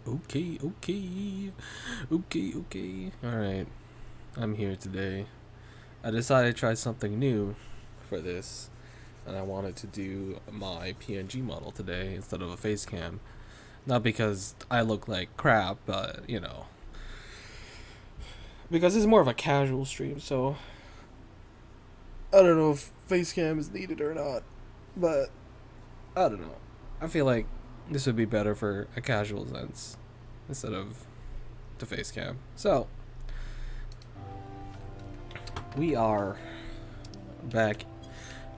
Okay. Alright, I'm here today. I decided to try something new for this, and I wanted to do my PNG model today instead of a face cam. Not because I look like crap, but, because it's more of a casual stream, so I don't know if face cam is needed or not, but I don't know. I feel like this would be better for a casual sense instead of the face cam. So, we are back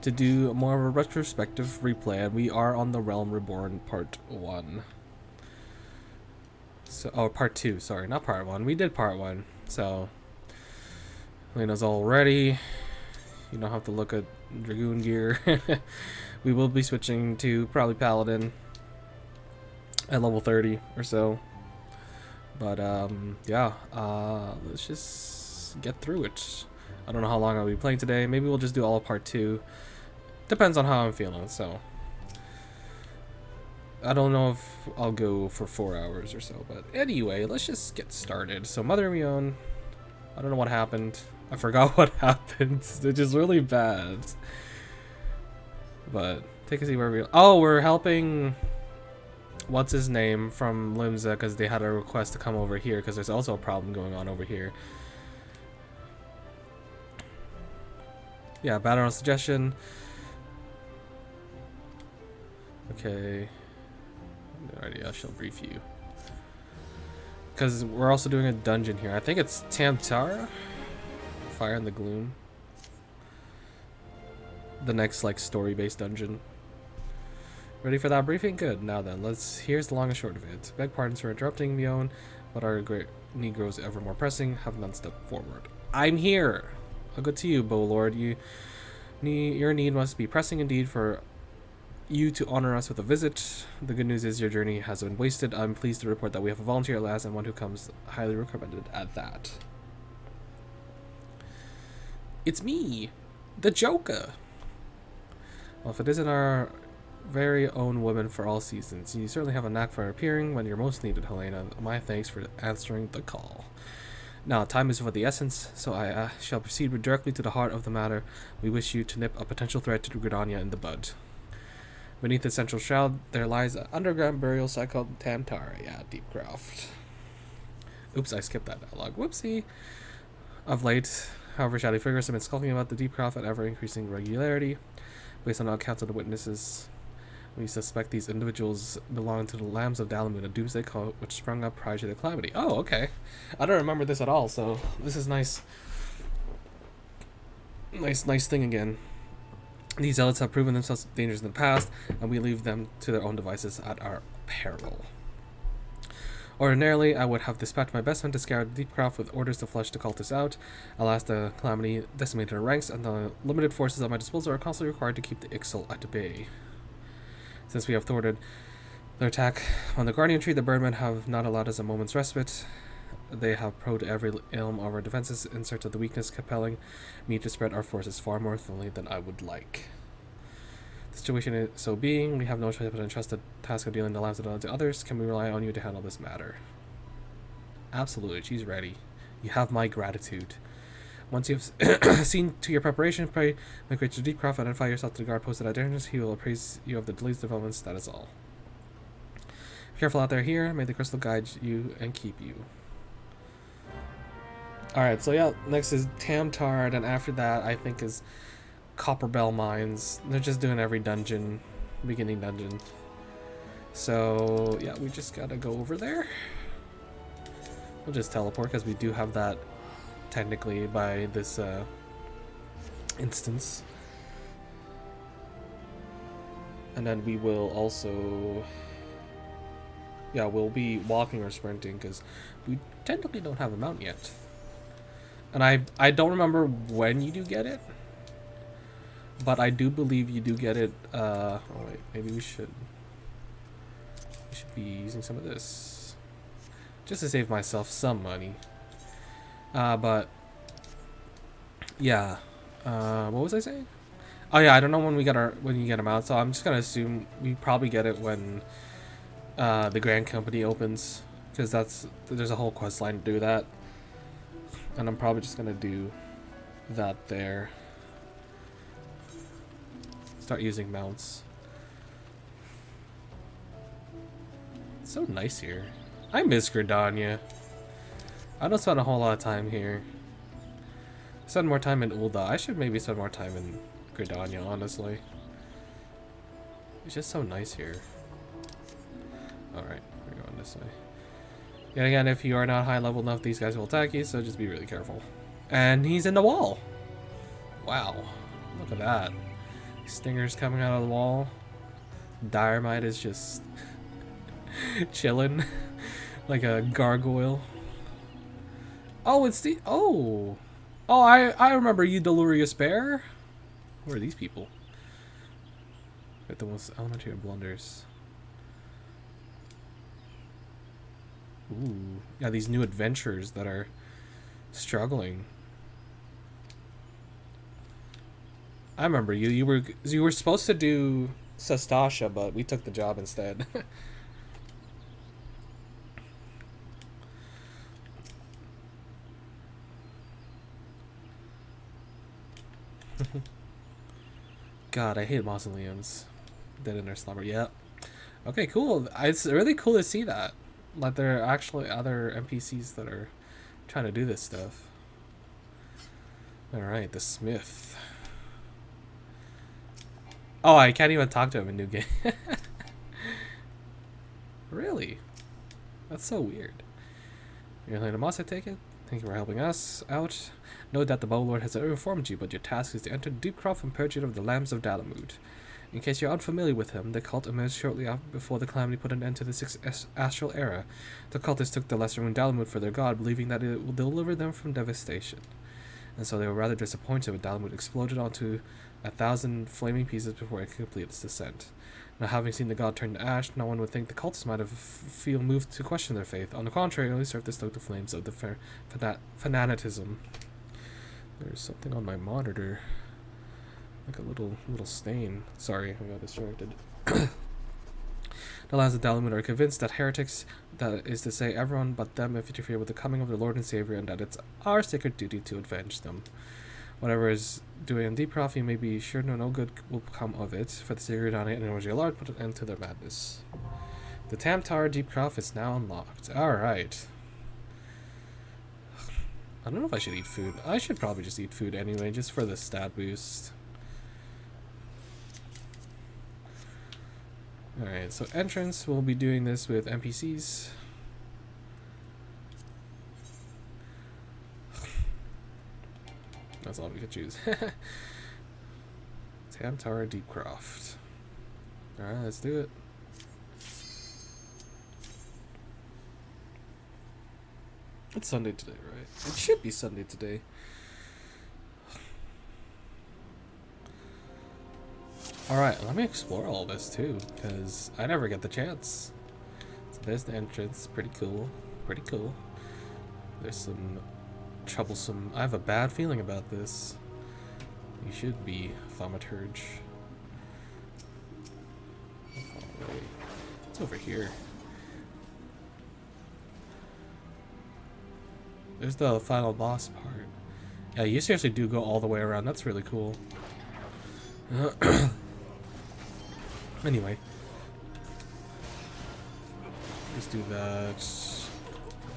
to do more of a retrospective replay, and we are on the Realm Reborn Part 1. So, Part 2, sorry, not Part 1. We did Part 1, so Lena's all ready. You don't have to look at Dragoon gear. We will be switching to probably Paladin at level 30 or so. But, let's just get through it. I don't know how long I'll be playing today. Maybe we'll just do all of part 2. Depends on how I'm feeling, so. I don't know if I'll go for 4 hours or so, but anyway, let's just get started. So, Mother Mion, I don't know what happened. I forgot what happened, which is really bad. But, take a seat where we... Oh, we're helping... What's his name from Limsa, because they had a request to come over here, because there's also a problem going on over here. Yeah, battleground suggestion. Okay. No idea, I shall brief you. Because we're also doing a dungeon here. I think it's Tamtara? Fire in the Gloom. The next, like, story-based dungeon. Ready for that briefing? Good. Now then, here's the long and short of it. Beg pardons for interrupting, Mion, but our great need grows ever more pressing. Have none step forward. I'm here! A good to you, Bow Lord. Your need must be pressing indeed for you to honor us with a visit. The good news is your journey has been wasted. I'm pleased to report that we have a volunteer at last, and one who comes highly recommended at that. It's me, the Joker. Well, if it isn't our very own woman for all seasons, you certainly have a knack for appearing when you're most needed, Helena. My thanks for answering the call. Now, time is of the essence, so I shall proceed directly to the heart of the matter. We wish you to nip a potential threat to Gridania in the bud. Beneath the central shroud, there lies an underground burial site called Tamtara. Yeah, Deepcroft. Oops, I skipped that dialogue. Whoopsie. Of late, however, shadowy figures have been skulking about the Deepcroft at ever-increasing regularity. Based on all accounts of the witnesses, we suspect these individuals belong to the Lambs of Dalamun, a doomsday cult which sprung up prior to the calamity. Oh, okay. I don't remember this at all, so this is nice. Nice thing again. These zealots have proven themselves dangerous in the past, and we leave them to their own devices at our peril. Ordinarily, I would have dispatched my best men to scour the Deepcroft with orders to flush the cultists out. Alas, the calamity decimated our ranks, and the limited forces at my disposal are constantly required to keep the Ixal at bay. Since we have thwarted their attack on the Guardian Tree, the Birdmen have not allowed us a moment's respite. They have probed every ilm of our defenses in search of the weakness, compelling me to spread our forces far more thinly than I would like. The situation is so being, we have no choice but to entrust the task of dealing the lives of to others. Can we rely on you to handle this matter? Absolutely, she's ready. You have my gratitude. Once you have seen to your preparation, pray migrate to Deepcroft, identify yourself to the guard posted at entrance. He will appraise you of the latest developments, that is all. Be careful out there here. May the crystal guide you and keep you. Alright, so yeah, next is Tamtar, and after that, I think is Copperbell Mines. They're just doing every dungeon, beginning dungeon. So, yeah, we just gotta go over there. We'll just teleport, because we do have that technically by this instance. And then we will also... Yeah, we'll be walking or sprinting, because we technically don't have a mount yet. And I don't remember when you do get it, but I do believe you do get it. Oh wait, maybe we should be using some of this just to save myself some money. But yeah, what was I saying? Oh yeah, I don't know when you get them out, so I'm just gonna assume we probably get it when the Grand Company opens. because there's a whole quest line to do that, and I'm probably just gonna do that there. Start using mounts. It's so nice here. I miss Gridania. I don't spend a whole lot of time here. Spend more time in Ul'dah. I should maybe spend more time in Gridania, honestly. It's just so nice here. Alright, we're going this way. Yet again, if you are not high level enough, these guys will attack you, so just be really careful. And he's in the wall! Wow. Look at that. Stingers coming out of the wall. Dynamite is just chilling like a gargoyle. Oh, it's the... Oh! Oh, I remember you, Delirious Bear. Who are these people? With the most elementary of blunders. Ooh. Yeah, these new adventurers that are struggling. I remember you. You were supposed to do Sastasha, but we took the job instead. God, I hate mausoleums. Dead in their slumber. Yeah. Okay, cool. It's really cool to see that. Like there are actually other NPCs that are trying to do this stuff. Alright, the Smith. Oh, I can't even talk to him in New Game. Really? That's so weird. You're letting the Moss, I take it? Thank you for helping us out. No doubt the Bow Lord has informed you, but your task is to enter Deepcroft and purge it of the Lambs of Dalamud. In case you're unfamiliar with him, the cult emerged shortly before the Calamity put an end to the Sixth Astral Era. The cultists took the Lesser Moon Dalamud for their god, believing that it will deliver them from devastation. And so they were rather disappointed when Dalamud exploded onto 1,000 flaming pieces before it could complete its descent. Now, having seen the god turn to ash, no one would think the cultists might have feel moved to question their faith. On the contrary, it only served to stoke the flames of the fanaticism. There's something on my monitor. Like a little stain. Sorry, I got distracted. The lands of Dalamud are convinced that heretics, that is to say everyone but them, have interfered with the coming of their Lord and Savior, and that it's our sacred duty to avenge them. Whatever is doing in Deepcroft, you may be sure no good will come of it. For the sake of and Energy Lord, put an end to their madness. The Tam Tower Deepcroft is now unlocked. Alright. I don't know if I should eat food. I should probably just eat food anyway, just for the stat boost. Alright, so entrance, we'll be doing this with NPCs. That's all we could choose. Tam Tower Deepcroft. Alright, let's do it. It's Sunday today, right? It should be Sunday today. Alright, let me explore all this too, because I never get the chance. So there's the entrance. Pretty cool. Pretty cool. There's some troublesome... I have a bad feeling about this. You should be Thaumaturge. It's over here. There's the final boss part. Yeah, you seriously do go all the way around. That's really cool. Anyway. Let's do that.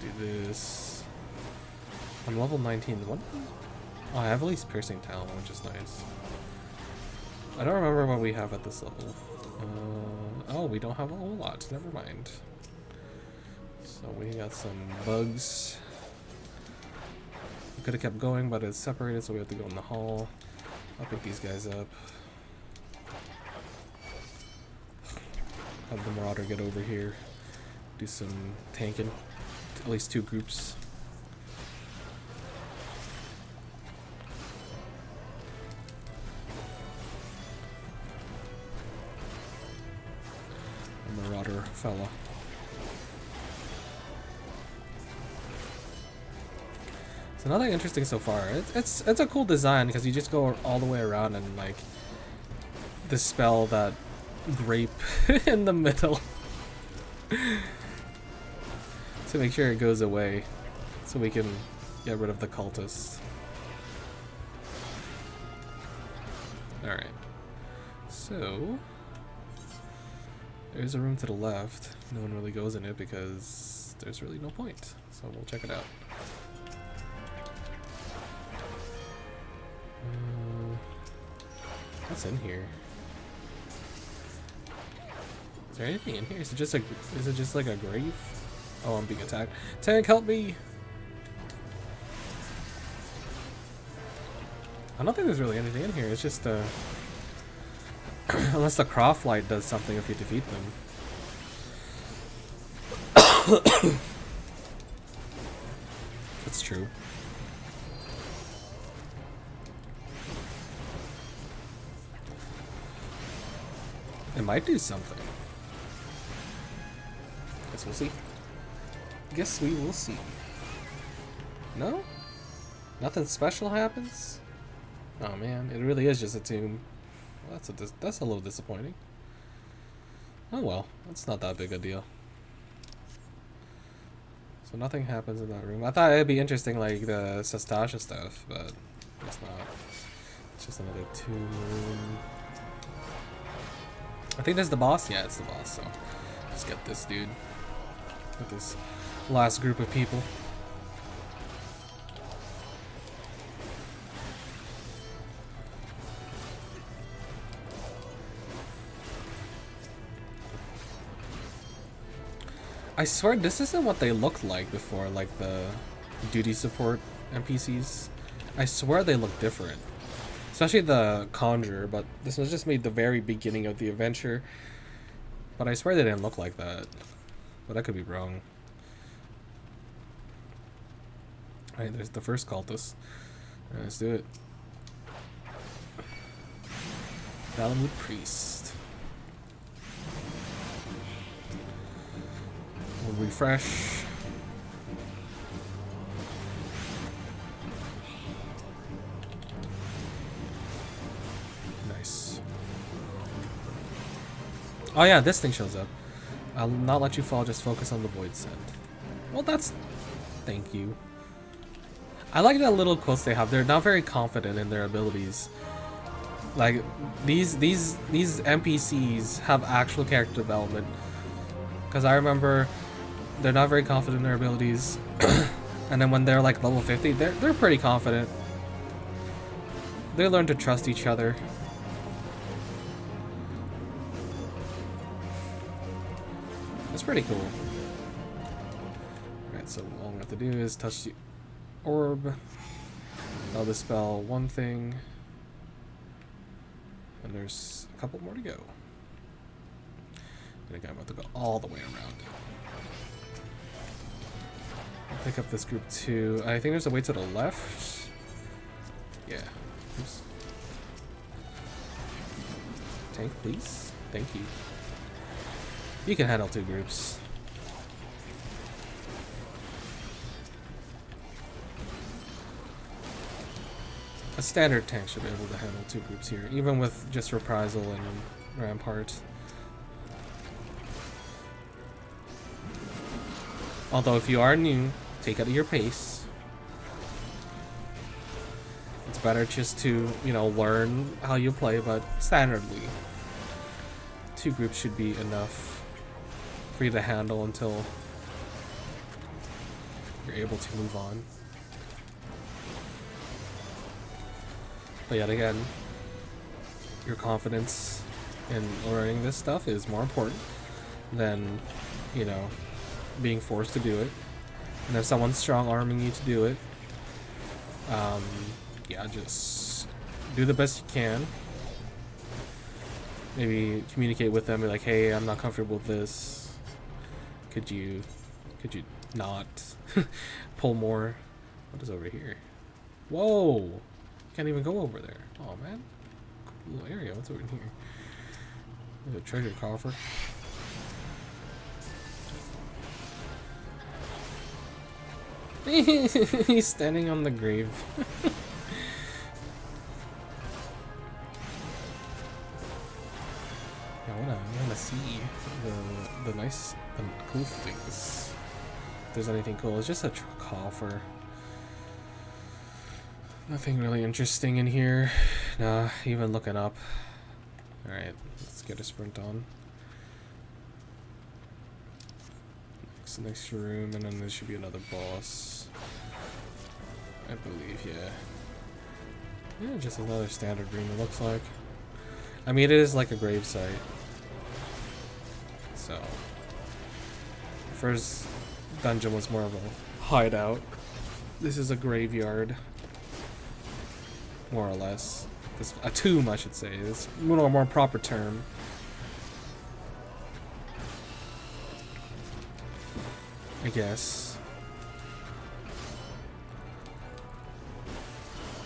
Do this. I'm level 19. What? Oh, I have at least Piercing Talent, which is nice. I don't remember what we have at this level. Oh, we don't have a whole lot. Never mind. So we got some bugs. We could have kept going, but it's separated, so we have to go in the hall. I'll pick these guys up. Have the Marauder get over here. Do some tanking. At least 2 groups. A Marauder fella. So nothing interesting so far. It's a cool design because you just go all the way around and like dispel that grape in the middle. to make sure it goes away, so we can get rid of the cultists. Alright. So there's a room to the left. No one really goes in it because there's really no point. So we'll check it out. What's in here? Is there anything in here? Is it just like a grave? Oh, I'm being attacked. Tank, help me! I don't think there's really anything in here. It's just unless the Croft light does something if you defeat them. That's true. It might do something. Guess we'll see. Guess we will see. No? Nothing special happens? Oh man, it really is just a tomb. Well, that's a little disappointing. Oh well, that's not that big a deal. So nothing happens in that room. I thought it'd be interesting, like the Sastasha stuff, but it's not. It's just another tomb room. I think that's the boss. Yeah, it's the boss. So let's get this dude with this last group of people. I swear this isn't what they looked like before, like the duty support NPCs. I swear they look different. Especially the Conjurer, but this was just made the very beginning of the adventure. But I swear they didn't look like that. But I could be wrong. Alright, there's the first cultist. Alright, let's do it. Valamute Priest. We'll refresh. Oh yeah, this thing shows up. I'll not let you fall, just focus on the void send. Well, that's... Thank you. I like that little quotes they have. They're not very confident in their abilities. Like, these NPCs have actual character development. Because I remember they're not very confident in their abilities. And then when they're like level 50, they're pretty confident. They learn to trust each other. It's pretty cool. Alright, so all we have to do is touch the orb. That'll dispel one thing. And there's a couple more to go. I think I'm about to go all the way around. I'll pick up this group too. I think there's a way to the left. Yeah. Oops. Tank, please. Thank you. You can handle two groups. A standard tank should be able to handle two groups here, even with just Reprisal and Rampart. Although if you are new, take it at your pace. It's better just to, you know, learn how you play, but standardly, two groups should be enough for you to handle until you're able to move on. But yet again, your confidence in learning this stuff is more important than, you know, being forced to do it. And if someone's strong arming you to do it, yeah, just do the best you can. Maybe communicate with them, be like, hey, I'm not comfortable with this. Could you not pull more? What is over here? Whoa! Can't even go over there. Oh man. Cool little area. What's over in here? There's a treasure coffer. He's standing on the grave. I wanna see the cool things. if there's anything cool. It's just a coffer. Nothing really interesting in here. Nah, even looking up. Alright, let's get a sprint on. Next room, and then there should be another boss. I believe, yeah. Yeah, just another standard room, it looks like. I mean, it is like a gravesite. So, first dungeon was more of a hideout. This is a graveyard. More or less. This, a tomb, I should say. It's a more proper term. I guess.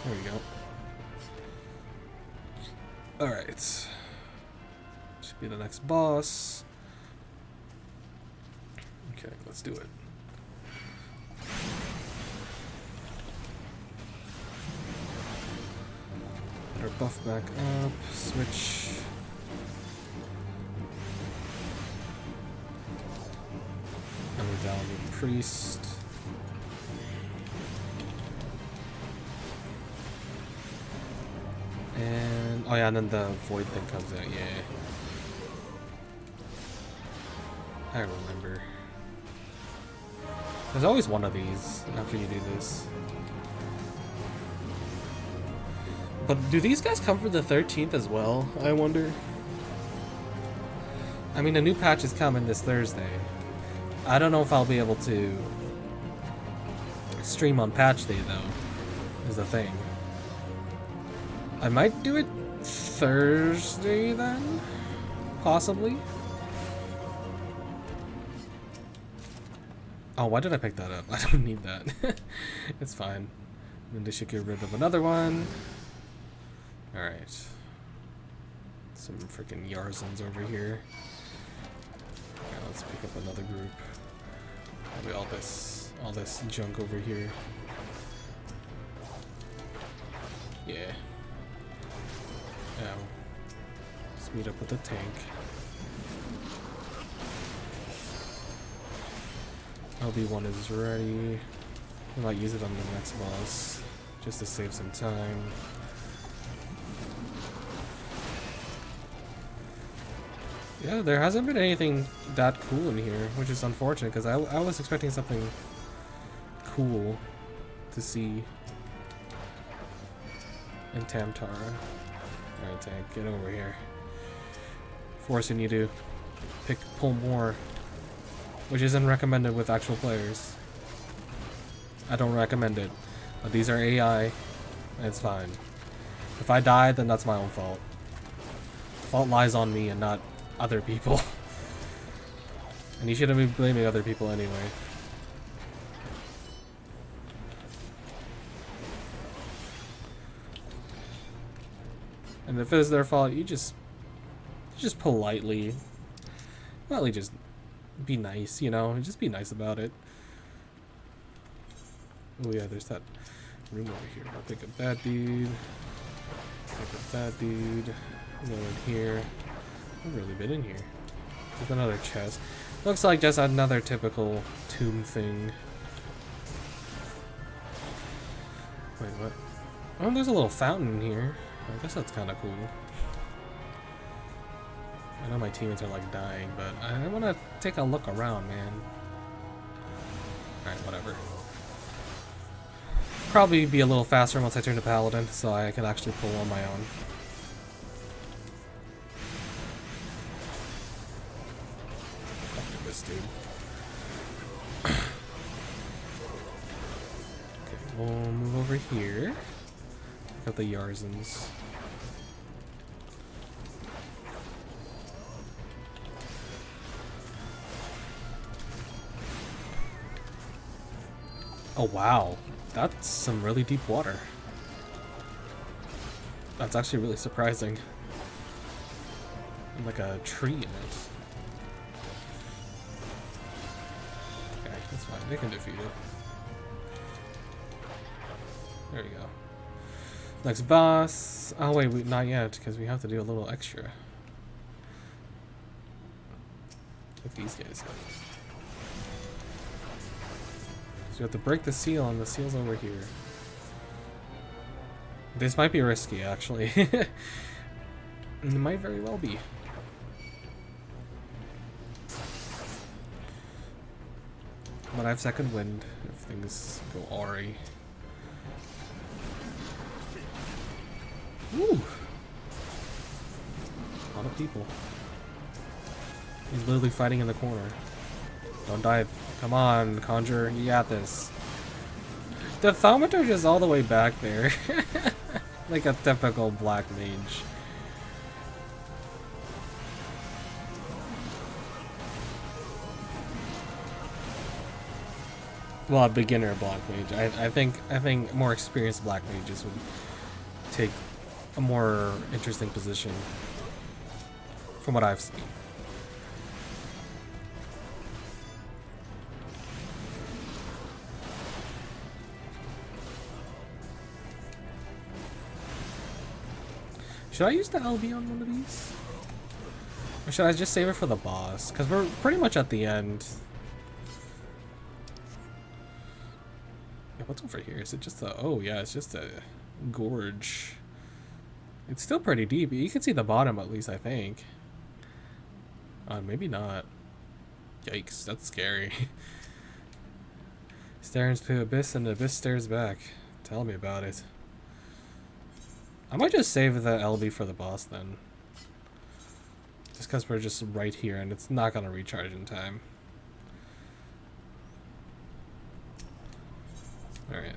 There we go. Alright. Should be the next boss. Okay, let's do it. Put our buff back up. Switch. And we're down with priest. And oh yeah, and then the void thing comes out, yeah. I remember. There's always one of these after you do this. But do these guys come for the 13th as well, I wonder? I mean, a new patch is coming this Thursday. I don't know if I'll be able to stream on patch day, though, is the thing. I might do it Thursday, then? Possibly? Oh, why did I pick that up? I don't need that. It's fine. Then they should get rid of another one. Alright. Some freaking Yarzans over here. Okay, let's pick up another group. Probably all this junk over here. Yeah. Now, let's meet up with the tank. LB1 is ready. I might use it on the next boss, just to save some time. Yeah, there hasn't been anything that cool in here, which is unfortunate, because I was expecting something cool to see in Tamtara. Alright, tank, get over here. Forcing you to pull more, which isn't recommended with actual players. I don't recommend it. But these are AI, and it's fine. If I die, then that's my own fault. The fault lies on me and not other people. And you shouldn't be blaming other people anyway. And if it's their fault, you just politely just be nice, you know? Just be nice about it. Oh yeah, there's that room over here. I'll pick up that dude. Pick up that dude. Go in here. I've really been in here. There's another chest. Looks like just another typical tomb thing. Wait, what? Oh, there's a little fountain here. I guess that's kind of cool. I know my teammates are like dying, but I want to take a look around, man. Alright, whatever. Probably be a little faster once I turn to Paladin, so I can actually pull on my own. Fuck this dude. Okay, we'll move over here. Got the Yarzans. Oh wow, that's some really deep water. That's actually really surprising. And like a tree in it. Okay, that's fine. They can defeat it. There we go. Next boss. Oh wait, not yet, because we have to do a little extra. Take these guys out. So you have to break the seal, and the seal's over here. This might be risky, actually. It might very well be. But I have second wind if things go awry. Woo! A lot of people. He's literally fighting in the corner. Don't die. Come on, Conjure. You got this. The Thaumaturge is all the way back there. Like a typical black mage. Well, a beginner black mage. I think more experienced black mages would take a more interesting position from what I've seen. Should I use the LB on one of these? Or should I just save it for the boss? Because we're pretty much at the end. Yeah, what's over here? Is it just a... Oh, yeah, it's just a gorge. It's still pretty deep. You can see the bottom at least, I think. Maybe not. Yikes, that's scary. Stares into the abyss and the abyss stares back. Tell me about it. I might just save the LB for the boss then. Just because we're just right here and it's not going to recharge in time. Alright.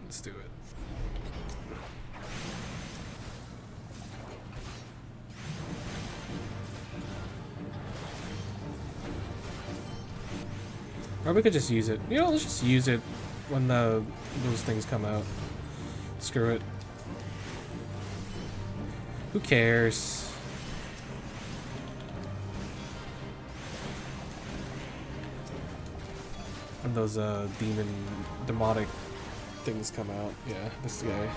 Let's do it. Or we could just use it. You know, let's just use it when those things come out. Screw it. Who cares? When those demonic things come out. Yeah, this guy.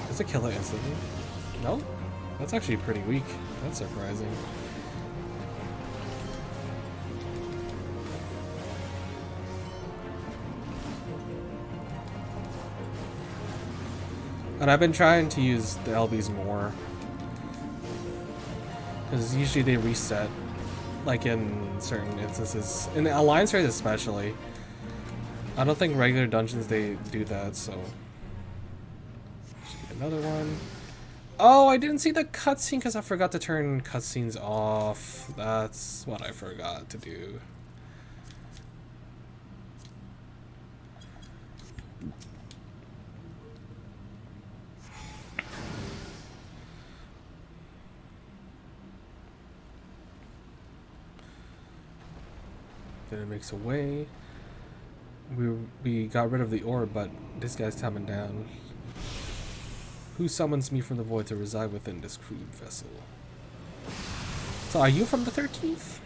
Does it kill it instantly? No? That's actually pretty weak. That's surprising. And I've been trying to use the LBs more. Because usually they reset. Like in certain instances. In the Alliance raid especially. I don't think regular dungeons they do that, so. Should get another one. Oh, I didn't see the cutscene because I forgot to turn cutscenes off. That's what I forgot to do. Then it makes a way. We got rid of the orb, but this guy's coming down. Who summons me from the void to reside within this crude vessel? So are you from the 13th?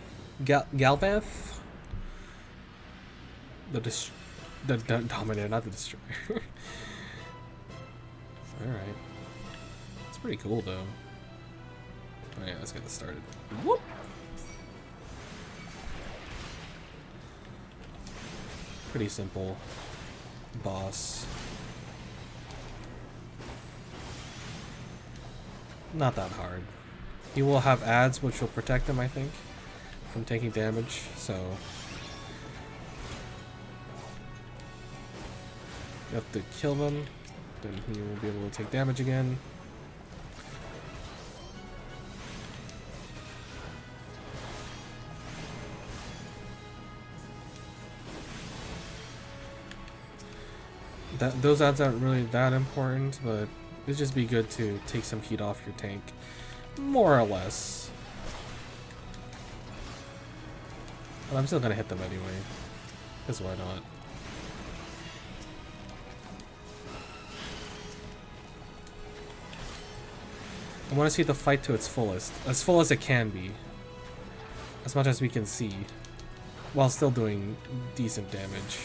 Galvanth? The Dominator, not the Destroyer. Alright. It's pretty cool though. Alright, let's get this started. Whoop! Pretty simple boss. Not that hard. He will have ads which will protect him, I think, from taking damage, so you have to kill them, then he will be able to take damage again. Those ads aren't really that important, but it'd just be good to take some heat off your tank, more or less. But I'm still gonna hit them anyway, because why not? I want to see the fight to its fullest, as full as it can be, as much as we can see, while still doing decent damage.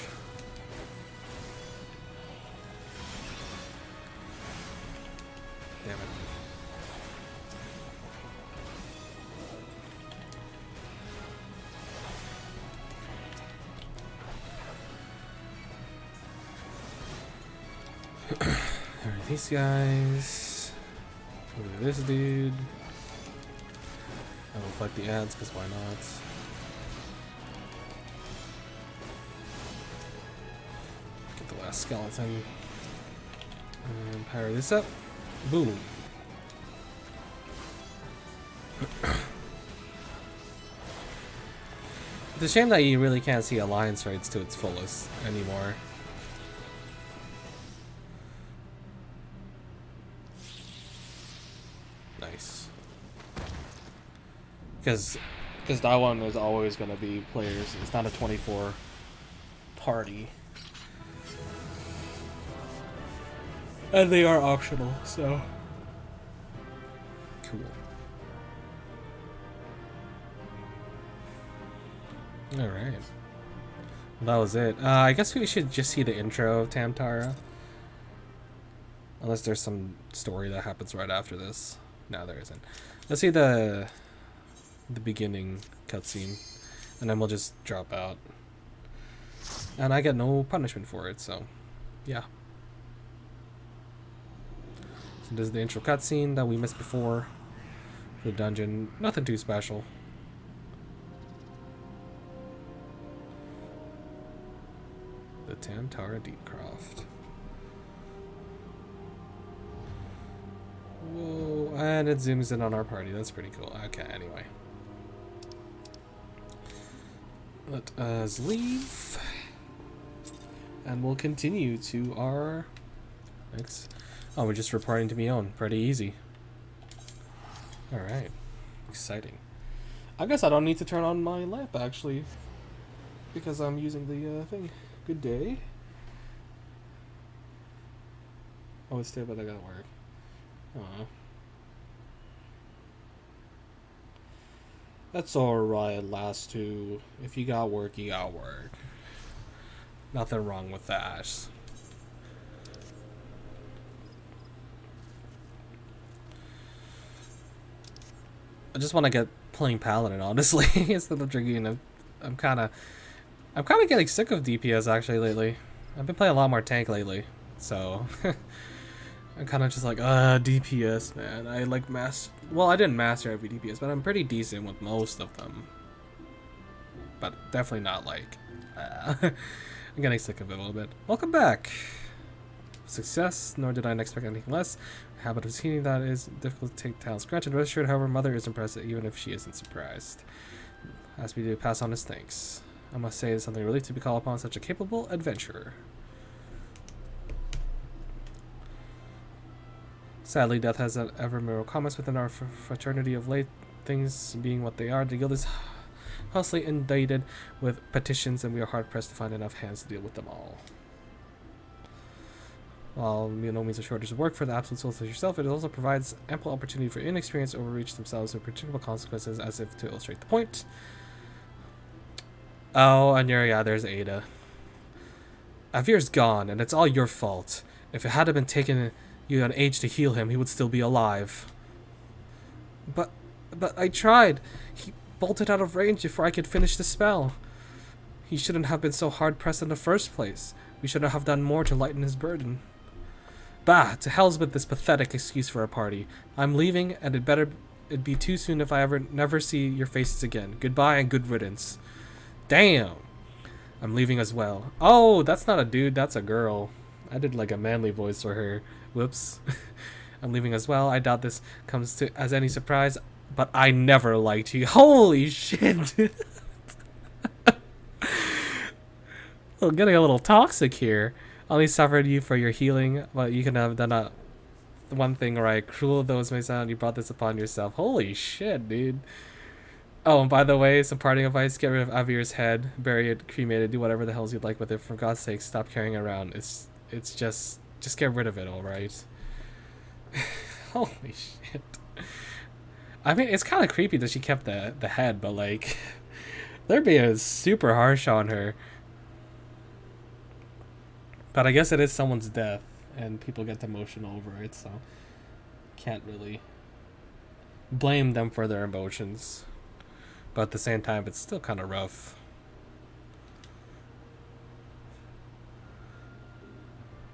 Damn it. these guys. Look at this dude. I will fight the ads because why not? Get the last skeleton. And power this up. Boom. It's a shame that you really can't see alliance rates to its fullest anymore. Nice. Because that one is always going to be players. It's not a 24 party. And they are optional, so. Cool. Alright. Well, that was it. I guess we should just see the intro of Tamtara. Unless there's some story that happens right after this. No, there isn't. Let's see the beginning cutscene. And then we'll just drop out. And I get no punishment for it, so yeah. So this is the intro cutscene that we missed before for the dungeon. Nothing too special. The Tamtara Deepcroft. Whoa, and it zooms in on our party. That's pretty cool. Okay, anyway. Let us leave. And we'll continue to our next. Oh, we're just reporting to Mion. Pretty easy. Alright. Exciting. I guess I don't need to turn on my lamp, actually. Because I'm using the thing. Good day. Oh, it's there, but I gotta work. Aw. That's alright, last two. If you got work, you got work. Nothing wrong with that. I just want to get playing Paladin, honestly, instead of drinking. I'm kind of getting sick of DPS actually lately. I've been playing a lot more tank lately, so I'm kind of just like, DPS, man. I like well, I didn't master every DPS, but I'm pretty decent with most of them. But definitely not like. I'm getting sick of it a little bit. Welcome back. Success, nor did I expect anything less. Habit of seeing that is difficult to take talents granted. Rest assured, however, Mother is impressed even if she isn't surprised. Asked me to pass on his thanks. I must say it's something a relief to be called upon such a capable adventurer. Sadly, death has ephemeral comments within our fraternity of late. Things being what they are, the guild is constantly inundated with petitions, and we are hard-pressed to find enough hands to deal with them all. While no means a shortage of work for the absolute souls as yourself, it also provides ample opportunity for inexperienced overreach themselves with predictable consequences, as if to illustrate the point. Oh, and yeah, there's Ada. Avir's gone, and it's all your fault. If it hadn't been taken you an age to heal him, he would still be alive. But I tried. He bolted out of range before I could finish the spell. He shouldn't have been so hard-pressed in the first place. We should have done more to lighten his burden. Bah, to hell's with this pathetic excuse for a party. I'm leaving, and it'd be too soon if I never see your faces again. Goodbye and good riddance. Damn. I'm leaving as well. Oh, that's not a dude, that's a girl. I did like a manly voice for her. Whoops. I'm leaving as well. I doubt this comes to as any surprise, but I never liked you. Holy shit. Well, getting a little toxic here. Only suffered you for your healing, but you can have done one thing right. Cruel though it may sound, you brought this upon yourself. Holy shit, dude. Oh, and by the way, some parting advice: get rid of Avir's head, bury it, cremate it, do whatever the hell you'd like with it. For God's sake, stop carrying it around. It's just get rid of it, all right? Holy shit. I mean, it's kind of creepy that she kept the head, but like, they're being super harsh on her. But I guess it is someone's death, and people get emotional over it, so can't really blame them for their emotions. But at the same time, it's still kind of rough.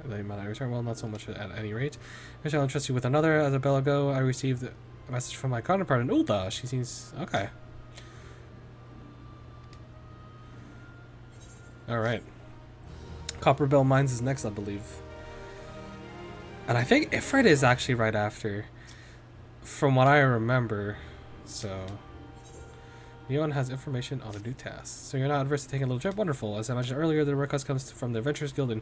The amount I return, well, not so much at any rate. I shall entrust you with another. As a bell ago, I received a message from my counterpart in Ulda. She seems okay. Alright. Copperbell Mines is next, I believe. And I think Ifrit is actually right after, from what I remember. So, Leon has information on a new task. So you're not adverse to taking a little trip? Wonderful. As I mentioned earlier, the request comes from the Adventurers Guild, and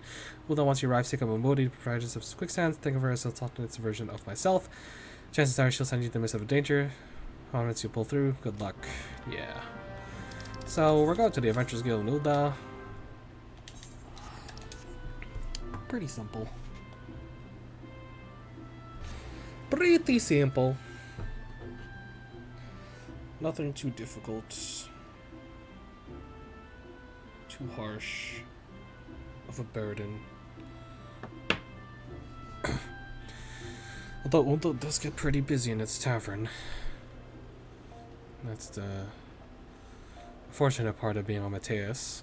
Ulda wants you arrive, take up a Modi, proprietors of Quicksands. Think of her as a alternate version of myself. Chances are she'll send you to the midst of danger. Once you pull through, good luck. Yeah. So we're going to the Adventurers Guild in Ulda. Pretty simple. Pretty simple. Nothing too difficult. Too harsh of a burden. Although Ulda does get pretty busy in its tavern. That's the fortunate part of being on Mateus.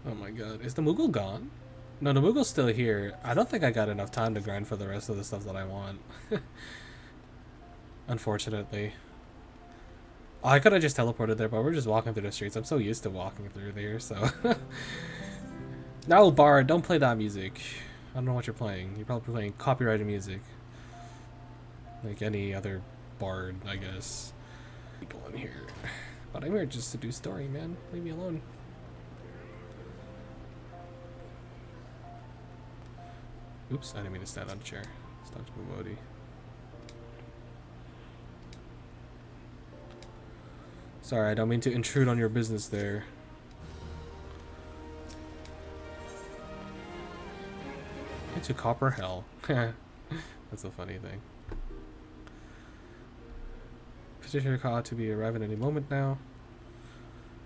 Oh my god, is the Moogle gone? No, the Moogle's still here. I don't think I got enough time to grind for the rest of the stuff that I want. Unfortunately. Oh, I could have just teleported there, but we're just walking through the streets. I'm so used to walking through there, so... Now, Bard, don't play that music. I don't know what you're playing. You're probably playing copyrighted music. Like any other Bard, I guess. People in here. But I'm here just to do story, man. Leave me alone. Oops, I didn't mean to stand on a chair. Stop to Modi. Sorry, I don't mean to intrude on your business there. Into Copper Hell. That's a funny thing. Petitioner ought to be arriving any moment now.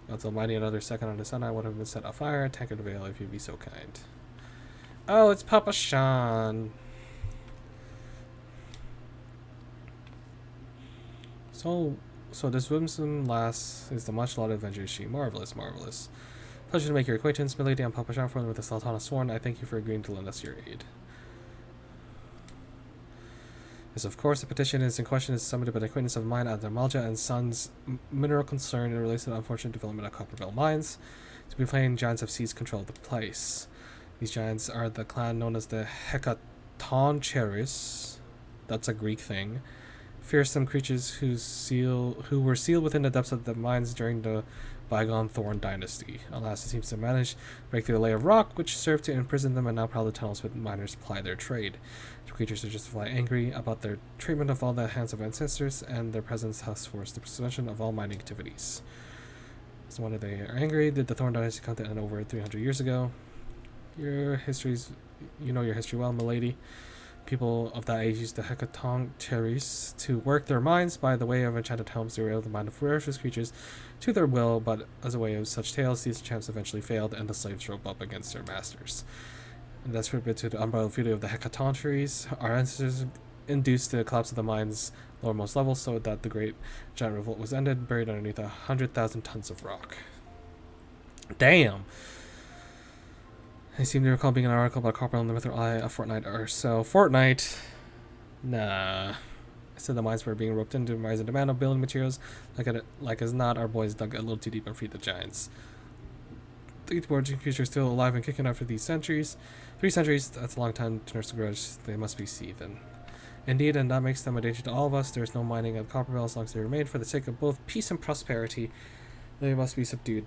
God's almighty, another second on the sun, I would have been set afire. Tankard Vale, if you'd be so kind. Oh, it's Papa Sean. So this whimsome lass is the much-lauded adventure she. Marvelous, marvelous. Pleasure to make your acquaintance, milady. I'm Papa Sean, with the Sultana Sworn. I thank you for agreeing to lend us your aid. Yes, of course, the petition is in question is submitted by an acquaintance of mine at the Malja and Sons mineral concern in relation to the unfortunate development of Copperbell Mines. To be plain, giants have seized control of the place. These giants are the clan known as the Hecatoncheires. That's a Greek thing. Fearsome creatures who were sealed within the depths of the mines during the bygone Thorn dynasty. Alas, it seems to manage to break through the layer of rock, which served to imprison them, and now prowl the tunnels with miners ply their trade. The creatures are justifiably angry about their treatment of all the hands of ancestors, and their presence has forced the suspension of all mining activities. So why they are angry? Did the Thorn dynasty come to end over 300 years ago? You know your history well, milady. People of that age used the Hecatoncheires to work their mines by the way of enchanted helms. They were able to mine the ferocious creatures to their will, but as a way of such tales, these attempts eventually failed, and the slaves rose up against their masters. And that's for a bit to the unbridled fury of the Hecatoncheires. Our ancestors induced the collapse of the mine's lowermost level, so that the great giant revolt was ended, buried underneath 100,000 tons of rock. Damn! I seem to recall being an article about Copper on the Mithril Eye a fortnight or so. Fortnight? Nah. I said the mines were being roped into rising demand of building materials. Like as not, our boys dug a little too deep and freed the giants. The born creatures still alive and kicking after these centuries. 3 centuries, that's a long time to nurse a grudge. They must be seething. Indeed, and that makes them a danger to all of us. There's no mining of Copperbell as long as they remain. For the sake of both peace and prosperity, they must be subdued.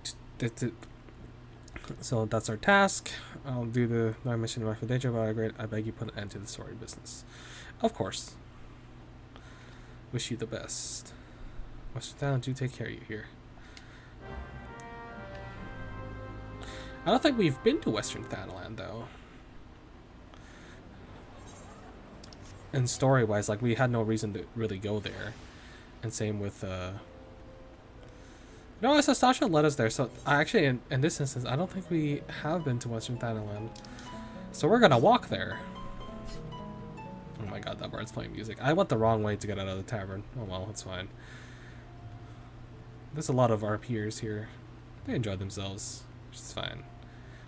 So that's our task. I'll do the mission of danger, but I beg you put an end to the story business. Of course. Wish you the best. Western Thailand, do take care of you here. I don't think we've been to Western Thailand though. And story-wise, like we had no reason to really go there. And same with no, Sastasha led us there, so actually in this instance, I don't think we have been to Western Thailand. So we're gonna walk there. Oh my god, that bard's playing music. I went the wrong way to get out of the tavern. Oh well, it's fine. There's a lot of our peers here. They enjoyed themselves, which is fine.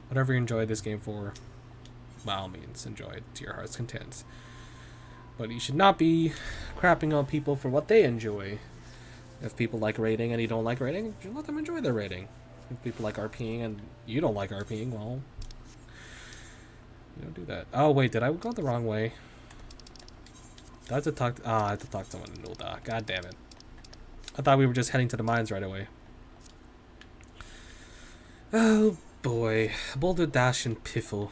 Whatever you enjoy this game for, by all means, enjoy it to your heart's content. But you should not be crapping on people for what they enjoy. If people like raiding and you don't like raiding, you let them enjoy their raiding. If people like RPing and you don't like RPing, well, you don't do that. Oh wait, did I go the wrong way? I have to talk. I have to talk to someone in Ulda. God damn it! I thought we were just heading to the mines right away. Oh boy, Boulder Dash and Piffle.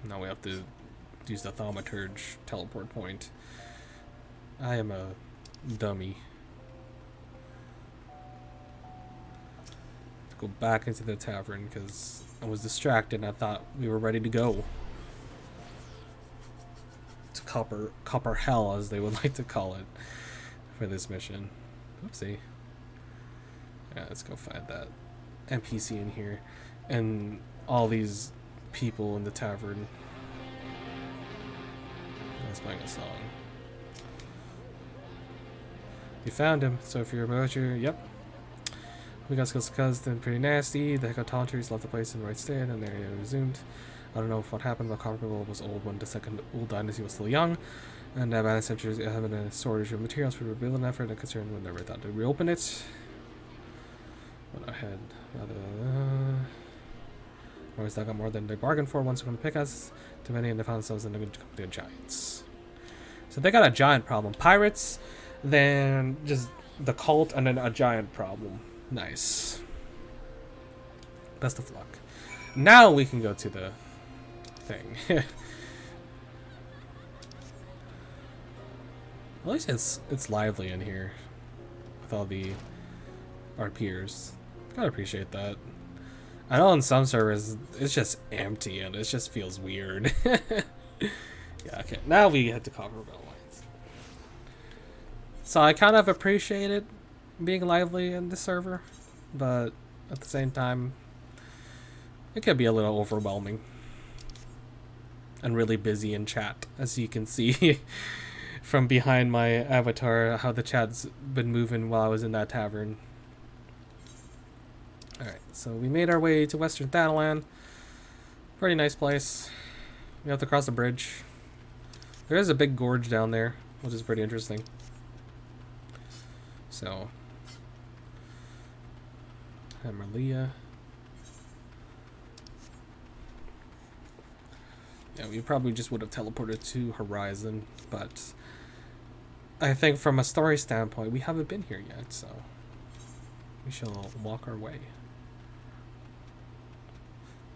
Now we have to use the Thaumaturge teleport point. I am a dummy. Go back into the tavern because I was distracted and I thought we were ready to go to copper hell, as they would like to call it, for this mission. Oopsie. Yeah, let's go find that NPC in here and all these people in the tavern. Let's playing a song. We found him, so if you're a merger, yep. We got skills because they're pretty nasty. The Hecataunters left the place in the right state and they resumed. I don't know if what happened, but Copper People was old when the second old dynasty was still young. And about centuries having a shortage of materials for rebuilding effort and concern would never thought to reopen it. Went ahead. Always got more than they bargained for once from the pickaxe. Too many and they found themselves in the company of giants. So they got a giant problem. Pirates, then just the cult, and then a giant problem. Nice. Best of luck. Now we can go to the thing. At least it's lively in here with all our peers. Gotta appreciate that. I know on some servers it's just empty and it just feels weird. Yeah, okay. Now we head to Copperbell Lines. So I kind of appreciate it being lively in this server, but at the same time it could be a little overwhelming and really busy in chat, as you can see from behind my avatar how the chat's been moving while I was in that tavern. Alright, so we made our way to Western Thanalan. Pretty nice place. We have to cross the bridge. There is a big gorge down there, which is pretty interesting. So Hammerlia. Yeah, we probably just would have teleported to Horizon, but I think from a story standpoint, we haven't been here yet, so we shall walk our way.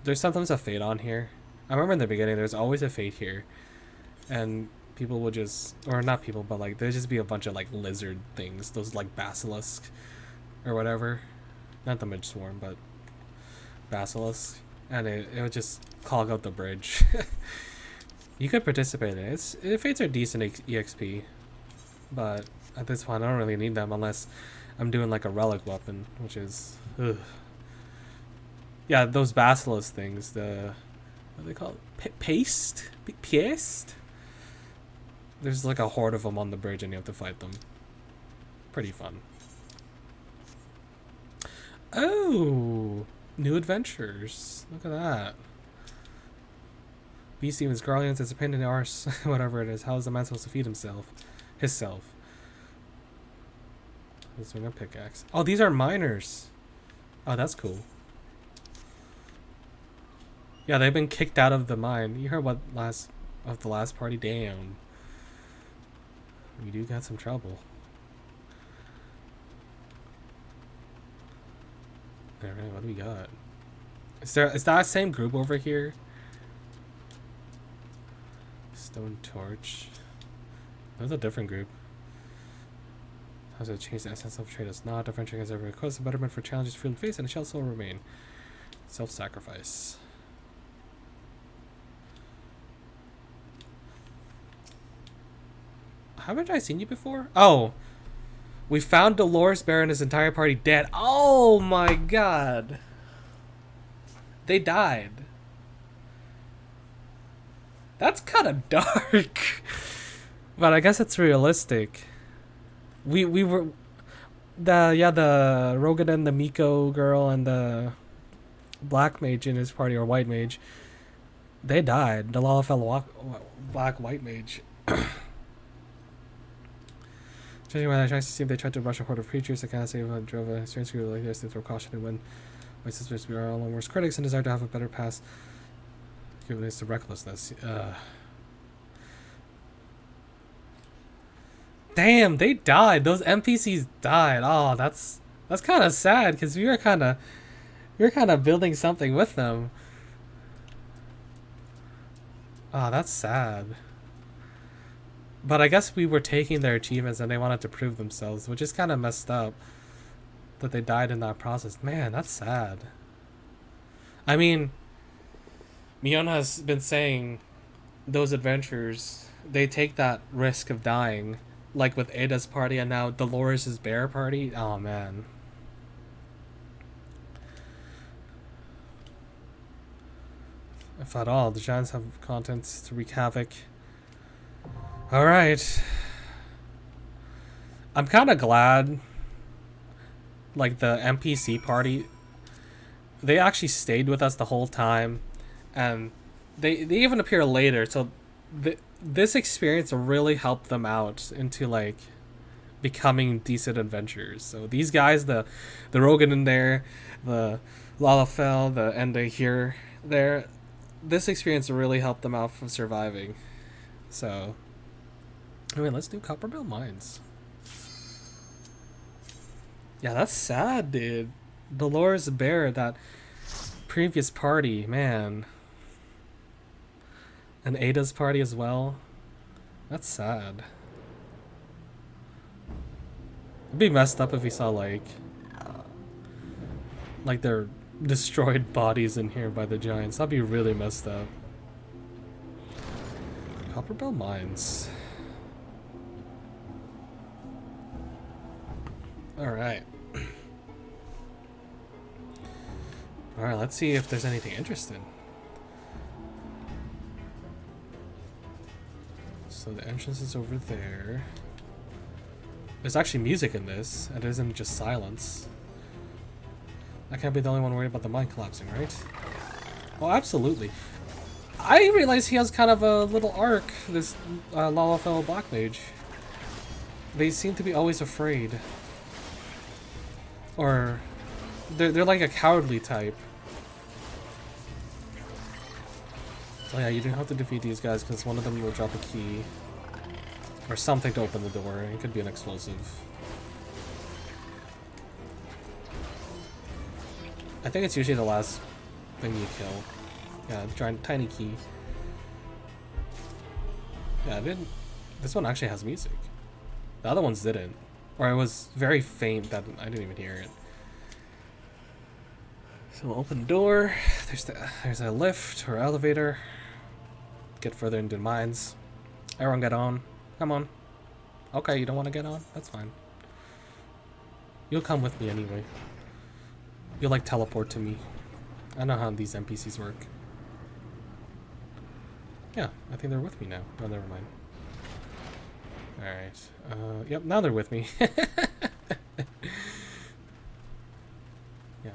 There's sometimes a fate on here. I remember in the beginning, there's always a fate here, and people would just, or not people, but like there'd just be a bunch of like lizard things, those like basilisk or whatever. Not the midge swarm, but basilisk, and it would just clog out the bridge. You could participate in it. Fates are decent EXP, but at this point I don't really need them unless I'm doing like a relic weapon, which is ugh. Yeah, those basilisk things, what do they call it? Paste? There's like a horde of them on the bridge and you have to fight them. Pretty fun. Oh, new adventures. Look at that. B. Stevens Garlands is a pain in the arse. Whatever it is. How is the man supposed to feed himself? Hisself. Let's swing a pickaxe. Oh, these are miners. Oh, that's cool. Yeah, they've been kicked out of the mine. You heard what the last party? Damn. We do got some trouble. Alright, what do we got? Is that same group over here? Stone Torch. That's a different group. How does it change the essence of trade? It's not different as ever request a betterment for challenges freely faced, and it shall still remain. Self-sacrifice. Haven't I seen you before? Oh, we found Dolores Bear and his entire party dead. Oh my god, they died. That's kind of dark, but I guess it's realistic. We were The Rogan, the Miko girl, and the black mage in his party, or white mage, they died. The Lalafell black white mage. Judging by the trying to see if they tried to rush a horde of creatures, I cannot say if drove a strange group like this to throw caution in when my sisters we are all worst critics and desire to have a better pass. Given this to recklessness. Damn, they died. Those NPCs died. Oh, that's kind of sad because we were kind of building something with them. Oh, that's sad. But I guess we were taking their achievements and they wanted to prove themselves, which is kind of messed up that they died in that process. Man, that's sad. I mean, Mion has been saying those adventures, they take that risk of dying, like with Ada's party and now Dolores' bear party. Oh, man. If at all, the giants have content to wreak havoc. Alright. I'm kind of glad, like, the NPC party, they actually stayed with us the whole time, and they even appear later, so this experience really helped them out into, like, becoming decent adventurers. So these guys, the Rogan in there, the Lalafell, the Ende here, there, this experience really helped them out from surviving. So, I mean, let's do Copperbell Mines. Yeah, that's sad, dude. Dolores Bear, that previous party, man. And Ada's party as well. That's sad. It'd be messed up if we saw, like their destroyed bodies in here by the giants. That'd be really messed up. Copperbell Mines. Alright. Alright, let's see if there's anything interesting. So the entrance is over there. There's actually music in this. It isn't just silence. I can't be the only one worried about the mine collapsing, right? Oh, absolutely. I realize he has kind of a little arc, this Lalafell Black Mage. They seem to be always afraid. Or they're like a cowardly type. So yeah, you don't have to defeat these guys because one of them will drop a key. Or something to open the door. It could be an explosive. I think it's usually the last thing you kill. Yeah, giant tiny key. Yeah, this one actually has music. The other ones didn't. Or it was very faint that I didn't even hear it. So we'll open the door. There's a lift or elevator. Get further into the mines. Everyone get on. Come on. Okay, you don't want to get on? That's fine. You'll come with me anyway. You'll like teleport to me. I know how these NPCs work. Yeah, I think they're with me now. Oh, never mind. Alright. Yep, now they're with me. Yeah,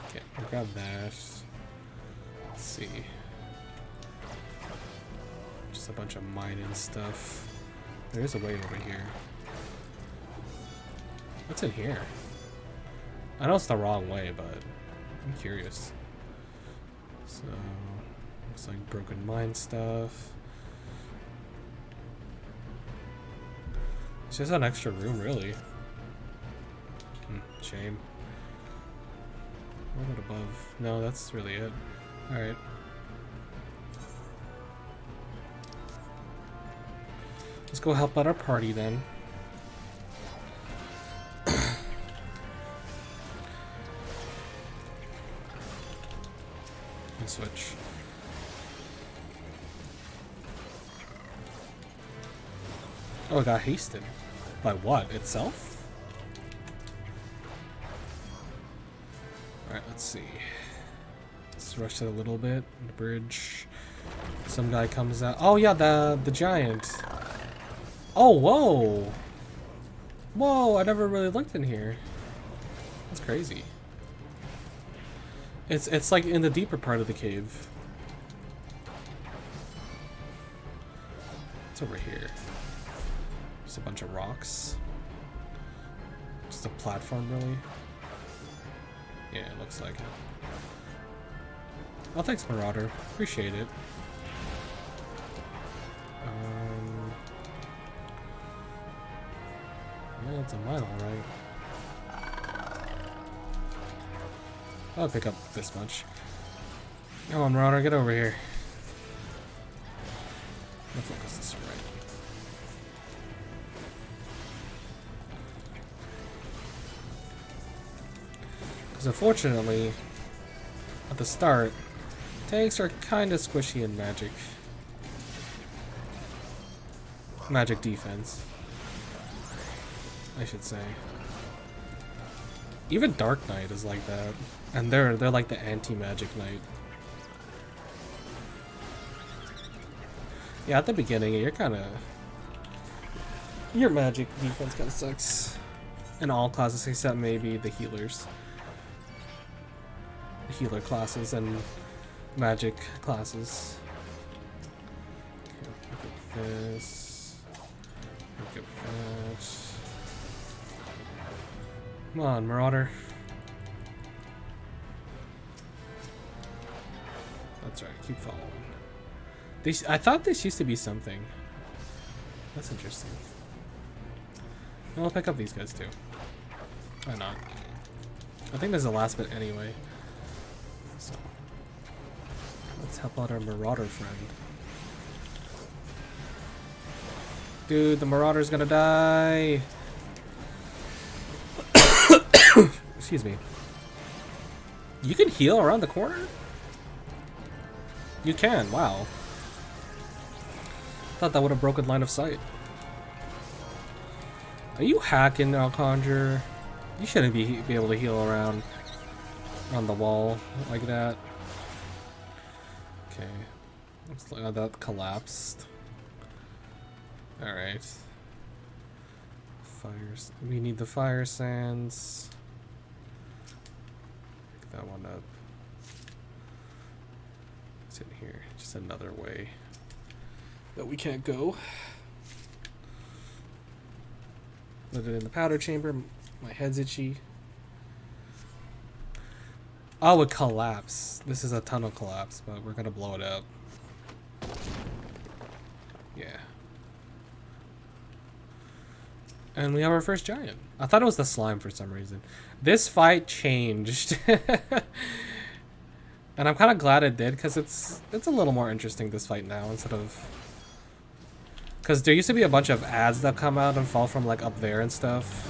okay, I'll grab that. Let's see. Just a bunch of mining stuff. There is a way over here. What's in here? I know it's the wrong way, but I'm curious. So, looks like broken mine stuff. It's just an extra room, really. Shame. What about above? No, that's really it. Alright. Let's go help out our party then. And switch. Oh, it got hasted. By what? Itself? Alright, let's see. Let's rush it a little bit. The bridge. Some guy comes out. Oh yeah, the giant. Oh, whoa! Whoa, I never really looked in here. That's crazy. It's like in the deeper part of the cave. It's over here. Just a bunch of rocks. Just a platform, really. Yeah, it looks like it. Oh, thanks, Marauder. Appreciate it. Yeah, it's a mine, alright. I'll pick up this much. Come on, Marauder, get over here. I'll focus this right. Because unfortunately, at the start, tanks are kind of squishy in magic. Magic defense, I should say. Even Dark Knight is like that, and they're like the anti-magic knight. Yeah, at the beginning, your magic defense kind of sucks. In all classes except maybe the healers. The healer classes and magic classes. Okay, look at this. Look at that. Come on, Marauder. That's right, keep following. I thought this used to be something. That's interesting. And I'll pick up these guys too. Why not? I think there's the last bit anyway. So let's help out our Marauder friend. Dude, the Marauder's gonna die! Excuse me. You can heal around the corner? You can, wow. Thought that would have broken line of sight. Are you hacking now, Conjure? You shouldn't be able to heal around on the wall like that. Okay. Looks like that collapsed. Alright. Fires. We need the fire sands. Pick that one up. It's in here. Just another way that we can't go. Put it in the powder chamber. My head's itchy. Oh, it collapsed. This is a tunnel collapse, but we're gonna blow it up. Yeah. And we have our first giant. I thought it was the slime for some reason. This fight changed. And I'm kind of glad it did, because it's a little more interesting, this fight now, instead of... Because there used to be a bunch of ads that come out and fall from like up there and stuff.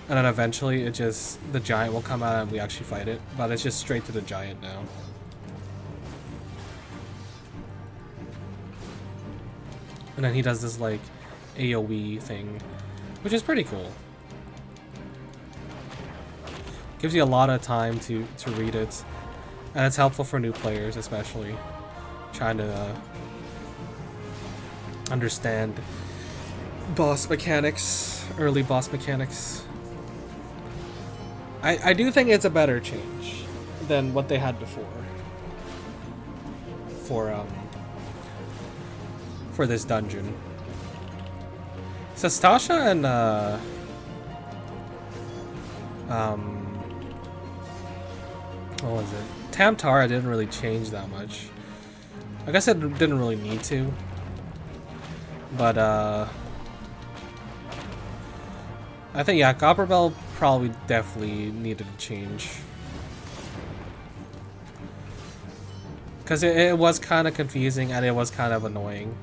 And then eventually the giant will come out and we actually fight it. But it's just straight to the giant now. And then he does this like AoE thing, which is pretty cool. Gives you a lot of time to read it. And it's helpful for new players, especially. Trying to understand boss mechanics, early boss mechanics. I do think it's a better change than what they had before. For this dungeon. Sastasha and what was it? Tamtara didn't really change that much. I guess it didn't really need to. But I think, yeah, Copperbell probably definitely needed a change. Because it was kind of confusing and it was kind of annoying.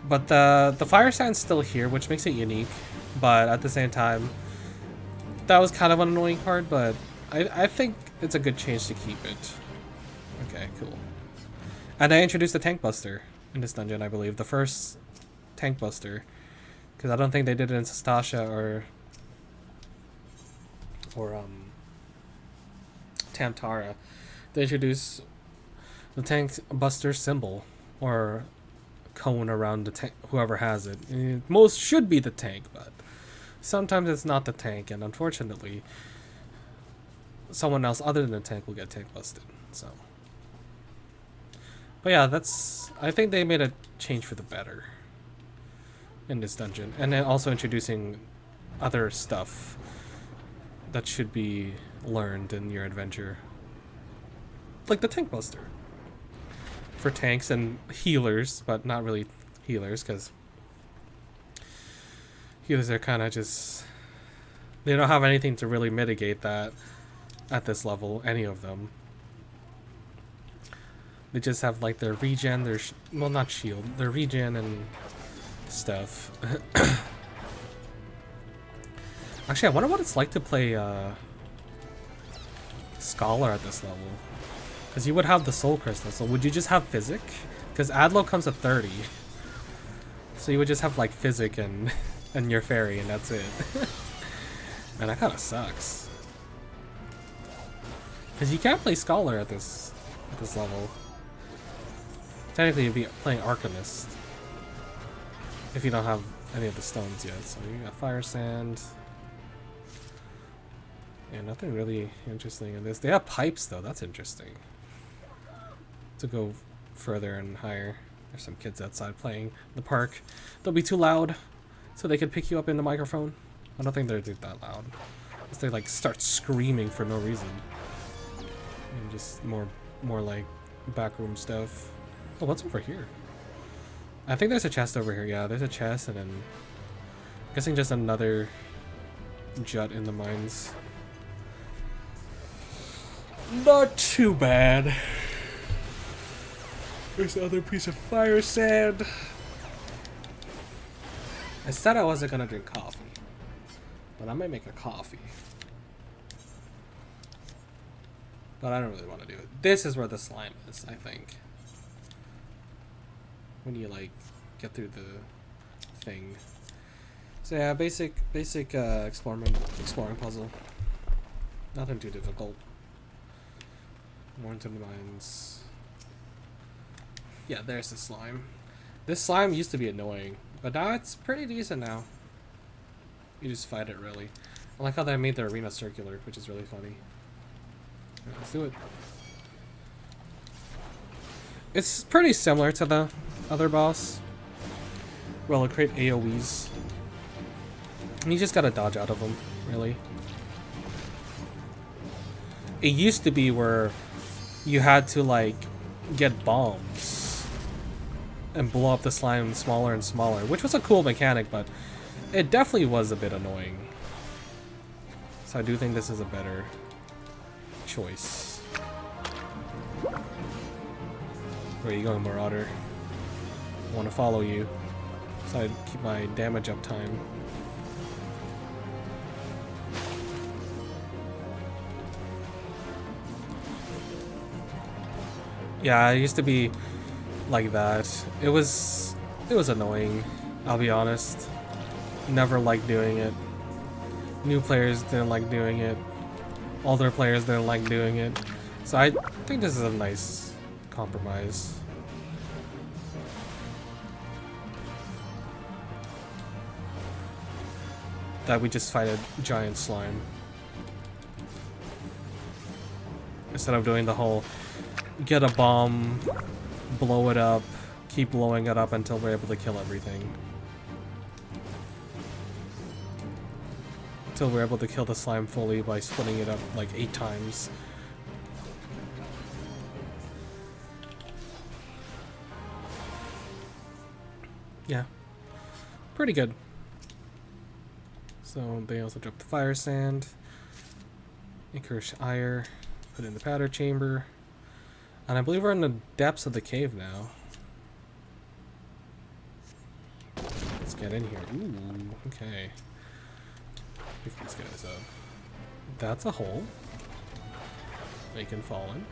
But the fire sand's still here, which makes it unique. But at the same time, that was kind of an annoying part, but I think it's a good change to keep it. Okay, cool. And I introduced the Tank Buster in this dungeon, I believe. The first Tank Buster. Because I don't think they did it in Sastasha or Tamtara. They introduced the Tank Buster symbol, or cone around the tank, whoever has it. Most should be the tank, but Sometimes it's not the tank, and unfortunately, someone else other than the tank will get tank busted. So, but yeah, I think they made a change for the better in this dungeon, and then also introducing other stuff that should be learned in your adventure, like the tank buster for tanks and healers, but not really healers, because healers are kind of just, they don't have anything to really mitigate that at this level, any of them. They just have like their regen, their well, not shield, their regen and stuff. Actually, I wonder what it's like to play Scholar at this level. Because you would have the Soul Crystal, so would you just have Physic? Because Adlo comes at 30. So you would just have like Physic and, and your Fairy, and that's it. Man, that kind of sucks. Because you can't play Scholar at this level. Technically, you'd be playing Arcanist if you don't have any of the stones yet. So you got Fire Sand. Yeah, nothing really interesting in this. They have pipes though, that's interesting. To go further and higher. There's some kids outside playing in the park. They'll be too loud, so they can pick you up in the microphone. I don't think they're that loud. Unless they like start screaming for no reason. And just more like backroom stuff. Oh, what's over here? I think there's a chest over here. Yeah, there's a chest, and then I'm guessing just another jut in the mines. Not too bad. There's another piece of fire sand. I said I wasn't gonna drink coffee, but I might make a coffee. But I don't really want to do it. This is where the slime is, I think. When you like get through the thing. So yeah, basic exploring puzzle. Nothing too difficult. More into the mines. Yeah, there's the slime. This slime used to be annoying, but now it's pretty decent now. You just fight it really. I like how they made the arena circular, which is really funny. Yeah, let's do it. It's pretty similar to the other boss. Well, it'll create AoEs. And you just gotta dodge out of them, really. It used to be where you had to like get bombs and blow up the slime smaller and smaller, which was a cool mechanic, but it definitely was a bit annoying. So I do think this is a better choice. Where are you going, Marauder? I want to follow you, so I keep my damage up time. Yeah, it used to be like that. It was annoying, I'll be honest. Never liked doing it. New players didn't like doing it. Older players didn't like doing it. So I think this is a nice compromise. That we just fight a giant slime. Instead of doing the whole get a bomb, blow it up, keep blowing it up until we're able to kill everything. Until we're able to kill the slime fully by splitting it up like 8 times. Yeah. Pretty good. So they also dropped the fire sand. Encourage ire. Put in the powder chamber. And I believe we're in the depths of the cave now. Let's get in here. Ooh, okay. Pick these guys up. That's a hole. They can fall in.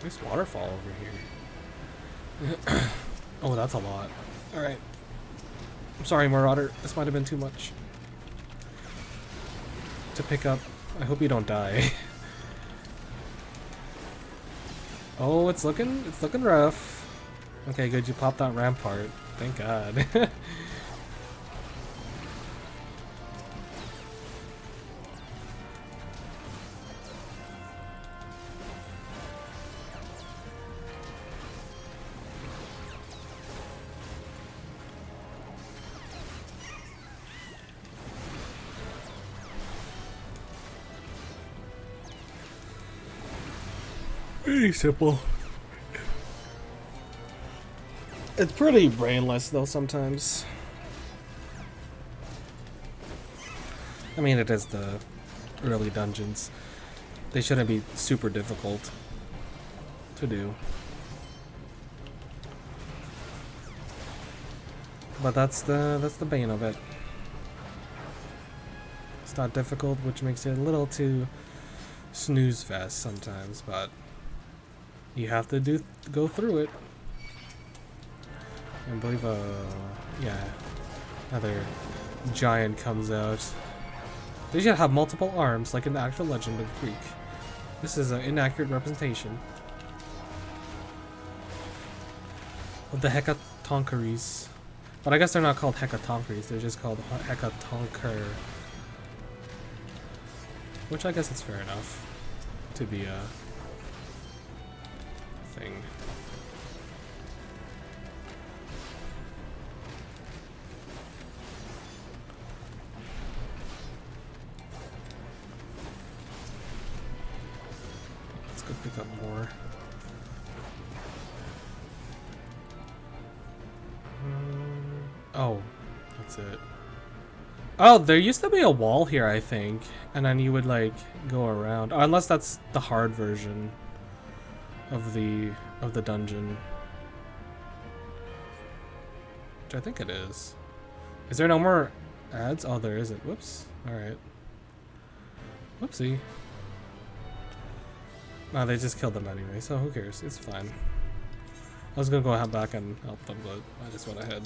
Nice waterfall over here. Oh, that's a lot. Alright. I'm sorry, Marauder. This might have been too much to pick up. I hope you don't die. Oh, it's looking rough. Okay, good. You popped that rampart. Thank God. Pretty simple. It's pretty brainless though sometimes. I mean, it is the early dungeons. They shouldn't be super difficult to do. But that's the bane of it. It's not difficult, which makes it a little too snooze fest sometimes, but you have to go through it. I believe yeah, another giant comes out. They should have multiple arms like in the actual Legend of Greek. This is an inaccurate representation of the Hecatoncheires. But I guess they're not called Hecatoncheires, they're just called Hecatoncher. Which I guess it's fair enough to be a thing. Let's go pick up more. Oh, that's it. Oh, there used to be a wall here, I think, and then you would like go around. Oh, unless that's the hard version of the dungeon, which I think it is. Is there no more ads? Oh, there isn't. Whoops. All right. Whoopsie. No, they just killed them anyway, so who cares? It's fine. I was gonna go back and help them, but I just went ahead.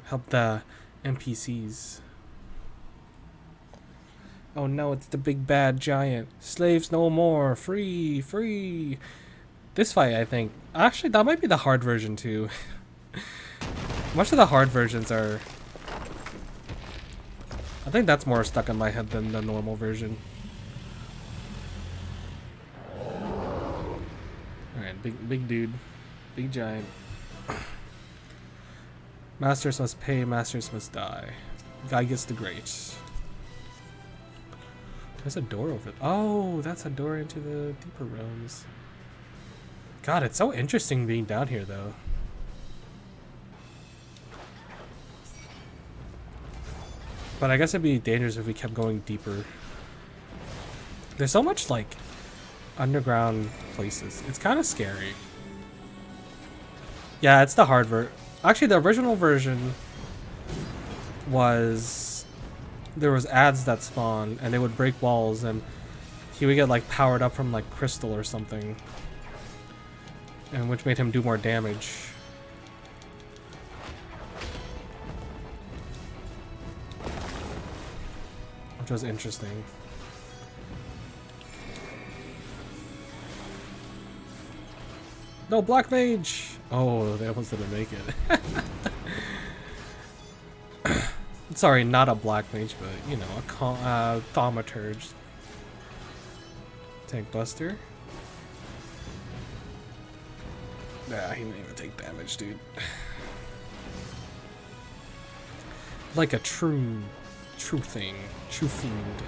Help the NPCs. Oh no, it's the big bad giant. Slaves no more. Free, free. This fight, I think. Actually, that might be the hard version too. Much of the hard versions are... I think that's more stuck in my head than the normal version. Alright, big dude. Big giant. Masters must pay, masters must die. Gygus the Great. There's a door over. Oh, that's a door into the deeper realms. God, it's so interesting being down here, though. But I guess it'd be dangerous if we kept going deeper. There's so much, like, underground places. It's kind of scary. Yeah, it's the hard version. Actually, the original version was... There was ads that spawned, and they would break walls, and he would get, like, powered up from, like, crystal or something. And which made him do more damage. Which was interesting. No, Black Mage! Oh, they almost didn't make it. Sorry, not a Black Mage, but, you know, a Thaumaturge. Tank Buster. Nah, he didn't even take damage, dude. Like a true thing. True fiend.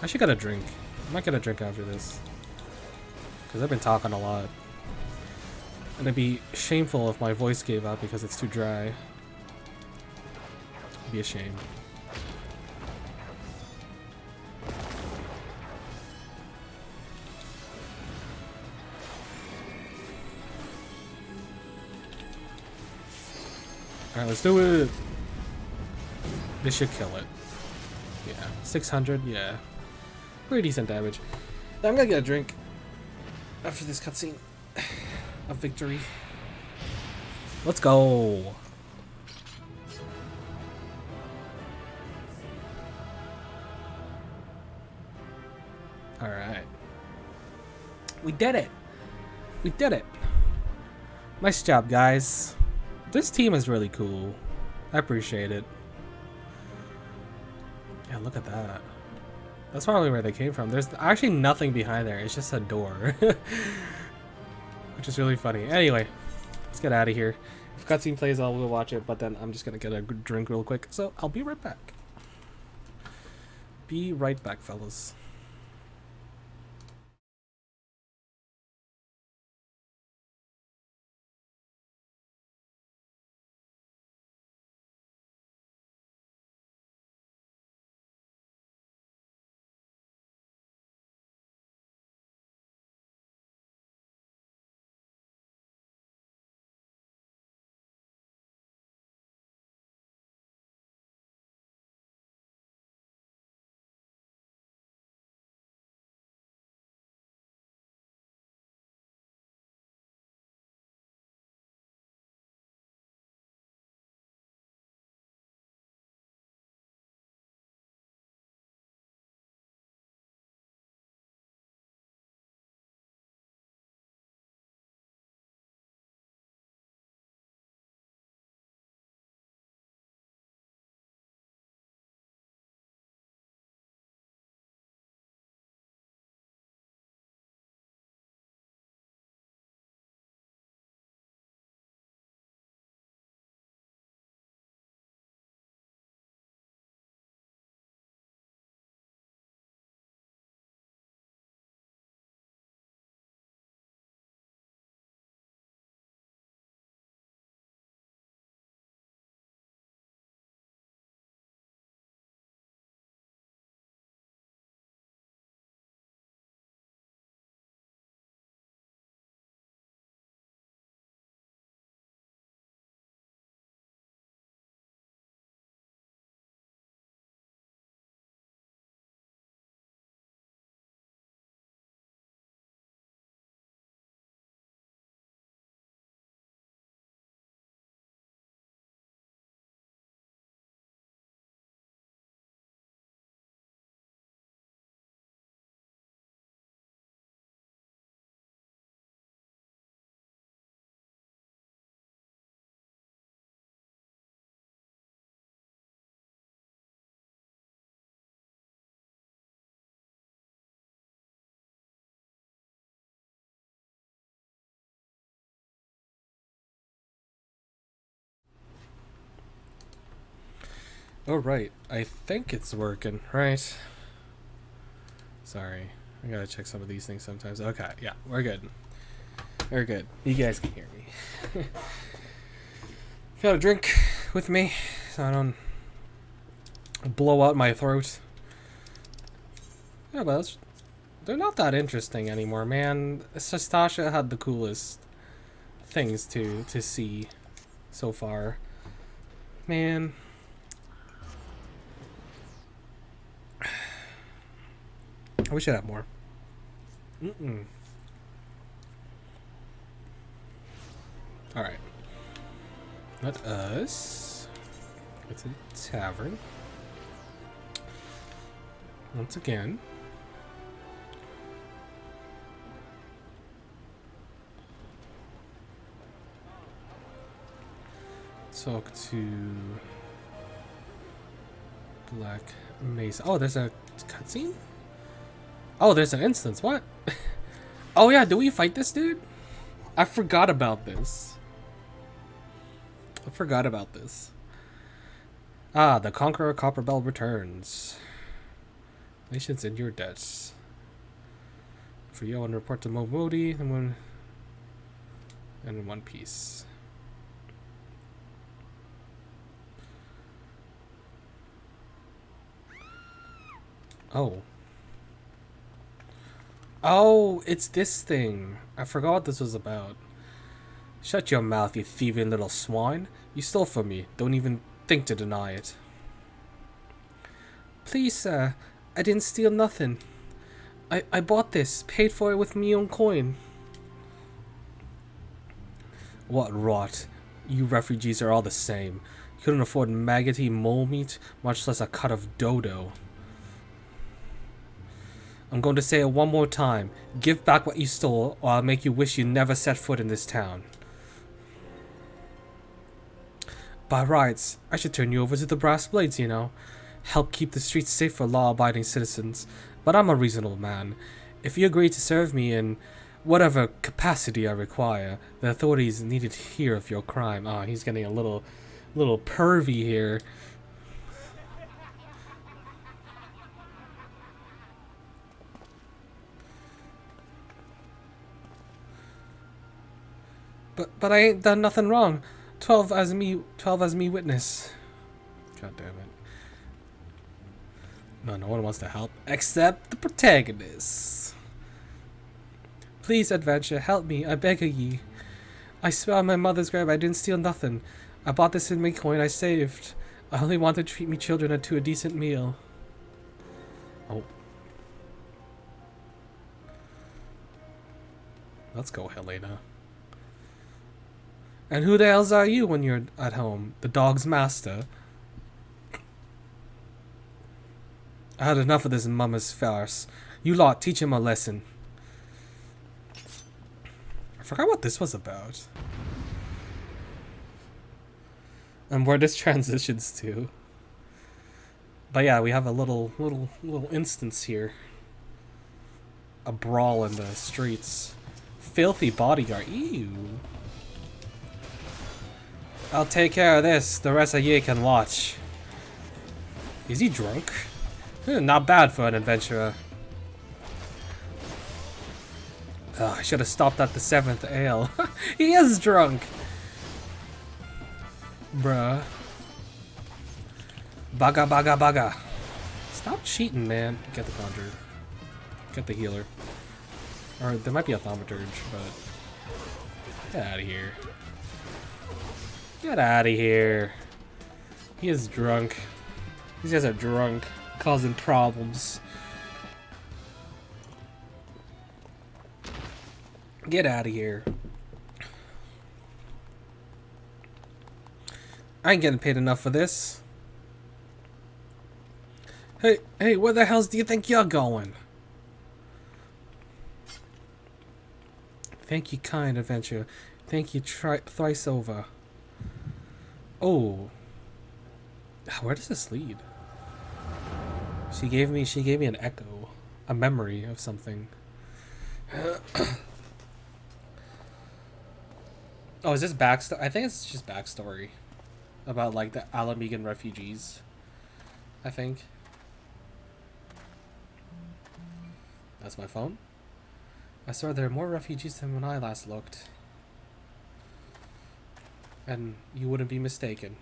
I should get a drink. I might get a drink after this. Because I've been talking a lot. And it'd be shameful if my voice gave out because it's too dry. It'd be a shame. Alright, let's do it! This should kill it. Yeah. 600, yeah. Pretty decent damage. I'm gonna get a drink after this cutscene of victory. Let's go! Alright. We did it! We did it! Nice job, guys. This team is really cool. I appreciate it. Yeah, look at that. That's probably where they came from. There's actually nothing behind there. It's just a door. Which is really funny. Anyway, let's get out of here. If cutscene plays, I'll watch it, but then I'm just gonna get a drink real quick. So I'll be right back. Be right back, fellas. Alright, I think it's working, right? Sorry, I gotta check some of these things sometimes. Okay, yeah, we're good. We're good. You guys can hear me. Got a drink with me so I don't blow out my throat. Yeah, but they're not that interesting anymore, man. Sastasha had the coolest things to see so far. Man. We should have more. Alright. Let us go to the tavern. Once again. Talk to Black Mesa. Oh, there's a cutscene? Oh, there's an instance. What? Oh yeah, do we fight this dude? I forgot about this. Ah, the Conqueror Copperbell returns. Nations in your debts. For you, and report to Momodi and in one piece. Oh. Oh, it's this thing. I forgot what this was about. Shut your mouth, you thieving little swine. You stole from me. Don't even think to deny it. Please, sir. I didn't steal nothing. I bought this. Paid for it with me own coin. What rot. You refugees are all the same. You couldn't afford maggoty mole meat, much less a cut of dodo. I'm going to say it one more time. Give back what you stole, or I'll make you wish you never set foot in this town. By rights, I should turn you over to the Brass Blades, you know. Help keep the streets safe for law-abiding citizens. But I'm a reasonable man. If you agree to serve me in whatever capacity I require, the authorities needed to hear of your crime. Ah, he's getting a little pervy here. But I ain't done nothing wrong. 12 as me witness. God damn it. No one wants to help except the protagonist. Please, adventure, help me, I beg of ye. I swear on my mother's grave I didn't steal nothing. I bought this in my coin I saved. I only want to treat me children to a decent meal. Oh. Let's go, Helena. And who the hells are you when you're at home? The dog's master? I had enough of this mama's farce. You lot, teach him a lesson. I forgot what this was about. And where this transitions to. But yeah, we have a little instance here. A brawl in the streets. Filthy bodyguard. Ew. I'll take care of this. The rest of you can watch. Is he drunk? Not bad for an adventurer. Oh, I should have stopped at the 7th ale. He is drunk. Bruh. Baga. Stop cheating, man. Get the conjurer. Get the healer. Or there might be a thaumaturge, but... Get out of here. Get out of here. He is drunk. These guys are drunk. Causing problems. Get out of here. I ain't getting paid enough for this. Hey, where the hells do you think you're going? Thank you, kind adventure. Thank you thrice over. Oh. Where does this lead? She gave me an echo. A memory of something. Oh, is this backstory? I think it's just backstory. About, like, the Alamegan refugees. I think. That's my phone. I swear there are more refugees than when I last looked. And you wouldn't be mistaken.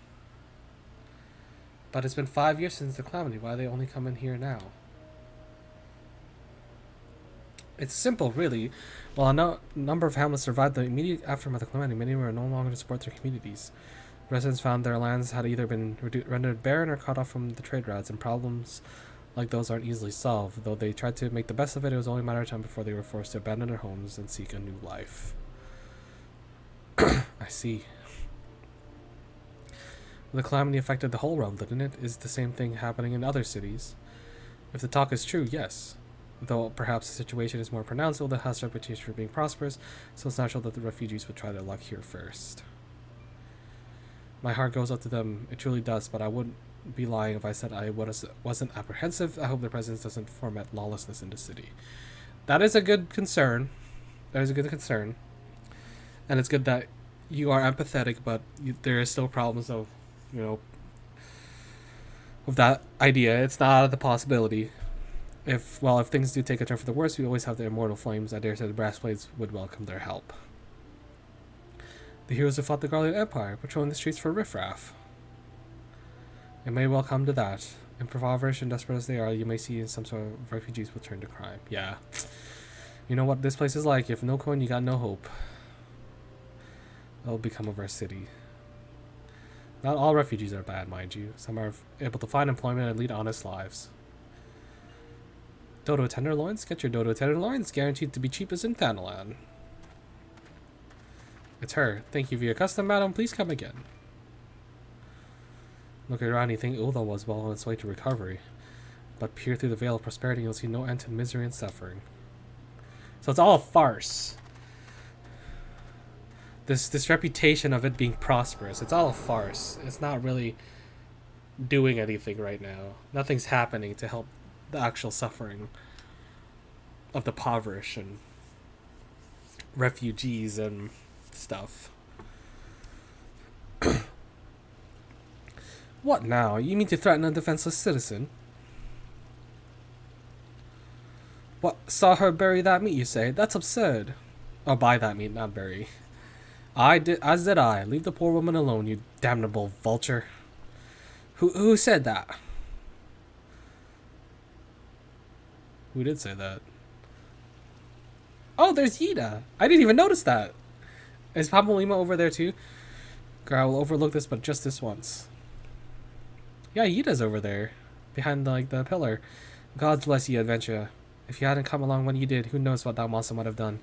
But it's been 5 years since the calamity. Why they only come in here now? It's simple, really. While a number of hamlets survived the immediate aftermath of the calamity, many were no longer to support their communities. Residents found their lands had either been rendered barren or cut off from the trade routes, and problems like those aren't easily solved. Though they tried to make the best of it, it was only a matter of time before they were forced to abandon their homes and seek a new life. I see. The calamity affected the whole realm, didn't it? Is the same thing happening in other cities? If the talk is true, yes. Though perhaps the situation is more pronounced, Ulda has a reputation for being prosperous, so it's natural that the refugees would try their luck here first. My heart goes out to them, it truly does, but I wouldn't be lying if I said I wasn't apprehensive. I hope their presence doesn't foment lawlessness in the city. That is a good concern. That is a good concern. And it's good that you are empathetic, but there is still problems of, you know, with that idea. It's not out of the possibility. If things do take a turn for the worse, we always have the immortal flames. I dare say the Brass Blades would welcome their help. The heroes who fought the Garlean Empire, patrolling the streets for riffraff. It may well come to that. Impoverished and desperate as they are, you may see some sort of refugees will turn to crime. Yeah. You know what this place is like. If no coin, you got no hope. That'll become of our city. Not all refugees are bad, mind you. Some are able to find employment and lead honest lives. Dodo tenderloins? Get your Dodo tenderloins. Guaranteed to be cheapest in Thanalan. It's her. Thank you for your custom, madam. Please come again. Look around, you think Ulda was well on its way to recovery. But peer through the veil of prosperity, you'll see no end to misery and suffering. So it's all a farce. This reputation of it being prosperous, it's all a farce. It's not really doing anything right now. Nothing's happening to help the actual suffering of the impoverished and refugees and stuff. What now? You mean to threaten a defenseless citizen? What, saw her bury that meat, you say? That's absurd. Or buy that meat, not bury. As did I. Leave the poor woman alone, you damnable vulture. Who said that? Who did say that? Oh, there's Yida. I didn't even notice that. Is Papa Lima over there too? Girl, I will overlook this, but just this once. Yeah, Yida's over there. Behind the pillar. God bless you, adventurer. If you hadn't come along when you did, who knows what that monster might have done.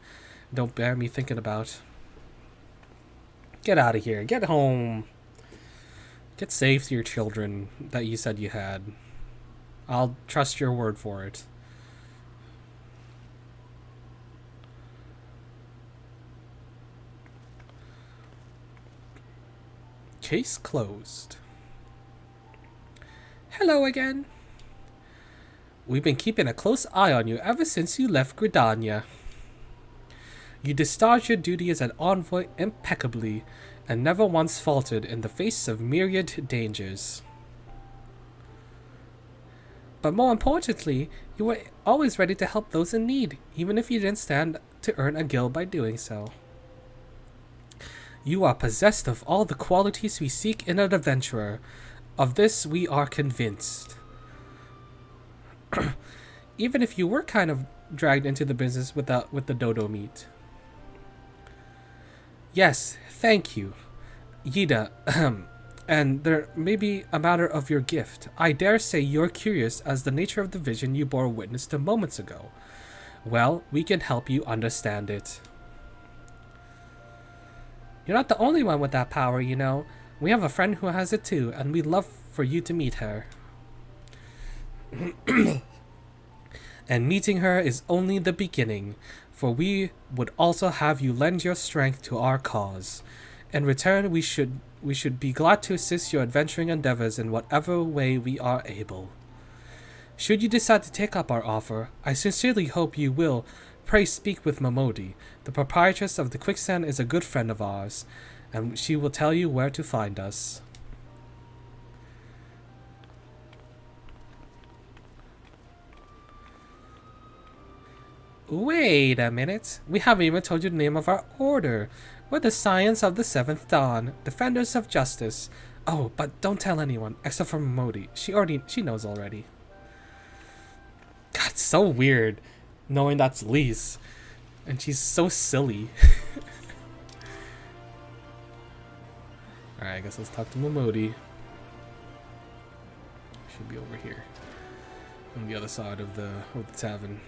Don't bear me thinking about. Get out of here. Get home. Get safe to your children that you said you had. I'll trust your word for it. Case closed. Hello again. We've been keeping a close eye on you ever since you left Gridania. You discharged your duty as an envoy impeccably, and never once faltered in the face of myriad dangers. But more importantly, you were always ready to help those in need, even if you didn't stand to earn a guild by doing so. You are possessed of all the qualities we seek in an adventurer. Of this we are convinced. Even if you were kind of dragged into the business with the dodo meat. Yes, thank you, Yida. And there may be a matter of your gift. I dare say you're curious as the nature of the vision you bore witness to moments ago. Well, we can help you understand it. You're not the only one with that power, you know. We have a friend who has it too, and we'd love for you to meet her. And meeting her is only the beginning, for we would also have you lend your strength to our cause. In return, we should be glad to assist your adventuring endeavors in whatever way we are able. Should you decide to take up our offer, I sincerely hope you will. Pray speak with Momodi. The proprietress of the Quicksand is a good friend of ours, and she will tell you where to find us. Wait a minute. We haven't even told you the name of our order. We're the Science of the Seventh Dawn, Defenders of Justice. Oh, but don't tell anyone, except for Momodi. She knows already. God, it's so weird knowing that's Lise. And she's so silly. Alright, I guess let's talk to Momodi. Should be over here. On the other side of the tavern.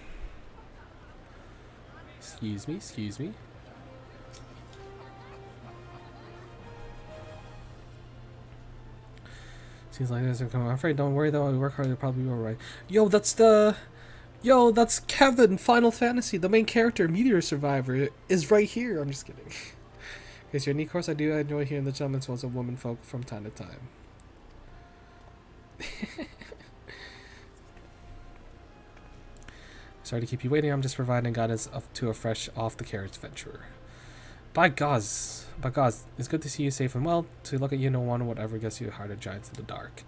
Excuse me, excuse me. Seems like this are coming. I'm afraid, don't worry though, I work hard, you'll probably be alright. Yo, that's Kevin, Final Fantasy, the main character, Meteor Survivor, is right here. I'm just kidding. Because your neat course, I do enjoy hearing the gentleman's voice of women folk from time to time. Sorry to keep you waiting, I'm just providing guidance to a fresh off-the-carriage adventurer. By God, it's good to see you safe and well. To look at you, no one would ever guess you harder giants in the dark.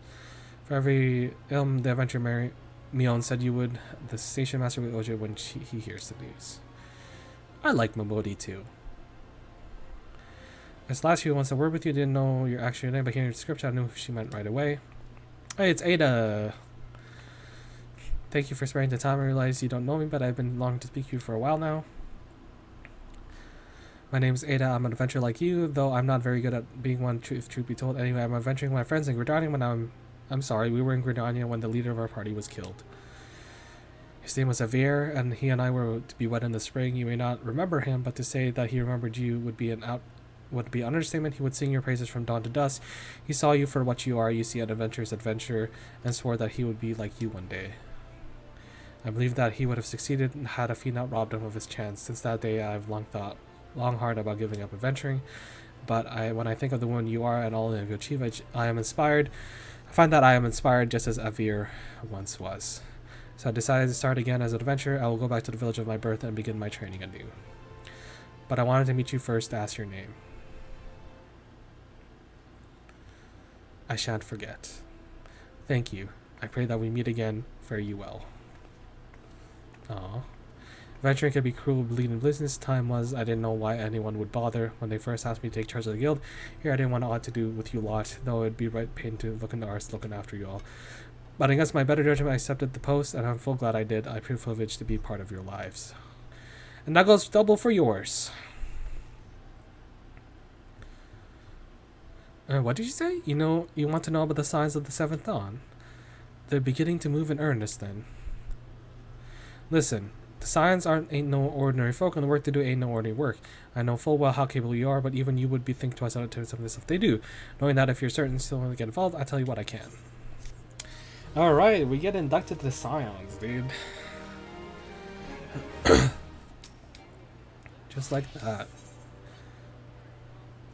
For every the adventurer Mion said you would, the station master will owe you when he hears the news. I like Momodi too. This last few wants to work with you, didn't know your actual name, but hearing your description, I knew she meant right away. Hey, it's Ada. Thank you for sparing the time. I realize you don't know me, but I've been longing to speak to you for a while now. My name's Ada. I'm an adventurer like you, though I'm not very good at being one, if truth be told. Anyway, I'm adventuring with my friends in Gridania when I'm sorry, we were in Gridania when the leader of our party was killed. His name was Avir, and he and I were to be wed in the spring. You may not remember him, but to say that he remembered you would be an understatement. He would sing your praises from dawn to dusk. He saw you for what you are. You see an adventurer's adventure, and swore that he would be like you one day. I believe that he would have succeeded had a fee not robbed him of his chance. Since that day, I've long hard about giving up adventuring. But when I think of the woman you are and all that you achieve, I am inspired. I find that I am inspired just as Avir once was. So I decided to start again as an adventurer. I will go back to the village of my birth and begin my training anew. But I wanted to meet you first to ask your name. I shan't forget. Thank you. I pray that we meet again. Fare you well. Aww. Adventuring could be cruel, bleeding business. Time was, I didn't know why anyone would bother. When they first asked me to take charge of the guild, here I didn't want aught to do with you lot, though it'd be right pain to look into ours looking after you all. But against my better judgment, I accepted the post, and I'm full glad I did. I privileged to be part of your lives. And that goes double for yours. What did you say? You want to know about the signs of the seventh dawn? They're beginning to move in earnest then. Listen, the signs ain't no ordinary folk, and the work they do ain't no ordinary work. I know full well how capable you are, but even you would be think twice out of 10 some of the stuff they do. Knowing that if you're certain still want to get involved, I tell you what I can. Alright, we get inducted to the Scions, dude. Just like that.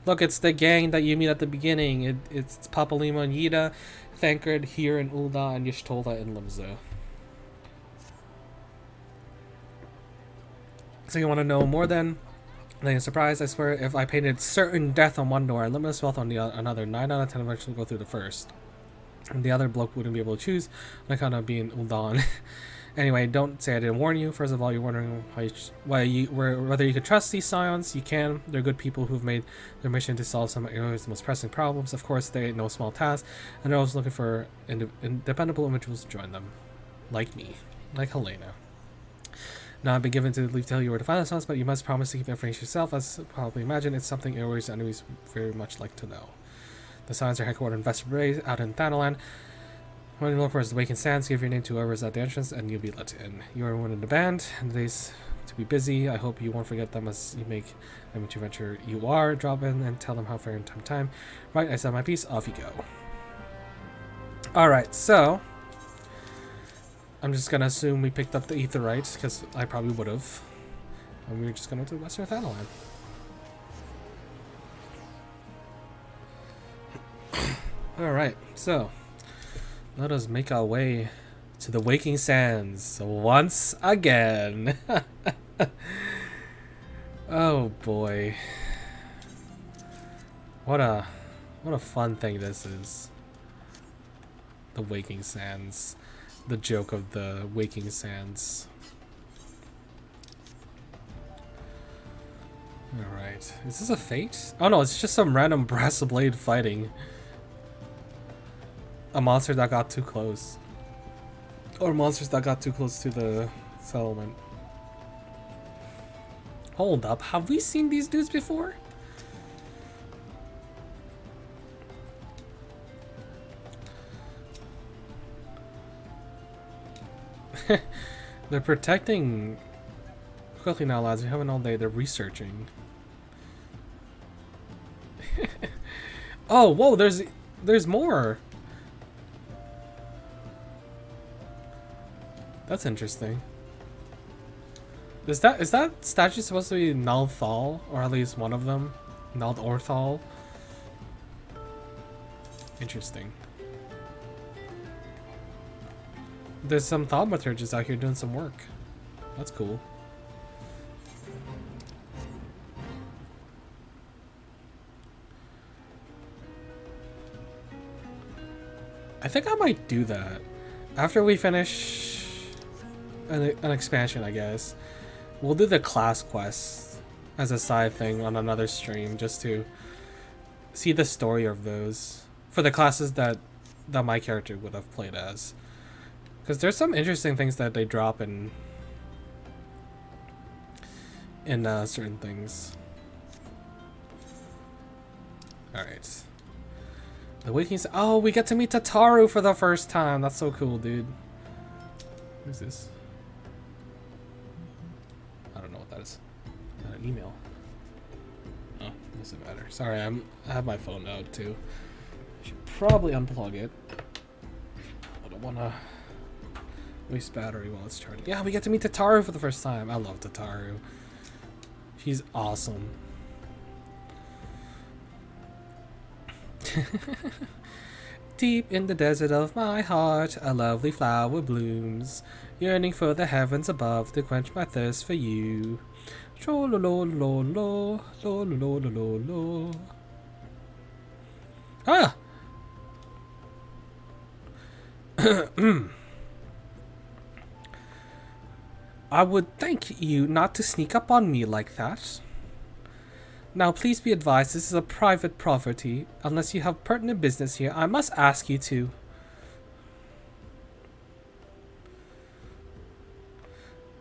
Look, it's the gang that you meet at the beginning. It's Papalima and Yida, Thancred here in Ul'dah, and Y'shtola in Limzo. So you want to know more then? Like a surprise, I swear, if I painted certain death on one door and limitless wealth on the another, 9 out of 10 eventually go through the first. And the other bloke wouldn't be able to choose on account of being Ul'dah. Anyway, don't say I didn't warn you. First of all, you're wondering whether you could trust these Scions. You can. They're good people who've made their mission to solve some of Area's most pressing problems. Of course, they ain't no small task, and they're always looking for dependable individuals to join them. Like me. Like Helena. Now, I've been given to leave tell you where to find the Scions, but you must promise to keep the information yourself. As you probably imagine, it's something Area's enemies very much like to know. The Scions are headquartered in Vesper out in Thanalan. When you look for the Waking Sands, give your name to whoever's at the entrance and you'll be let in. You are one in the band, and the days to be busy. I hope you won't forget them as you make them into venture you are. Drop in and tell them how fair in time. Right, I said my piece, off you go. Alright, so I'm just gonna assume we picked up the Aetheryte, because I probably would have. And we're just gonna go to Western Thanalan. Alright, so let us make our way to the Waking Sands once again. Oh boy. What a fun thing this is. The Waking Sands. The joke of the Waking Sands. Alright. Is this a fate? Oh no, it's just some random brass blade fighting a monster that got too close. Or monsters that got too close to the settlement. Hold up, have we seen these dudes before? They're protecting. Quickly now, lads, we haven't all day. They're researching. Oh, whoa, there's more. That's interesting. Is that statue supposed to be Nalthal, or at least one of them? Nald Orthal? Interesting. There's some thaumaturgists out here doing some work. That's cool. I think I might do that. After we finish an expansion, I guess. We'll do the class quest as a side thing on another stream, just to see the story of those for the classes that my character would have played as. Because there's some interesting things that they drop in certain things. Alright. The Wakings. Oh, we get to meet Tataru for the first time. That's so cool, dude. Who's this? I don't know what that is. Is that an email? Oh, doesn't matter. Sorry, I have my phone out too. I should probably unplug it. I don't want to Waste battery while it's charging. Yeah, we get to meet Tataru for the first time. I love Tataru. She's awesome. Deep in the desert of my heart, a lovely flower blooms, yearning for the heavens above to quench my thirst for you. Tro-lo-lo-lo-lo, lo-lo-lo-lo-lo-lo. Ah! I would thank you not to sneak up on me like that. Now please be advised, this is a private property. Unless you have pertinent business here, I must ask you to.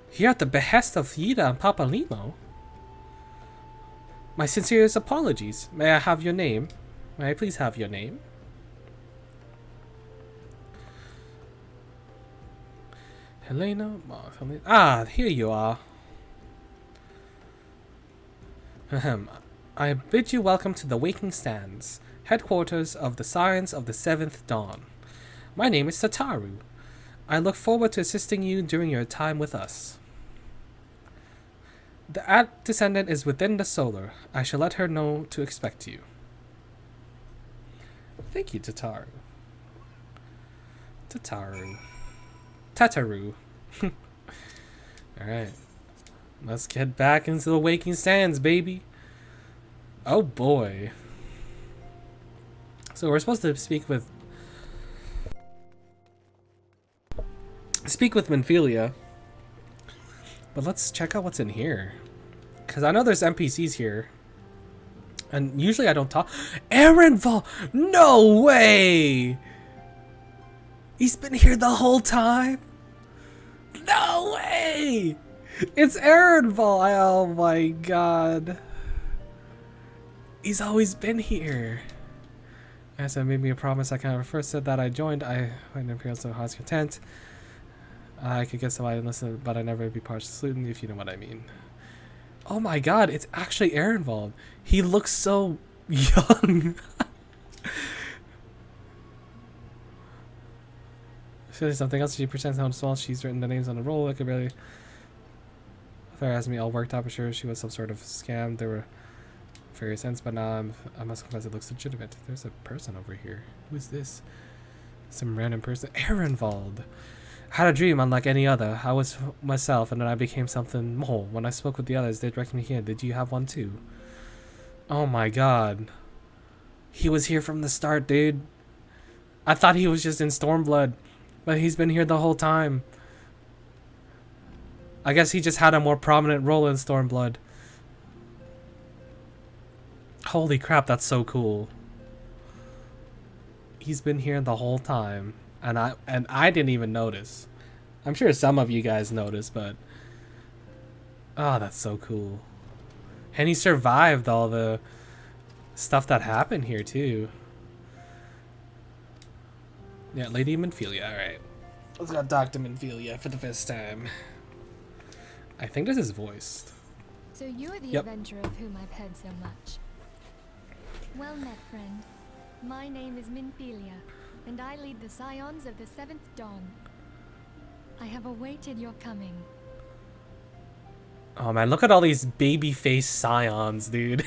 Here at the behest of Yida and Papalimo. My sincerest apologies. May I have your name? May I please have your name? Helena? Ah, here you are. Ahem. I bid you welcome to the Waking Stands, headquarters of the Science of the Seventh Dawn. My name is Tataru. I look forward to assisting you during your time with us. The At Descendant is within the solar. I shall let her know to expect you. Thank you, Tataru. Tataru. Alright. Let's get back into the Waking Sands, baby. Oh boy. So we're supposed to speak with Minfilia. But let's check out what's in here. Because I know there's NPCs here. And usually I don't talk. Erenval! No way! He's been here the whole time? No way! It's Erenval! Oh my god. He's always been here. As I made me a promise I kind of first said that I joined, I went to Imperial so heart's content. I could get somebody to listen, but I never be part of the salute, if you know what I mean. Oh my god, it's actually Erenval. He looks so young. Something else. She pretends how small she's written the names on the roll. I could really. Claire has me all worked up. I'm sure she was some sort of scam. There were various ends, but now I must confess it looks legitimate. There's a person over here. Who is this? Some random person. Erenvald. I had a dream unlike any other. I was myself, and then I became something more. When I spoke with the others, they directed me here. Did you have one too? Oh my god. He was here from the start, dude. I thought he was just in Stormblood, but he's been here the whole time. I guess he just had a more prominent role in Stormblood. Holy crap, that's so cool. He's been here the whole time. And I didn't even notice. I'm sure some of you guys noticed, but oh, that's so cool. And he survived all the stuff that happened here too. Yeah, Lady Minfilia, alright. Let's go talk to Minfilia for the first time. I think this is voiced. So you're the adventurer of whom I've heard so much. Well met, friend. My name is Minfilia, and I lead the Scions of the Seventh Dawn. I have awaited your coming. Oh man, look at all these baby-faced Scions, dude.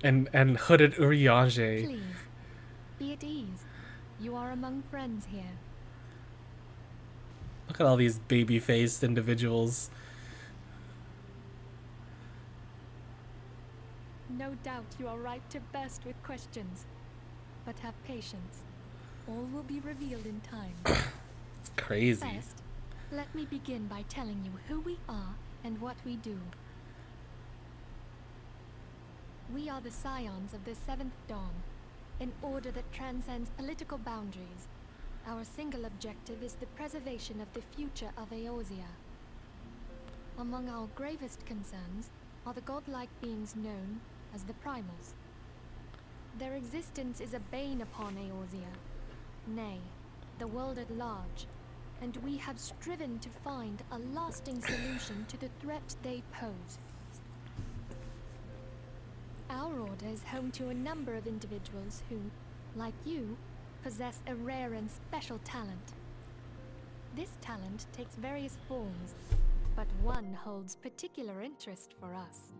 and hooded Urianger. Please, be at ease. You are among friends here. Look at all these baby-faced individuals. No doubt you are right to burst with questions. But have patience. All will be revealed in time. It's crazy. First, let me begin by telling you who we are and what we do. We are the Scions of the Seventh Dawn, an order that transcends political boundaries. Our single objective is the preservation of the future of Eorzea. Among our gravest concerns are the godlike beings known as the Primals. Their existence is a bane upon Eorzea, nay, the world at large, and we have striven to find a lasting solution to the threat they pose. Our order is home to a number of individuals who, like you, possess a rare and special talent. This talent takes various forms, but one holds particular interest for us.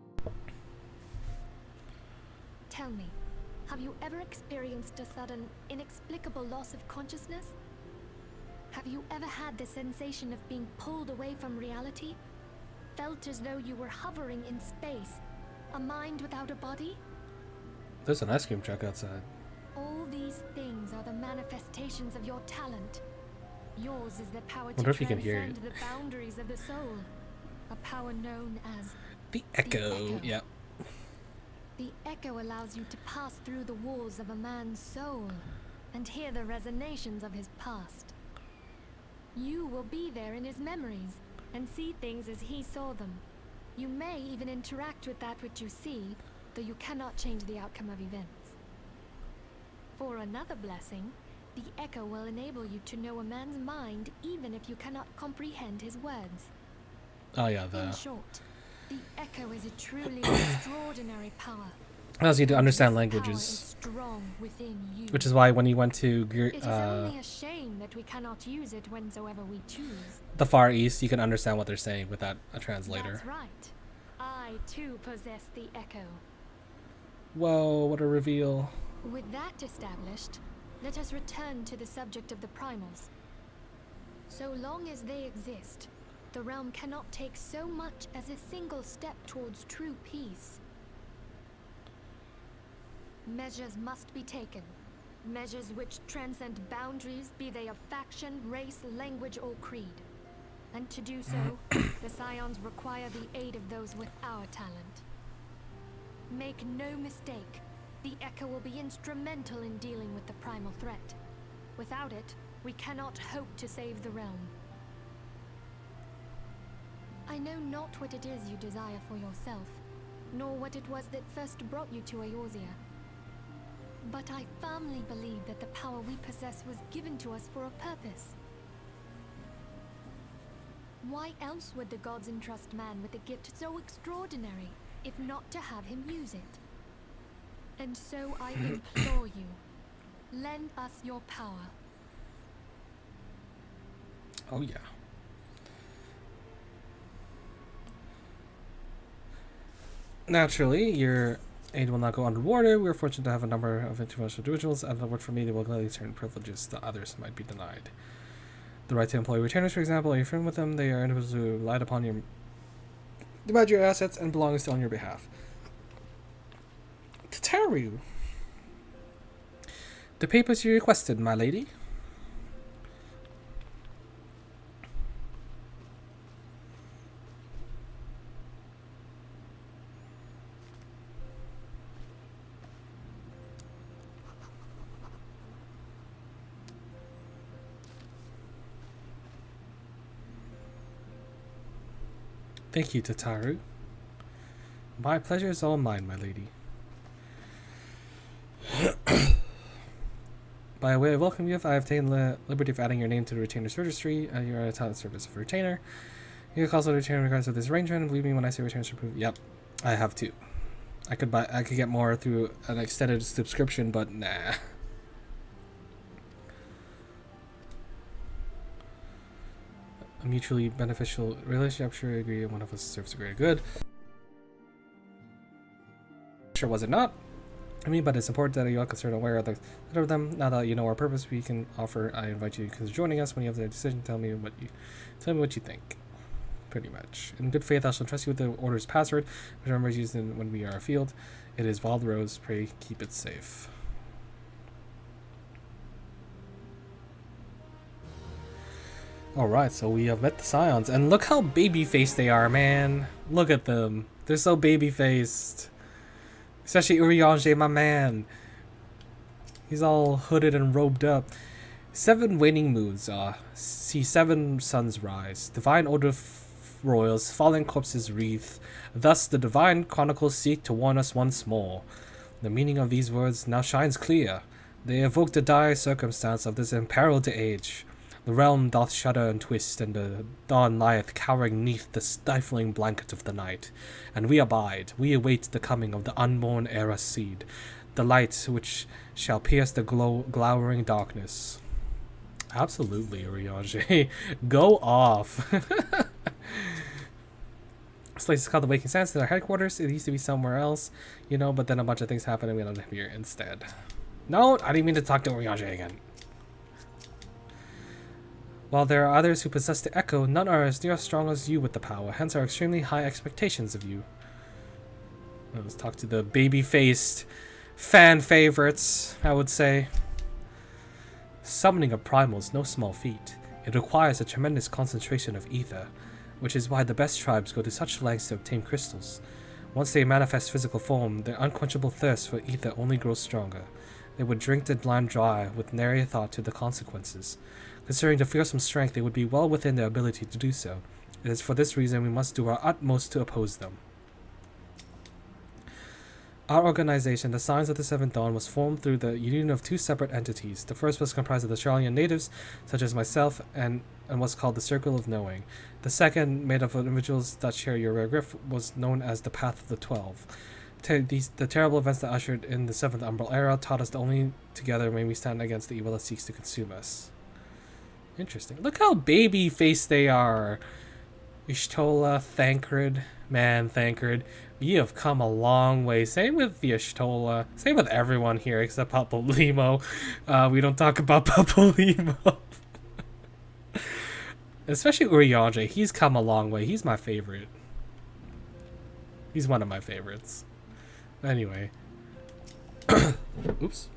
Tell me, have you ever experienced a sudden, inexplicable loss of consciousness? Have you ever had the sensation of being pulled away from reality? Felt as though you were hovering in space, a mind without a body? There's an ice cream truck outside. All these things are the manifestations of your talent. Yours is the power Wonder to if you can hear transcend it. the boundaries of the soul. A power known as The Echo. Echo. Yeah. the echo allows you to pass through the walls of a man's soul and hear the resonations of his past. You will be there in his memories and see things as he saw them. You may even interact with that which you see, though you cannot change the outcome of events. For another blessing, the echo will enable you to know a man's mind even if you cannot comprehend his words. Oh yeah, In short, the echo is a truly extraordinary power. allows you to understand This power languages, is strong within you. which is why when you went to It is only a shame that we cannot use it whensoever we choose. the Far East, you can understand what they're saying without a translator. That's right. I too possess the echo. Whoa, what a reveal. With that established, let us return to the subject of the primals. So long as they exist, the realm cannot take so much as a single step towards true peace. Measures must be taken. Measures which transcend boundaries, be they of faction, race, language, or creed. And to do so, the Scions require the aid of those with our talent. Make no mistake, the Echo will be instrumental in dealing with the primal threat. Without it, we cannot hope to save the realm. I know not what it is you desire for yourself, nor what it was that first brought you to Eorzea. But I firmly believe that the power we possess was given to us for a purpose. Why else would the gods entrust man with a gift so extraordinary, if not to have him use it? And so I implore you, lend us your power. Oh yeah. Naturally, your aid will not go unrewarded. We are fortunate to have a number of influential individuals and that work for me. They will gladly certain privileges that others might be denied. The right to employ retainers, for example, are you friend with them? They are individuals who relied upon your demand your assets and belongings on your behalf. Tataru. The papers you requested, my lady. Thank you, Tataru. My pleasure is all mine, my lady. By way of welcome gift, I have taken the liberty of adding your name to the retainer's registry. You are a talent service of retainer. You can also retain in regards to this arrangement. Believe me when I say retainers approved. Yep, I have two. I could get more through an extended subscription, but nah. A mutually beneficial relationship. I'm sure I agree. One of us serves a greater good. Sure, was it not? I mean, but it's important that you are concerned aware of them. Now that you know our purpose, we can offer. I invite you to consider joining us when you have the decision. Tell me what you think. Pretty much. In good faith, I shall trust you with the order's password, which remember is used when we are afield. It is Wild Rose. Pray keep it safe. Alright, so we have met the Scions, and look how baby-faced they are, man. Look at them. They're so baby-faced. Especially Urianger, my man. He's all hooded and robed up. 7 waning moons, see 7 suns rise. Divine order of royals, fallen corpses wreath. Thus the divine chronicles seek to warn us once more. The meaning of these words now shines clear. They evoke the dire circumstance of this imperiled age. The realm doth shudder and twist, and the dawn lieth cowering neath the stifling blanket of the night. And we abide, we await the coming of the unborn era seed, the light which shall pierce the glowering darkness. Absolutely, Urianger. Go off. This place is called the Waking Sands. It's our headquarters. It used to be somewhere else, you know, but then a bunch of things happened and we ended up here instead. No, I didn't mean to talk to Urianger again. While there are others who possess the echo, none are as near as strong as you with the power, hence our extremely high expectations of you. Let's talk to the baby-faced fan favorites, I would say. Summoning a primal is no small feat. It requires a tremendous concentration of ether, which is why the best tribes go to such lengths to obtain crystals. Once they manifest physical form, their unquenchable thirst for ether only grows stronger. They would drink the land dry with nary thought to the consequences. Considering the fearsome strength, they would be well within their ability to do so. It is for this reason we must do our utmost to oppose them. Our organization, the Signs of the Seventh Dawn, was formed through the union of two separate entities. The first was comprised of the Charlian natives, such as myself, and was called the Circle of Knowing. The second, made up of individuals that share your rare gift, was known as the Path of the 12. The terrible events that ushered in the Seventh Umbral Era taught us that only together may we stand against the evil that seeks to consume us. Interesting. Look how baby-faced they are. Y'shtola, Thancred. Man, Thancred, you have come a long way. Same with the Y'shtola. Same with everyone here except Papalymo. We don't talk about Papalymo. Especially Urianger. He's come a long way. He's my favorite. He's one of my favorites. Anyway. Oops.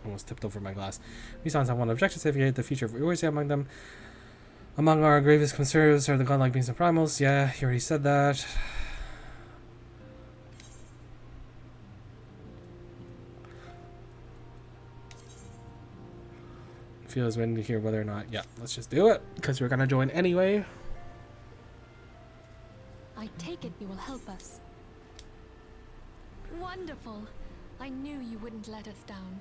Almost tipped over my glass. These signs have one objective: to safeguard the future of Eorzea among them. Among our gravest concerns are the godlike beings and primals. Yeah, you already said that. Feels waiting to hear whether or not. Yeah, let's just do it because we're gonna join anyway. I take it you will help us. Wonderful. I knew you wouldn't let us down.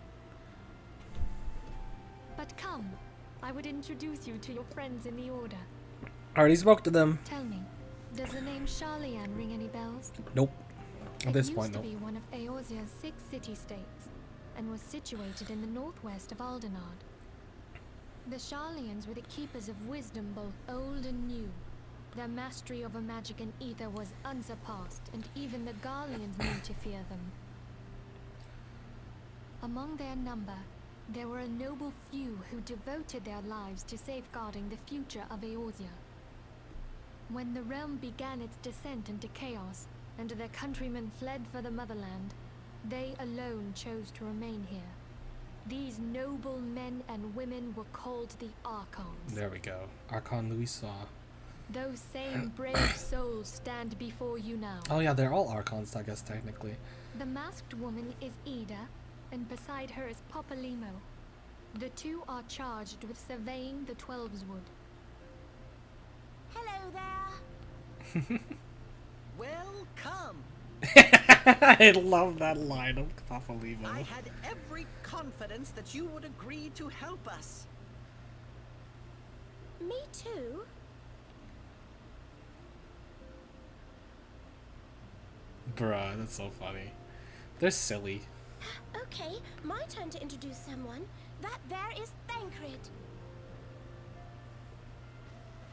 But come, I would introduce you to your friends in the Order. I already spoke to them. Tell me, does the name Charlian ring any bells? Nope. At this point, It nope. used to be one of Eorzea's 6 city-states, and was situated in the northwest of Aldenard. The Charlians were the keepers of wisdom, both old and new. Their mastery over magic and ether was unsurpassed, and even the Garleans knew to fear them. Among their number, there were a noble few who devoted their lives to safeguarding the future of Eorzea. When the realm began its descent into chaos, and their countrymen fled for the motherland, they alone chose to remain here. These noble men and women were called the Archons. There we go. Archon Louisa. Those same brave souls stand before you now. Oh yeah, they're all Archons, I guess, technically. The masked woman is Ida, and beside her is Papalymo. The two are charged with surveying the Twelveswood. Hello there. Welcome. I love that line of Papalymo. I had every confidence that you would agree to help us. Me too. Bruh, that's so funny. They're silly. Okay, my turn to introduce someone. That there is Thancred.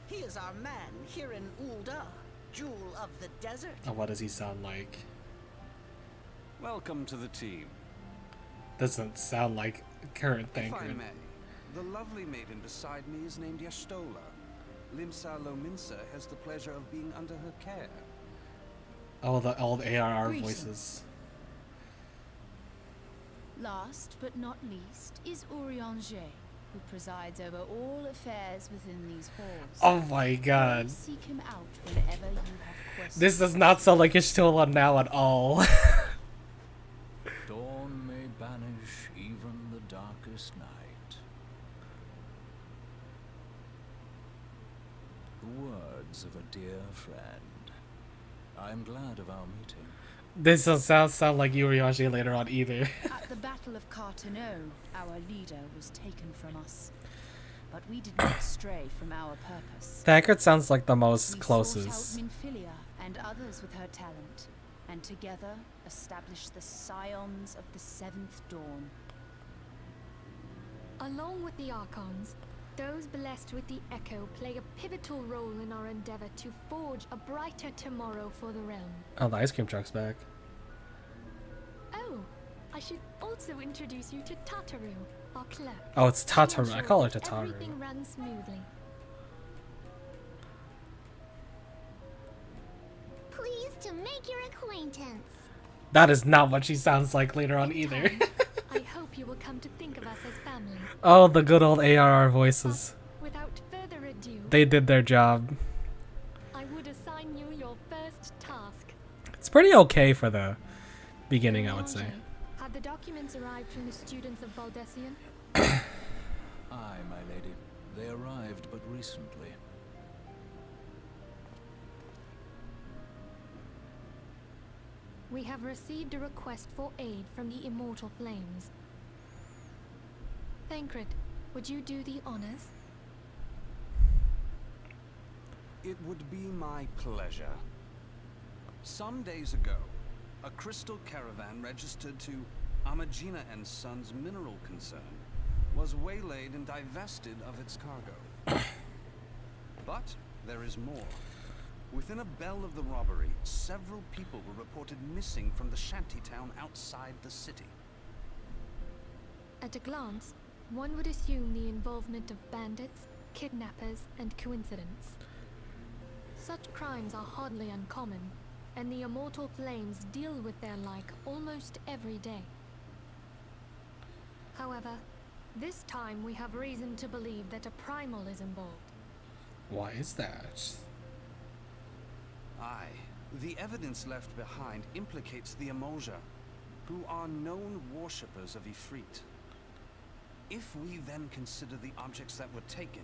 He is our man here in Ul'dah, Jewel of the Desert. Oh, what does he sound like? Welcome to the team. Doesn't sound like current If I Thancred. may, the lovely maiden beside me is named Y'shtola. Limsa Lominsa has the pleasure of being under her care. Oh, the old ARR Greetings. voices. Last but not least is Urianger, who presides over all affairs within these halls. Oh my god. Seek him out whenever you have questions. This does not sound like Y'shtola now at all. Dawn may banish even the darkest night. The words of a dear friend. I am glad of our meeting. This doesn't sound like Urianger later on either. At the Battle of Carteneau, our leader was taken from us. But we did not stray from our purpose. Thancred sounds like the most We closest. sought out Minfilia and others with her talent, and together established the Scions of the Seventh Dawn. Along with the Archons, Those blessed with the Echo play a pivotal role in our endeavor to forge a brighter tomorrow for the realm. Oh, the ice cream truck's back. Oh, I should also introduce you to Tataru, our clerk. Oh, it's She'll Tataru. I ensure call her that Tataru. Everything runs smoothly. Pleased to make your acquaintance. That is not what she sounds like later on In either. time, I hope you will come to think of us as family. Oh, the good old ARR voices. Without further ado, They did their job. I would assign you your first task. It's pretty okay for the beginning, I would say. Mélanger, have the documents arrived from the students of Baldessian? Aye, my lady. They arrived but recently. We have received a request for aid from the Immortal Flames. Thancred, would you do the honors? It would be my pleasure. Some days ago, a crystal caravan registered to Amagina and Sons mineral concern was waylaid and divested of its cargo. But there is more. Within a bell of the robbery, several people were reported missing from the shantytown outside the city. At a glance, one would assume the involvement of bandits, kidnappers, and coincidence. Such crimes are hardly uncommon, and the Immortal Flames deal with their like almost every day. However, this time we have reason to believe that a primal is involved. Why is that? Aye, the evidence left behind implicates the Emoja, who are known worshippers of Ifrit. If we then consider the objects that were taken,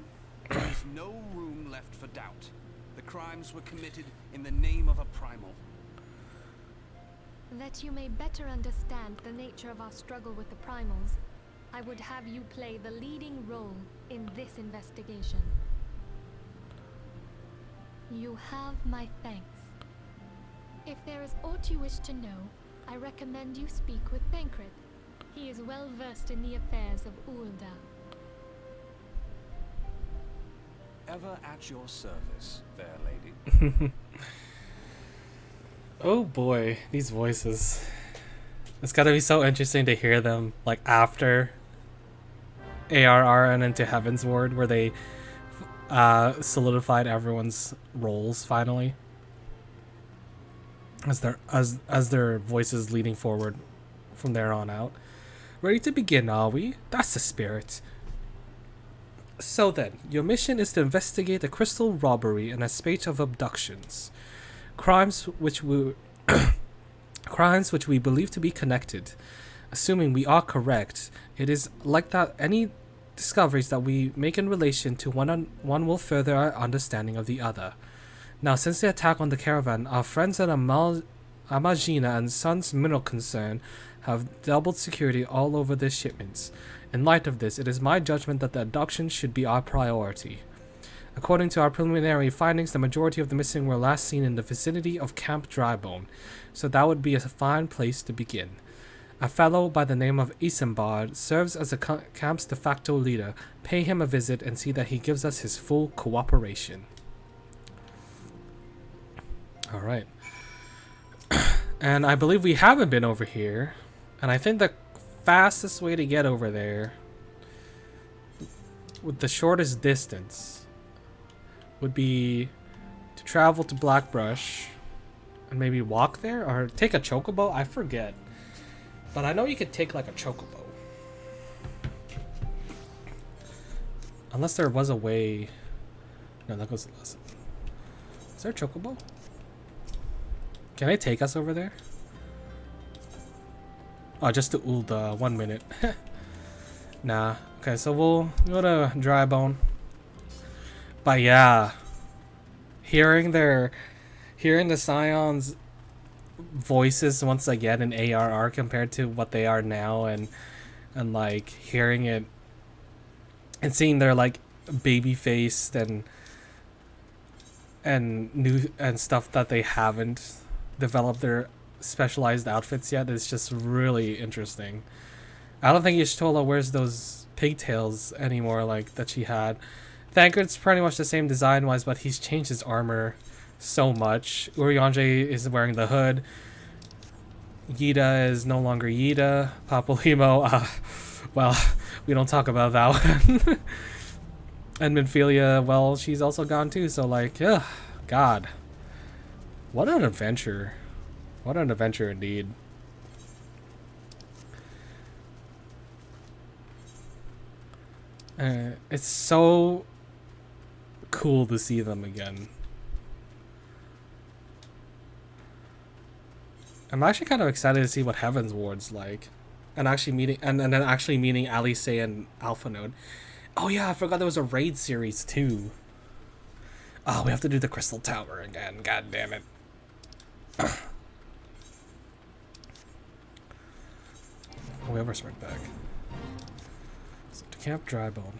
there is no room left for doubt. The crimes were committed in the name of a primal. That you may better understand the nature of our struggle with the primals, I would have you play the leading role in this investigation. You have my thanks. If there is aught you wish to know, I recommend you speak with Thancred. He is well versed in the affairs of Ulda. Ever at your service, fair lady. Oh boy, these voices. It's gotta be so interesting to hear them like after ARR and into Heaven's Ward, where they solidified everyone's roles finally, as their voices leading forward from there on out. Ready to begin, are we? That's the spirit. So then, your mission is to investigate a crystal robbery and a spate of abductions, crimes which we believe to be connected. Assuming we are correct, it is like that any discoveries that we make in relation to one will further our understanding of the other. Now, since the attack on the caravan, our friends at Amagina and Sons Mineral Concern have doubled security all over their shipments. In light of this, it is my judgment that the abduction should be our priority. According to our preliminary findings, the majority of the missing were last seen in the vicinity of Camp Drybone, so that would be a fine place to begin. A fellow by the name of Isambard serves as the camp's de facto leader. Pay him a visit and see that he gives us his full cooperation. Alright. And I believe we haven't been over here. And I think the fastest way to get over there, with the shortest distance, would be to travel to Blackbrush and maybe walk there or take a chocobo. I forget. But I know you could take like a chocobo. Unless there was a way. No, that goes less. Is there a chocobo? Can I take us over there? Oh, just to Ulda. 1 minute. Nah. Okay, so we'll go to Drybone. But yeah. Hearing the Scions voices once again in ARR compared to what they are now, and like hearing it and seeing their like baby faced and new and stuff that they haven't developed their specialized outfits yet is just really interesting. I don't think Y'shtola wears those pigtails anymore like that she had. Thancred's pretty much the same design wise, but he's changed his armor so much. Urianger is wearing the hood. Yida is no longer Yida. Papalymo, well, we don't talk about that one. And Minfilia, well, she's also gone too, so like, yeah, God. What an adventure. What an adventure indeed. It's so cool to see them again. I'm actually kind of excited to see what Heaven's Ward's like. And actually meeting and then actually meeting Alice and Alpha Node. Oh yeah, I forgot there was a raid series too. Oh, we have to do the Crystal Tower again. God damn it. We have our sprint back. So to Camp Drybone.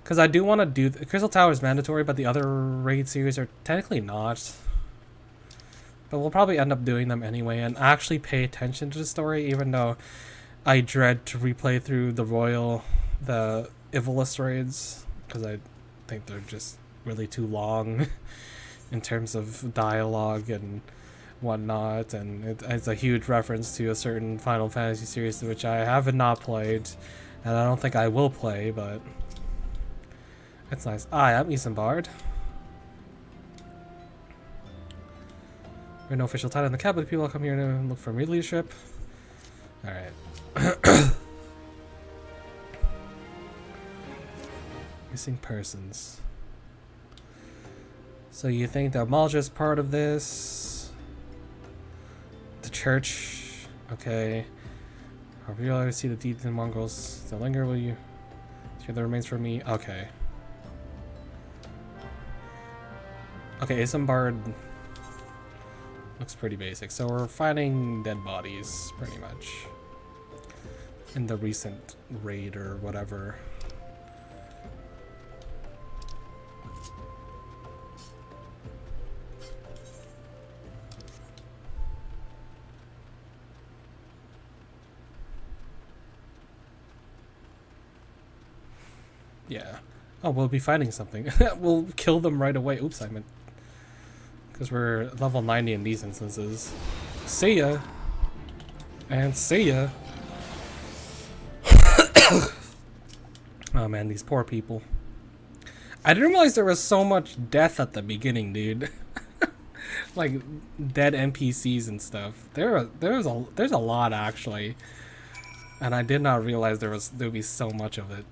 Because I do want to do... The Crystal Tower is mandatory, but the other raid series are technically not. But we'll probably end up doing them anyway and actually pay attention to the story, even though I dread to replay through the Ivolus raids, because I think they're just really too long in terms of dialogue and whatnot, and it's a huge reference to a certain Final Fantasy series which I have not played, and I don't think I will play, but it's nice. I'm Isambard. We're no official title in the cabinet. People come here to look for leadership. Alright. Missing persons. So you think the Malja is part of this? The church? Okay. I realize see the deeds in Mongols. The linger, will you share the remains for me? Okay. Okay, Isambard looks pretty basic. So we're finding dead bodies, pretty much. In the recent raid or whatever. Yeah. Oh, we'll be finding something. We'll kill them right away. Oops, I meant... Because we're level 90 in these instances. See ya! And see ya! Oh man, these poor people. I didn't realize there was so much death at the beginning, dude. Like, dead NPCs and stuff. There's a lot, actually. And I did not realize there'd be so much of it.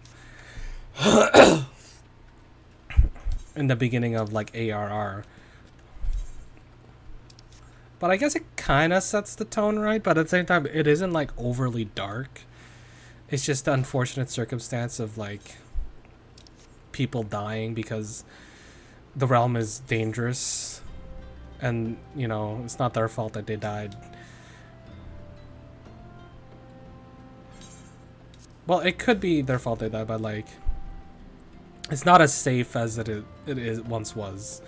In the beginning of like ARR. But I guess it kind of sets the tone right, but at the same time it isn't like overly dark. It's just the unfortunate circumstance of like people dying because the realm is dangerous and, you know, it's not their fault that they died. Well, it could be their fault they died, but like it's not as safe as it once was.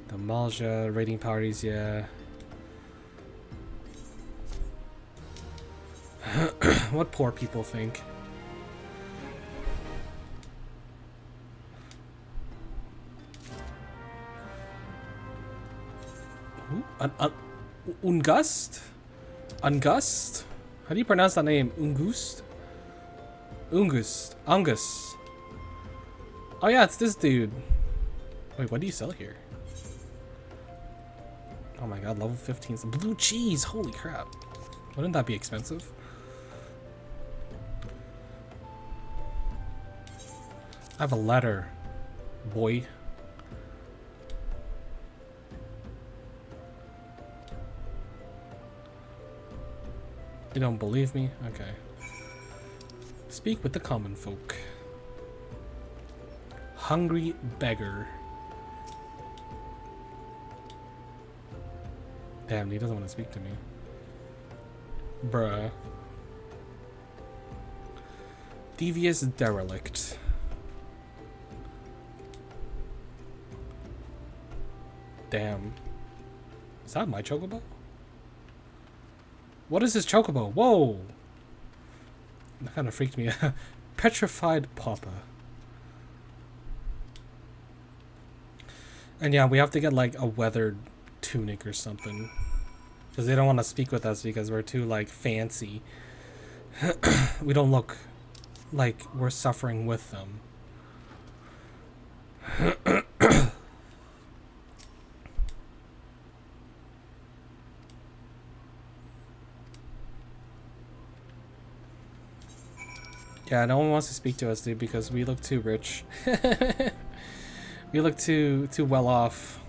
The Malja raiding parties, yeah. What poor people think. Ungust? Ungust? How do you pronounce that name? Ungust? Ungust. Angus. Oh yeah, it's this dude. Wait, what do you sell here? Oh my god, level 15. Some blue cheese! Holy crap. Wouldn't that be expensive? I have a letter, boy. You don't believe me? Okay. Speak with the common folk. Hungry beggar. Damn, he doesn't want to speak to me. Bruh. Devious derelict. Damn. Is that my chocobo? What is this chocobo? Whoa! That kind of freaked me out. Petrified Papa. And yeah, we have to get like a weathered tunic or something. Because they don't want to speak with us because we're too like fancy. We don't look like we're suffering with them. Yeah, no one wants to speak to us, dude, because we look too rich. We look too well off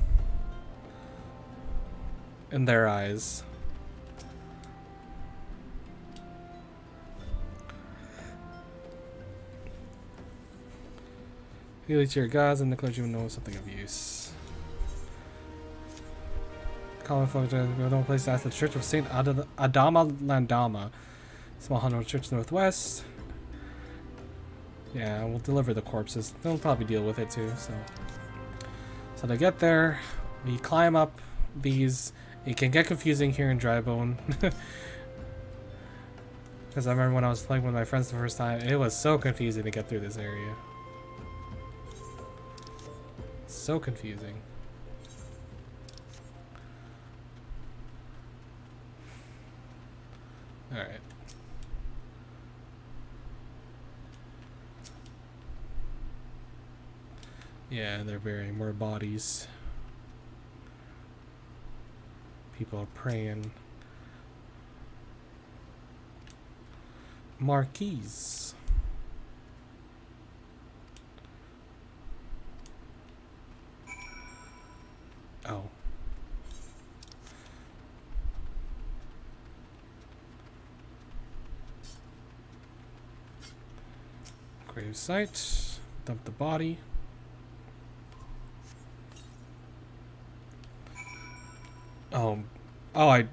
in their eyes. Healy to your gods and the clergyman knows something of use. Common folk, we have no place to ask the Church of Saint Adama Landama. Small hundred church northwest. Yeah, we'll deliver the corpses. They'll probably deal with it too, so to get there, we climb up these. It can get confusing here in Drybone. Because I remember when I was playing with my friends the first time, it was so confusing to get through this area. So confusing. Alright. Yeah, they're burying more bodies. People are praying. Marquise. Oh. Grave site. Dump the body. Oh, I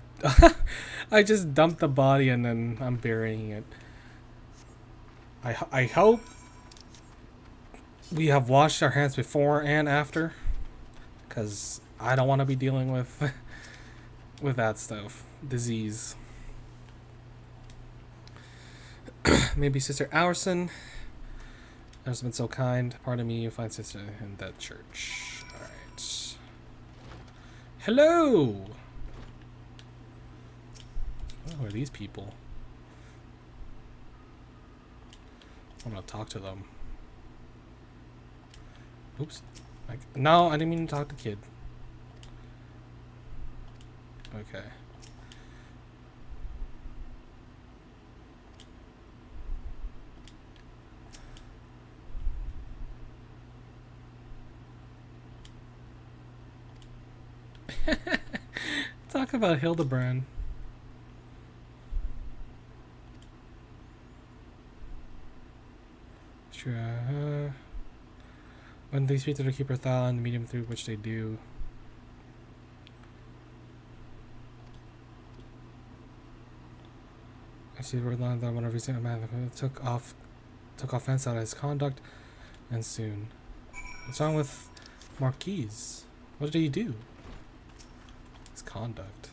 I just dumped the body and then I'm burying it. I hope we have washed our hands before and after, because I don't want to be dealing with with that stuff. Disease. Maybe Sister Alison has been so kind. Pardon me, you find Sister in that church. Alright. Hello! Who are these people? I'm gonna talk to them. Oops. No, I didn't mean to talk to kid. Okay. Talk about Hildebrand. Sure. When they speak to the keeper Thal and the medium through which they do. I see word line that one of recent man took offense at his conduct, and soon. What's wrong with Marquise? What did he do? His conduct.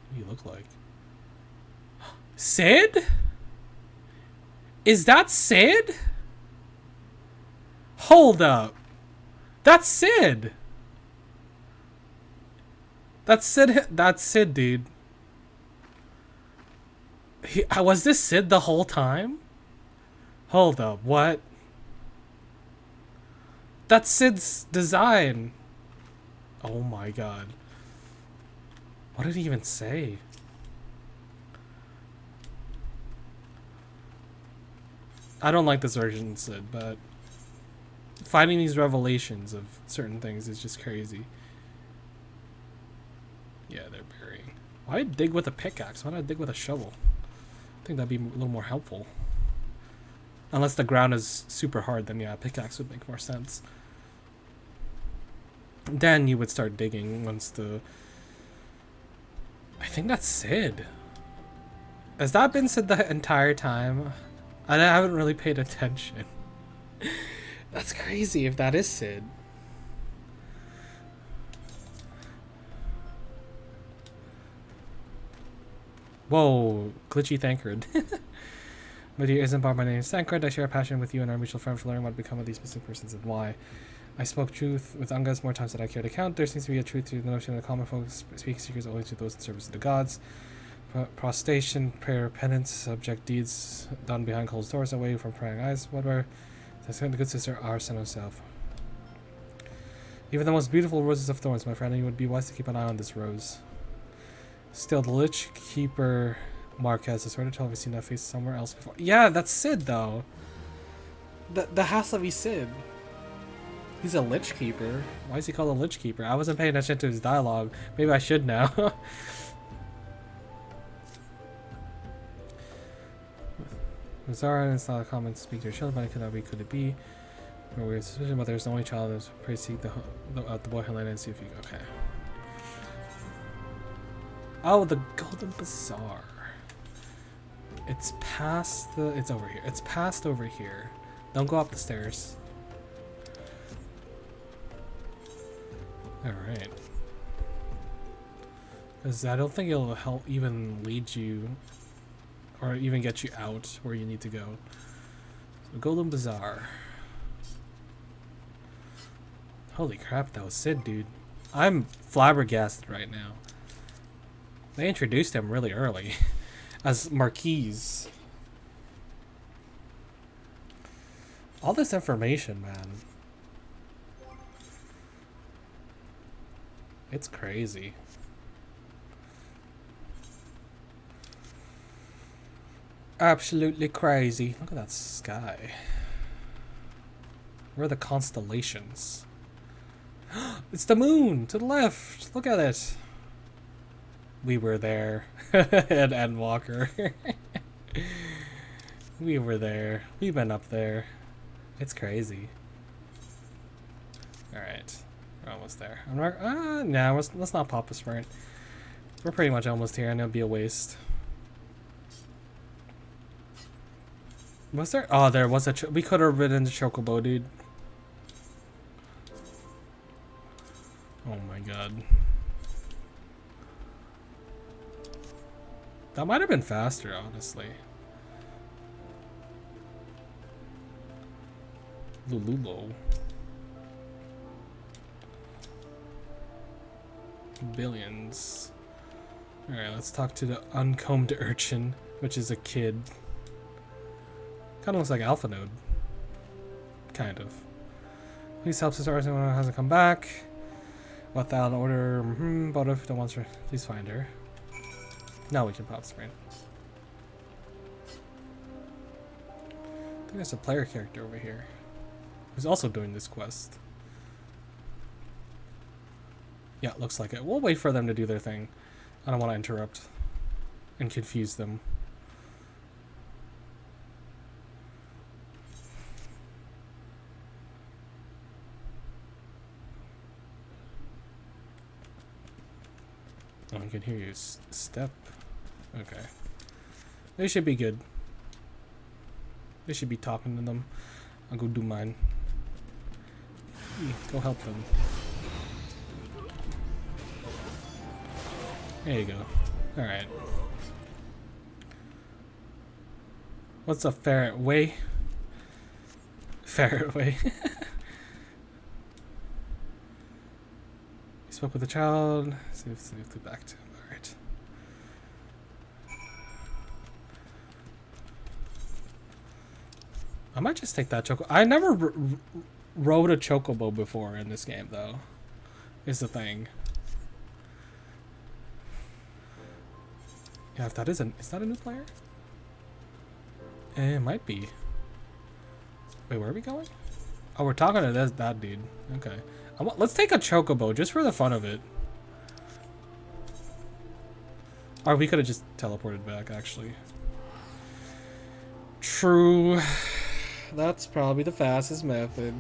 What do you look like? Sid? Is that Sid? Hold up. That's Sid. That's Sid, dude. Was this Sid the whole time? Hold up, what? That's Sid's design. Oh my god. What did he even say? I don't like this version of Sid, but finding these revelations of certain things is just crazy. Yeah, they're burying. Why dig with a pickaxe? Why not dig with a shovel? I think that'd be a little more helpful. Unless the ground is super hard, then yeah, a pickaxe would make more sense. Then you would start digging once the... I think that's Sid. Has that been Sid the entire time? I haven't really paid attention. That's crazy if that is Sid. Whoa, glitchy Thancred. My dear Isambard, my name is Thancred. I share a passion with you and our mutual friend for learning what become of these missing persons and why. I spoke truth with Ungas more times than I care to count. There seems to be a truth to the notion that common folk speak secrets only to those in service of the gods. Prostration, prayer, penance, subject deeds done behind closed doors, away from prying eyes. Whatever. The good sister, our son herself. Even the most beautiful roses of thorns, my friend, and you would be wise to keep an eye on this rose. Still, the Lich Keeper Marquez, I swear to tell, have seen that face somewhere else before. Yeah, that's Sid, though. The has to be Sid. He's a Lich Keeper. Why is he called a Lich Keeper? I wasn't paying attention to his dialogue. Maybe I should now. Zara, it's not a common to speak to your children, but it could not be, could it be? No weird suspicion, but there's the only child that's praise seek the boy Helena and see if you okay. Oh, the Golden Bazaar. It's past the it's over here. It's past over here. Don't go up the stairs. Alright. Because I don't think it'll help even lead you or even get you out where you need to go. So Golden Bazaar. Holy crap, that was Sid, dude. I'm flabbergasted right now. They introduced him really early as Marquise. All this information, man. It's crazy. Absolutely crazy. Look at that sky. Where are the constellations? It's the moon to the left. Look at it. We were there. And Endwalker. We were there. We've been up there. It's crazy. Alright. We're almost there. I'm not, nah, let's not pop a sprint. We're pretty much almost here and it'll be a waste. Was there? Oh, there was a... we could have ridden the Chocobo, dude. Oh my god. That might have been faster, honestly. Lululo. Billions. Alright, let's talk to the uncombed urchin, which is a kid. Kind of looks like Alpha Node. Kind of. Please help Sister Arson when hasn't come back. Without an order, but if the monster, please find her. Now we can pop sprint. I think there's a player character over here who's also doing this quest. Yeah, looks like it. We'll wait for them to do their thing. I don't want to interrupt and confuse them. Oh, I can hear you step. Okay. They should be good. They should be talking to them. I'll go do mine. Go help them. There you go. Alright. What's a ferret way? Ferret way. Spoke with the child. Save the back to him. Alright. I might just take that choco. I never rode a chocobo before in this game, though. Is the thing. Yeah, if that is that a new player? It might be. Wait, where are we going? Oh, we're talking to that dude. Okay. Let's take a chocobo just for the fun of it. Or we could have just teleported back, actually. True. That's probably the fastest method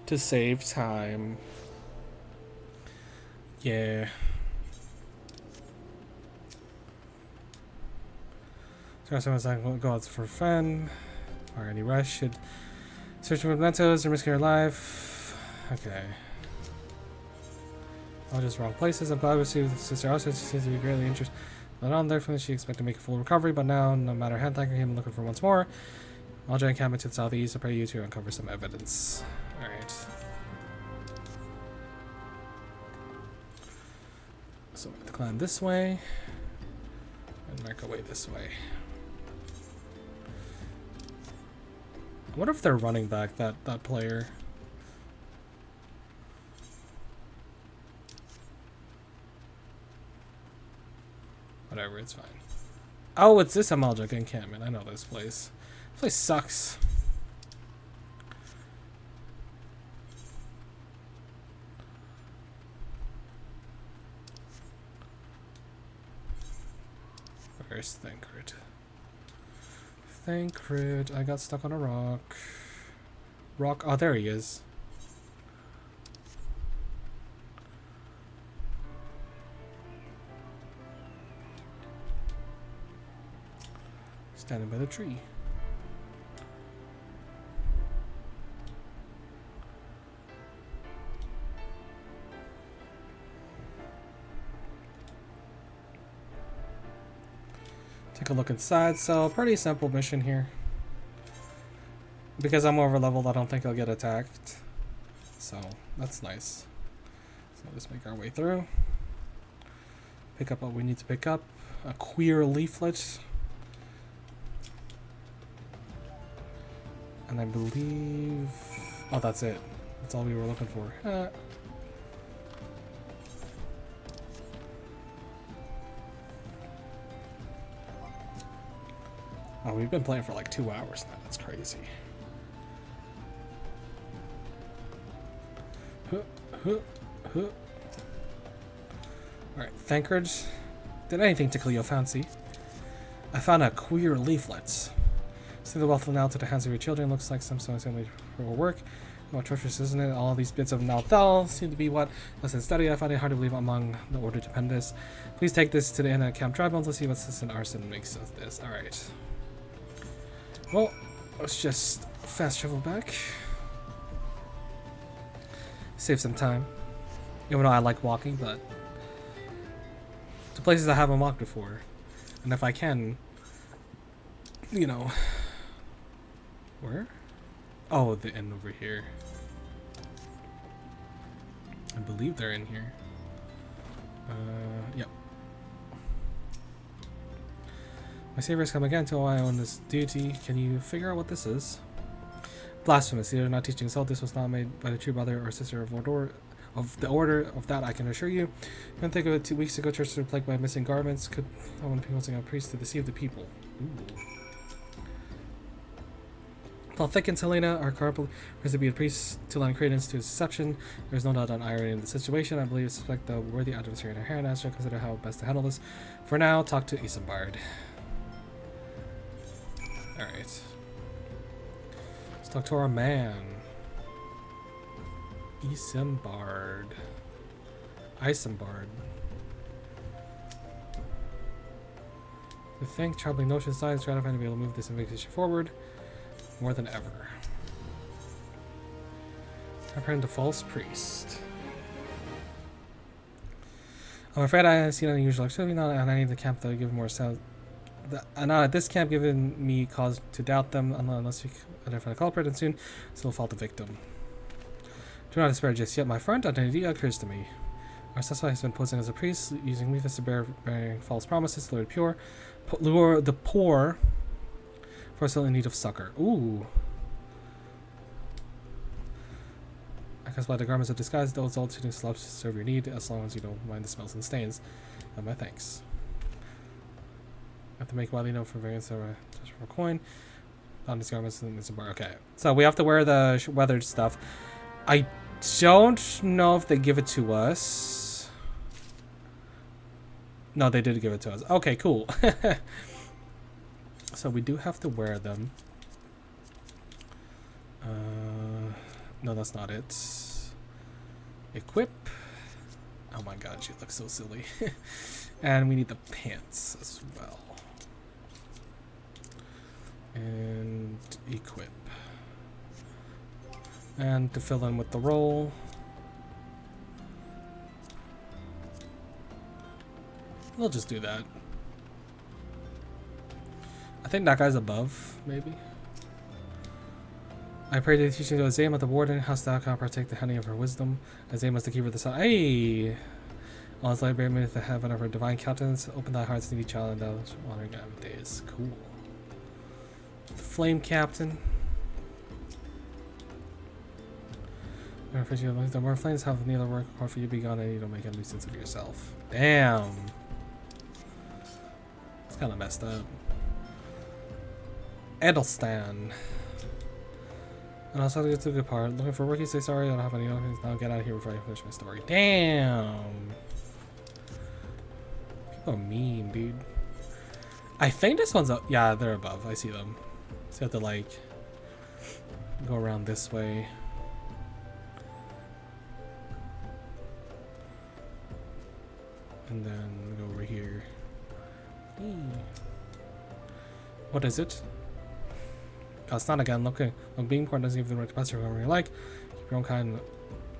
to save time. Yeah. So someone's like, go out for fun. Or any rush should search for mementos or risking your life. Okay. All just wrong places. I'm glad we see Sister Austin. She seems to be greatly interested. But on there, she expected to make a full recovery, but now, no matter how thank him looking for once more. I'll join encampment to the southeast. I pray you to uncover some evidence. Alright. So we have to climb this way. And make our way this way. I wonder if they're running back that player. Whatever, it's fine. Oh, it's this Amaljuk encampment. I know this place. This place sucks. Where's Thancred? Thancred, I got stuck on a rock. Rock, oh, there he is. Standing by the tree. Take a look inside. So, pretty simple mission here. Because I'm over leveled, I don't think I'll get attacked. So, that's nice. So, let's make our way through. Pick up what we need to pick up. A queer leaflet. And I believe... Oh, that's it. That's all we were looking for. Oh, we've been playing for like 2 hours now. That's crazy. Alright, Thancred. Did anything tickle your fancy? I found a queer leaflet. See the wealth now to the hands of your children. Looks like some sort of for work. What treacherous, isn't it? All these bits of Nalthal seem to be what lesson study. I find it hard to believe among the order dependents. Please take this to the end of Camp Tribals. Let's see what this and arson makes of this. Alright. Well, let's just fast travel back. Save some time. Even though I like walking, but to places I haven't walked before. And if I can, you know. Where? Oh, the end over here. I believe they're in here. Yep. My saviors come again till I own this duty. Can you figure out what this is? Blasphemous. Either not teaching assault. This was not made by the true brother or sister of the order of that I can assure you. You can think of it 2 weeks ago, churches were plagued by missing garments. Could I want people using a priest to deceive the people? Ooh. While Thick and Helena are corruptly to be a priest to lend credence to his deception, there is no doubt on irony in the situation. I believe suspect the worthy adversary in her hand as to consider how best to handle this. For now, talk to Isambard. Alright. Let's talk to our man. Isambard. To think troubling notion science, gratifying to be able to move this investigation forward. More than ever. Apparent the false priest. I'm afraid I have seen unusual activity now, and I need the camp to give more sound. Not at this camp, giving me cause to doubt them unless we identify the culprit, and soon so will fall the victim. Do not despair just yet, my friend. An idea occurs to me. Our suspect has been posing as a priest, using weakness to bearing false promises to lure the poor. For still in need of succor. Ooh. I guess by the garments of disguise, those old shooting slubs serve your need, as long as you don't mind the smells and stains. And my thanks. I have to make widely known for variance of a coin. On these garments and it's a bar. Okay. So we have to wear the weathered stuff. I don't know if they give it to us. No, they did give it to us. Okay, cool. So we do have to wear them. No, that's not it. Equip. Oh my god, she looks so silly. And we need the pants as well. And equip. And to fill in with the roll. We'll just do that. think that guy's above, maybe. I pray to the teachings of Azema, the warden, hast thou canst partake the honey of her wisdom. Azema is the keeper of the sun. Hey! All his light bear beneath the heaven of her divine countenance. Open thy hearts, needy child, and thou wandering of days. Cool. The flame captain. The more flames have neither work or for you be gone, and you don't make a nuisance of yourself. Damn. It's kind of messed up. Edelstan. And also to get to the good part. Looking for work, you say sorry, I don't have any other things. Now get out of here before I finish my story. Damn. People are mean, dude. I think this one's up. Yeah, they're above. I see them. So you have to like go around this way. And then go over here. What is it? Oh, it's not again. Look, being poor doesn't give you the right to pass wherever you like. Keep your own kind.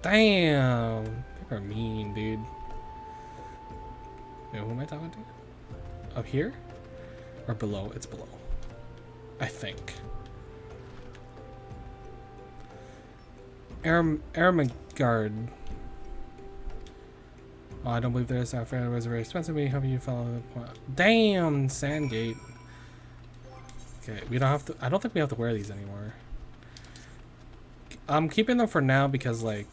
Damn! People are mean, dude. Wait, who am I talking to? Up here? Or below? It's below. I think. Ermengarde. Oh, I don't believe there is. Our friend was very expensive. We help you follow the point. Damn! Sandgate. Okay, we don't have to. I don't think we have to wear these anymore. I'm keeping them for now because, like,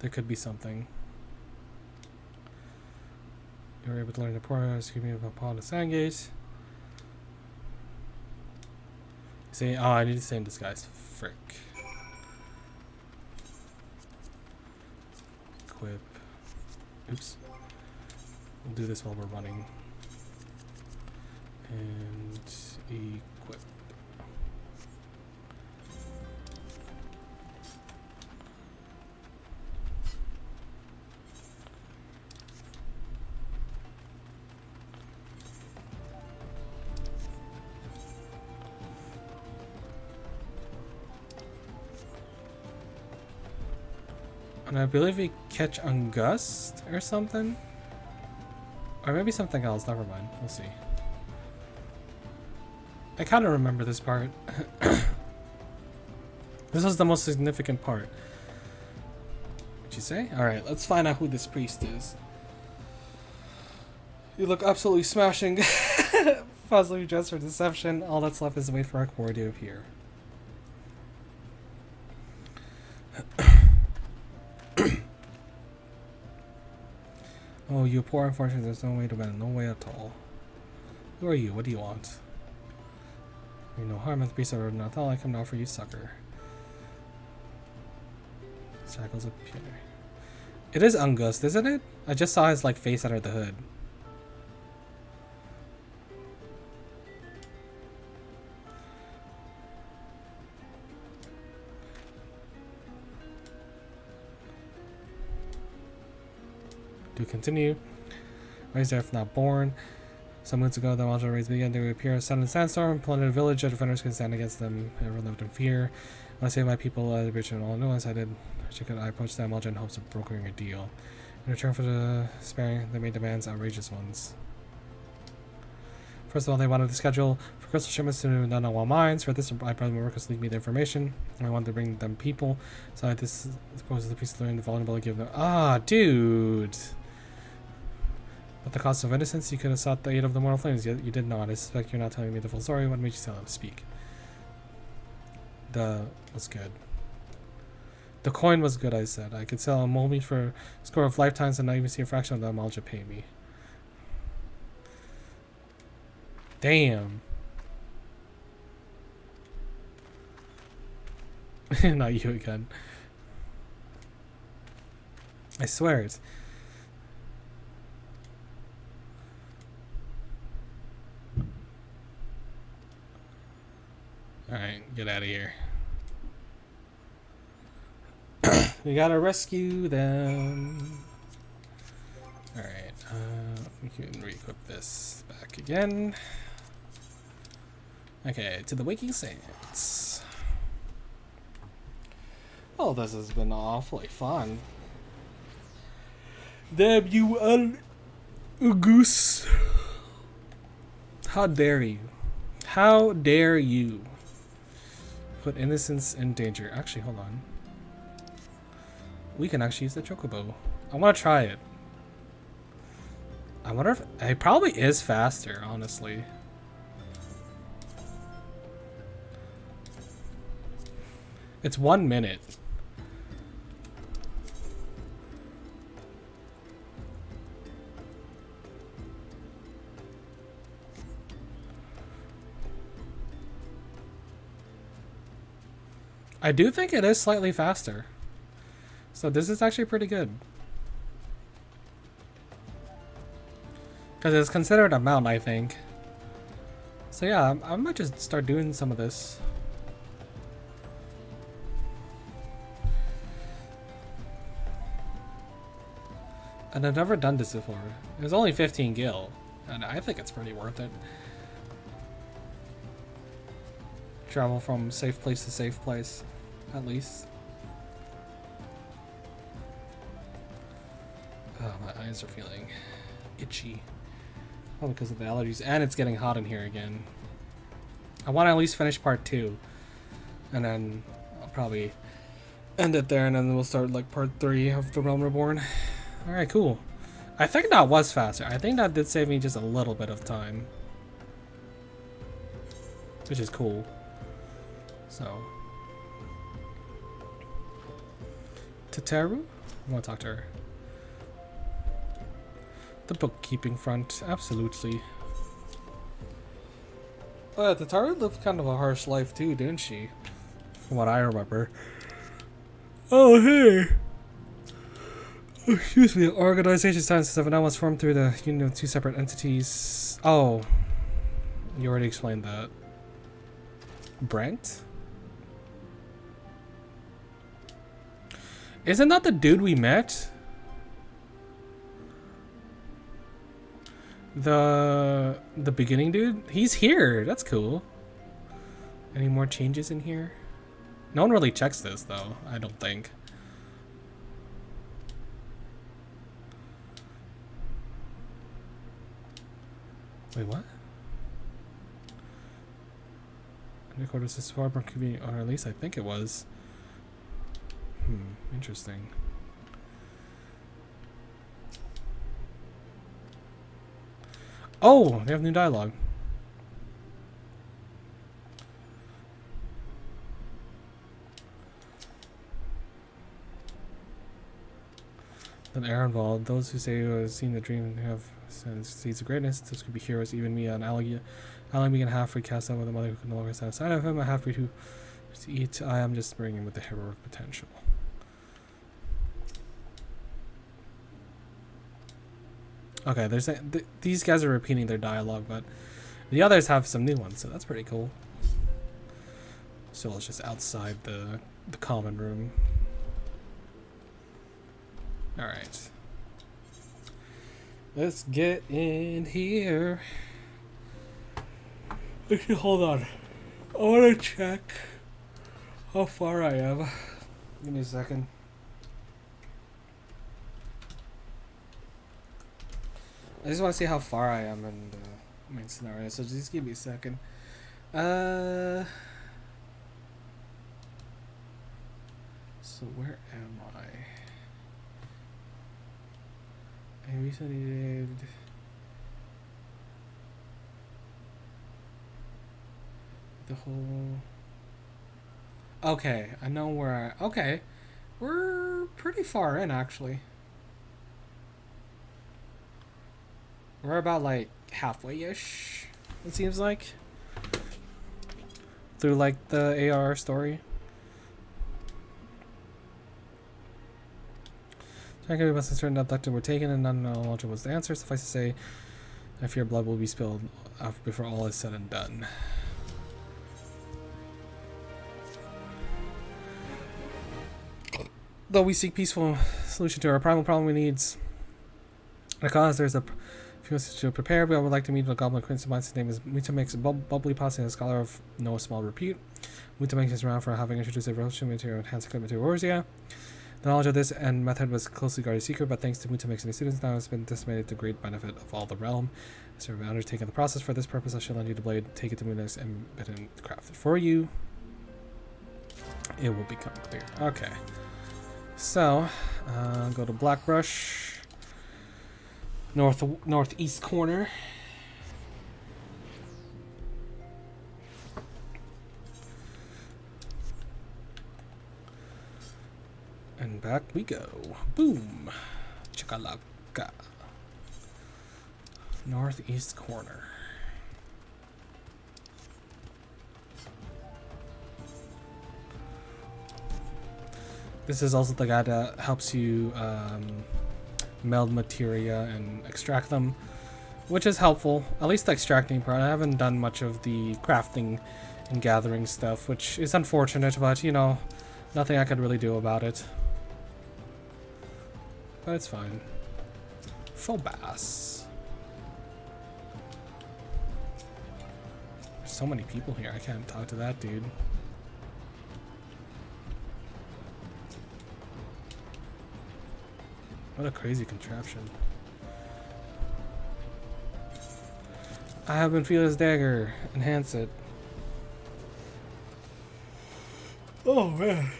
there could be something. You were able to learn the poor. Excuse me upon the Sandgate. See, oh, I need to stay in disguise. Frick. Equip. Oops. We'll do this while we're running. And equip. And I believe we catch Ungust or something? Or maybe something else, never mind, we'll see. I kind of remember this part. This was the most significant part. What'd you say? Alright, let's find out who this priest is. You look absolutely smashing. Possibly dressed for deception. All that's left is to wait for our core to appear. Oh, you poor unfortunate. There's no way to win. No way at all. Who are you? What do you want? You no harm at the priest of not all I come to offer you succor. Shackles appear. It is Ungust, isn't it? I just saw his like face under the hood. To continue. Raised there if not born. Some months ago, the Malja raids began to appear. A sudden sandstorm plundered a village. The defenders could stand against them. Everyone lived in fear. When I saved my people, the rich and all knew us. I approached the Malja in hopes of brokering a deal. In return for the sparing, they made demands, outrageous ones. First of all, they wanted to schedule for crystal shipments to Nanawa mines. For this, I brought my workers leave me the information. I wanted to bring them people. So I suppose the priest learned the vulnerability of them. Ah, dude! At the cost of innocence, you could have sought the aid of the mortal flames, yet you did not. I suspect you're not telling me the full story. What made you tell them to speak? The was good. The coin was good, I said. I could sell a mold meat for a score of lifetimes and not even see a fraction of that Malja pay me. Damn. Not you again. I swear it. Alright, get out of here. We gotta rescue them. Alright, we can re-equip this back again. Okay, to the Waking Saints. Oh, this has been awfully fun. W.L. Goose. How dare you? How dare you put innocence in danger? Actually, hold on. We can actually use the chocobo. I want to try it. I wonder if it probably is faster, honestly. It's 1 minute. I do think it is slightly faster. So this is actually pretty good. Because it's considered a mount, I think. So yeah, I might just start doing some of this. And I've never done this before. It was only 15 gil. And I think it's pretty worth it. Travel from safe place to safe place. At least. Oh, my eyes are feeling itchy. Probably because of the allergies. And it's getting hot in here again. I want to at least finish part 2. And then I'll probably end it there. And then we'll start like part 3 of The Realm Reborn. Alright, cool. I think that was faster. I think that did save me just a little bit of time. Which is cool. So. Tataru? I want to talk to her. The bookkeeping front, absolutely. Tataru lived kind of a harsh life too, didn't she? From what I remember. Oh, hey! Oh, excuse me, the organization Science 7 was formed through the union of 2 separate entities. Oh. You already explained that. Brent? Isn't that the dude we met? The beginning dude? He's here. That's cool. Any more changes in here? No one really checks this though, I don't think. Wait, what? Recorded this far from convenient, or at least I think it was. Interesting. Oh, they have new dialogue. An error involved. Those who say who have seen the dream have seeds of greatness. Those could be heroes. Even me, an alley being half-breed cast out with a mother who can no longer stand aside of him. A half-breed who to eat. I am just bringing with the heroic potential. Okay, there's these guys are repeating their dialogue, but the others have some new ones, so that's pretty cool. So it's just outside the common room. All right, let's get in here. Okay, hold on. I want to check how far I am. Give me a second. I just want to see how far I am in the main scenario, so just give me a second. So where am I? I recently did the whole... Okay, I know where I... Okay, we're pretty far in, actually. We're about like halfway-ish, it seems like, through like the AR story. Technically, we must have certain abducted were taken and none knowledge was the answer. Suffice to say, I fear blood will be spilled before all is said and done. Though we seek peaceful solution to our primal problem, we needs a cause. There's a few to prepare, but I would like to meet the Goblin Prince. His name is Mutamix, bubbly posse, and a scholar of no small repute. Mutamix is renowned for having introduced a revolution material enhanced equipment to Eorzea. The knowledge of this end method was closely guarded secret, but thanks to Mutomix and his students, now it's been disseminated to great benefit of all the realm. So we've undertaken the process for this purpose. I shall lend you the blade, take it to Mutomix, and bid and craft it for you. It will become clear. Okay. So, go to Blackbrush. Northeast corner. And back we go. Boom. Chakalaka. Northeast corner. This is also the guy that helps you meld materia and extract them, which is helpful. At least the extracting part. I haven't done much of the crafting and gathering stuff, which is unfortunate, but you know, nothing I could really do about it. But it's fine. Phobos. There's so many people here, I can't talk to that dude. What a crazy contraption. I have Benfila's dagger. Enhance it. Oh man.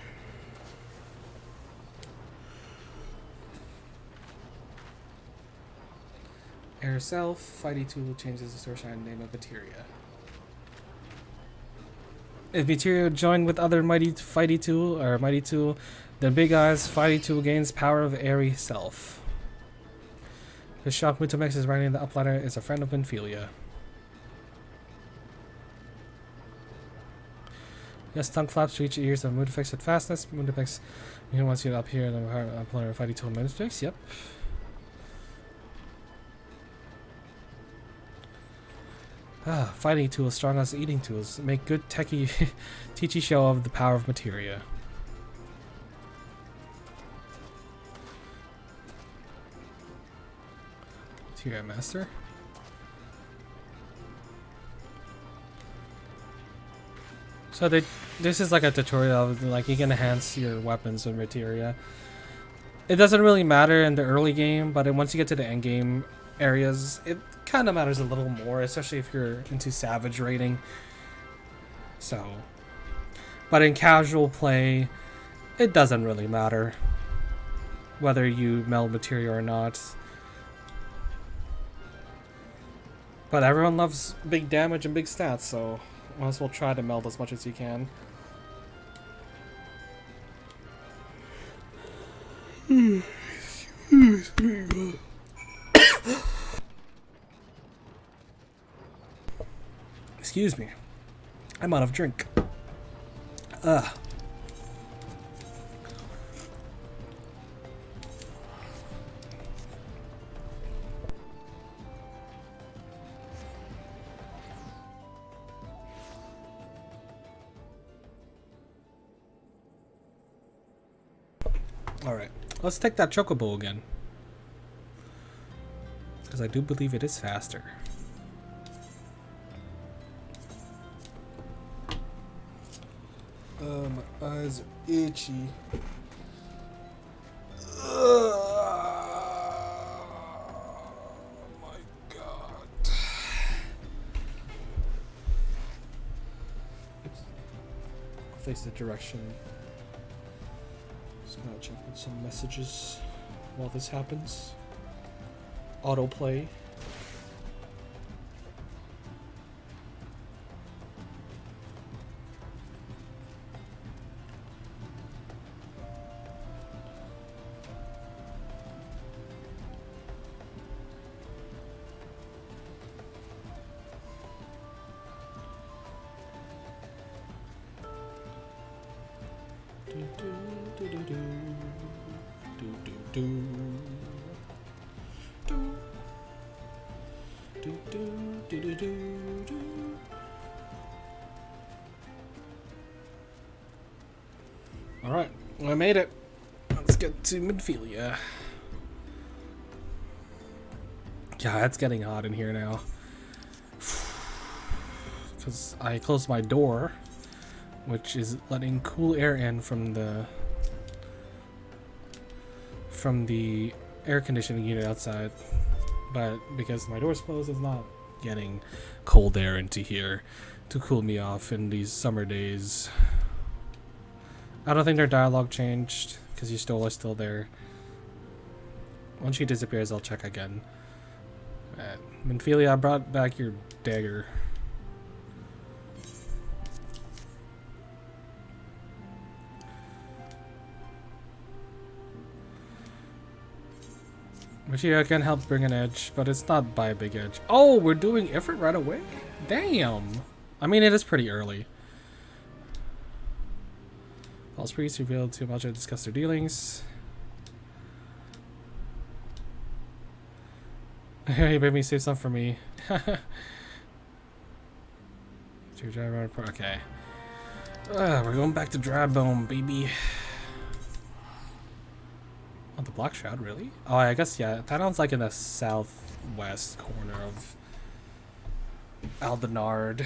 Air self, fighty tool changes the source and name of materia. If materia joined with other fighty tool, then Big Eyes fighty tool gains power of airy self. The shock Mutomix is riding the upliner is a friend of Benfilia. Yes, tongue flaps reach ears of Mutomix at fastness. Mutomix, wants you to up here and the upliner fighty tool Mutomix. Yep. Fighting tools strong as eating tools. Make good techie teachy show of the power of materia. Materia master. So this is like a tutorial of, like, you can enhance your weapons with materia. It doesn't really matter in the early game, but then once you get to the end game areas, it kind of matters a little more, especially if you're into savage raiding. So, but in casual play, it doesn't really matter whether you meld materia or not. But everyone loves big damage and big stats, so might as well try to meld as much as you can. Excuse me. I'm out of drink. Ugh. Alright, let's take that chocobo again. Because I do believe it is faster. My eyes are itchy. Oh my god. I'll face the direction. Just gonna check in some messages while this happens. Autoplay. Alright, I made it. Let's get to Midfilia. Yeah, it's getting hot in here now. Because I closed my door, which is letting cool air in from the from the air conditioning unit outside, but because my door's closed, it's not getting cold air into here to cool me off in these summer days. I don't think their dialogue changed because Yustola is still there. Once she disappears, I'll check again. Minfilia, I brought back your dagger. Which yeah, I can help bring an edge, but it's not by a big edge. Oh, we're doing Ifrit right away? Damn! I mean, it is pretty early. False priest revealed to Malja to discuss their dealings. You made me save some for me. Okay. We're going back to Drybone, baby. Oh, the Black Shroud, really? Oh, I guess, yeah. That sounds like in the southwest corner of Aldenard.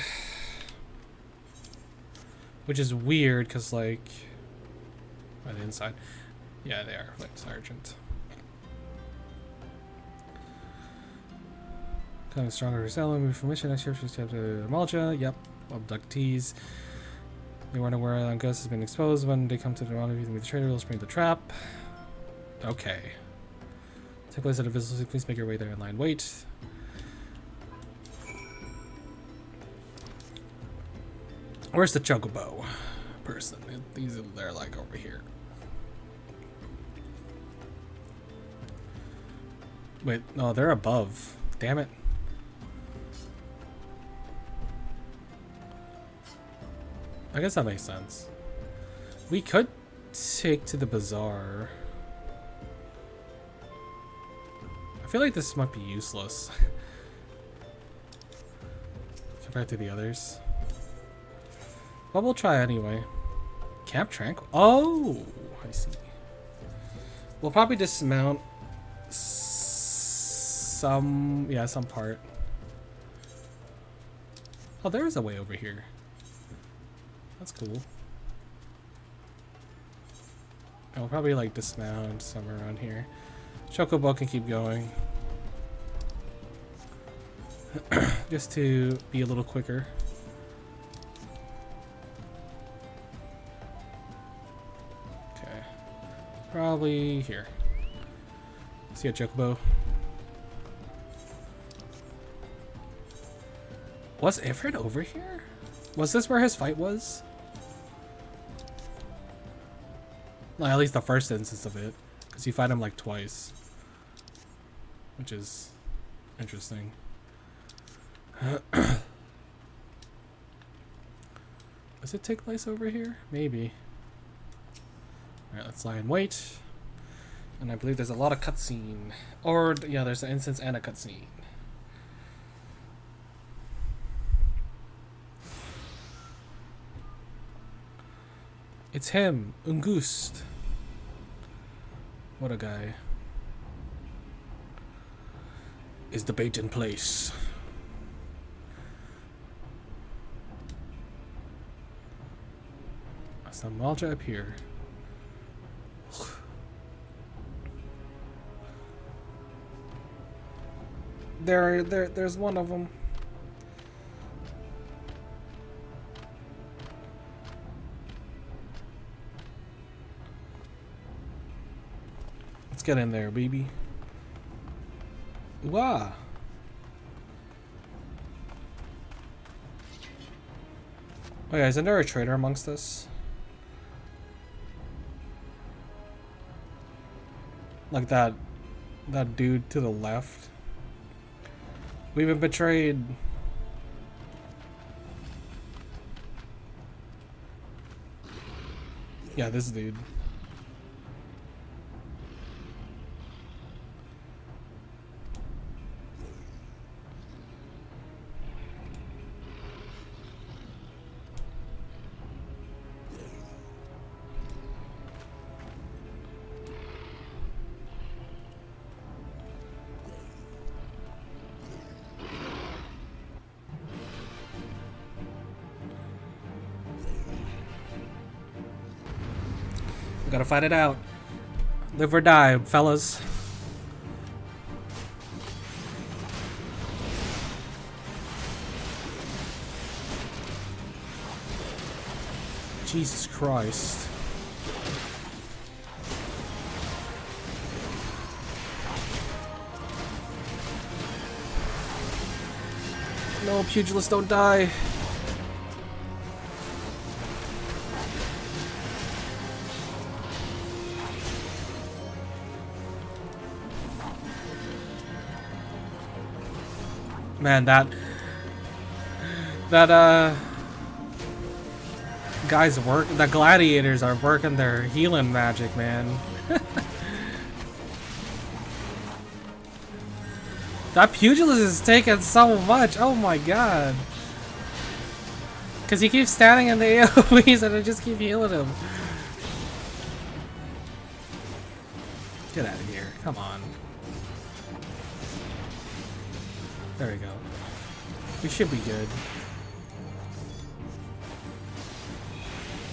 Which is weird, because, like... on the inside. Yeah, they are, like, Sergeant. Becoming stronger for Salem, move from mission, next year, she's to Malja. Yep, abductees. They wonder where Gus has been exposed. When they come to the rendezvous to meet the trader, we'll spring the trap. Okay. Take place at a visit. Please make your way there in line. Wait. Where's the chocobo person? They're like over here. Wait, no, they're above. Damn it. I guess that makes sense. We could take to the bazaar. I feel like this might be useless compared to the others. But we'll try anyway. Camp Tranquil. Oh, I see. We'll probably dismount some part. Oh, there is a way over here. That's cool. And we'll probably like dismount somewhere around here. Chocobo can keep going. Just to be a little quicker. Okay. Probably here. See a Chocobo. Was Ifrit over here? Was this where his fight was? Well, at least the first instance of it. Because you fight him like twice. Which is interesting. Does it take place over here? Maybe. Alright, let's lie in wait. And I believe there's a lot of cutscene. Or, yeah, there's an instance and a cutscene. It's him, Ungust. What a guy. Is the bait in place? Some Malja up here. There's one of them. Let's get in there, baby. Wow. Oh yeah, isn't there a trader amongst us? Like that dude to the left. We've been betrayed. Yeah, this dude. We gotta fight it out. Live or die, fellas. Jesus Christ. No, pugilists don't die. Man, that guys work. The gladiators are working their healing magic, man. That pugilist is taking so much. Oh my god. Because he keeps standing in the AoEs and I just keep healing him. Get out of here. Come on. There we go. We should be good.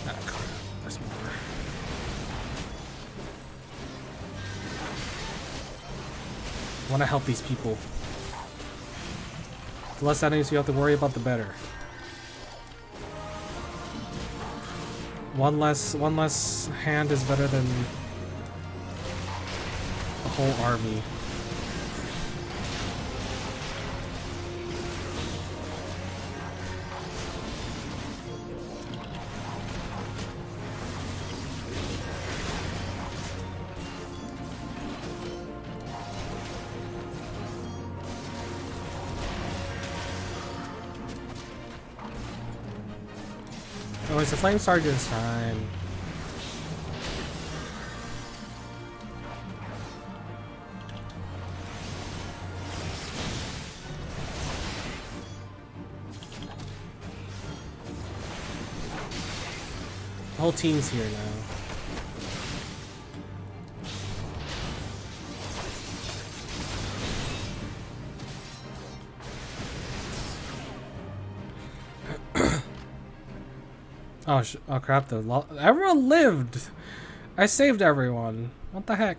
Ah, crap. There's more. I want to help these people. The less enemies you have to worry about, the better. One less hand is better than a whole army. Oh, it's a flame sergeant's time. The whole team's here now. Oh crap, everyone lived! I saved everyone. What the heck?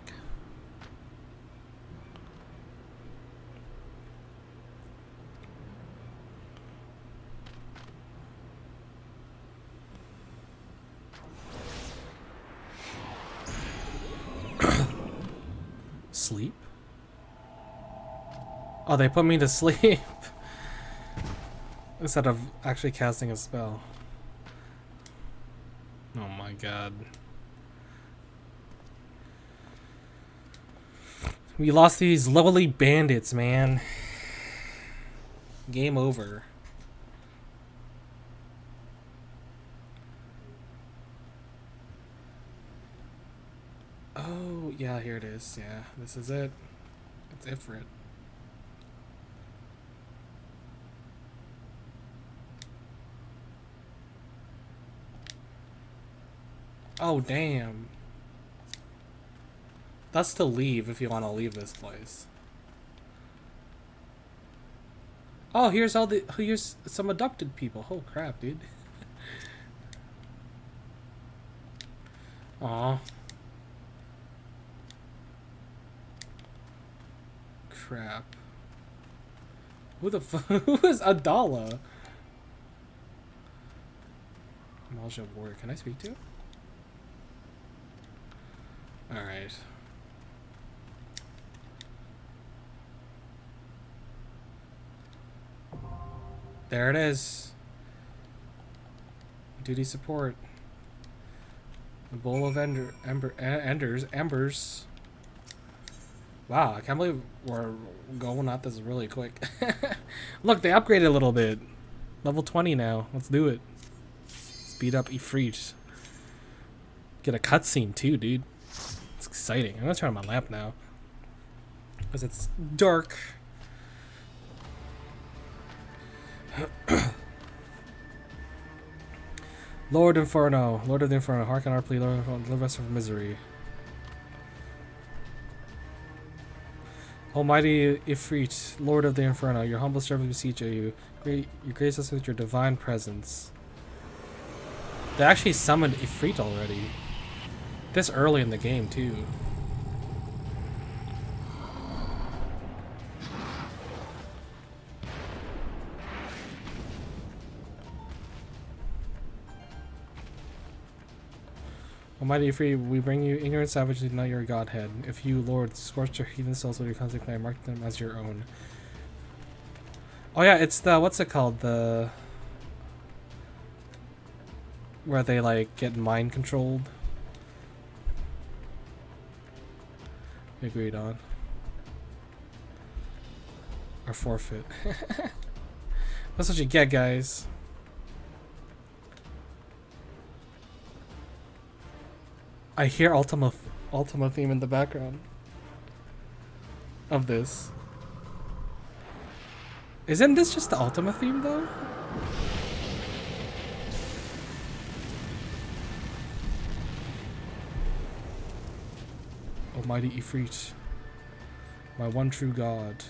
Sleep? Oh, they put me to sleep instead of actually casting a spell. Oh my god. We lost these lowly bandits, man. Game over. Oh, yeah, here it is. Yeah, this is it. That's it for it. Oh, damn. That's to leave if you want to leave this place. Oh, here's some abducted people. Oh, crap, dude. Aw. Crap. Who the fuck? Who is Adala? Malja Warrior. Can I speak to? Alright. There it is. Duty support. The bowl of embers. Wow, I can't believe we're going at this really quick. Look, they upgraded a little bit. Level 20 now. Let's do it. Speed up Ifrit. Get a cutscene too, dude. It's exciting. I'm gonna turn on my lamp now. Because it's dark. Lord Inferno. Lord of the Inferno. Hearken our plea, Lord, deliver us from misery. Almighty Ifrit, Lord of the Inferno, your humble servant beseech you. You grace us with your divine presence. They actually summoned Ifrit already. This early in the game, too. Almighty free, we bring you ignorant savages to deny your godhead. If you, Lord, scorch your heathen souls with your constant claim, mark them as your own. Oh yeah, it's the, what's it called? The... where they like get mind controlled. Agreed on. Or forfeit. That's what you get, guys. I hear Ultima theme in the background of this. Isn't this just the Ultima theme though? Almighty Ifrit, my one true God.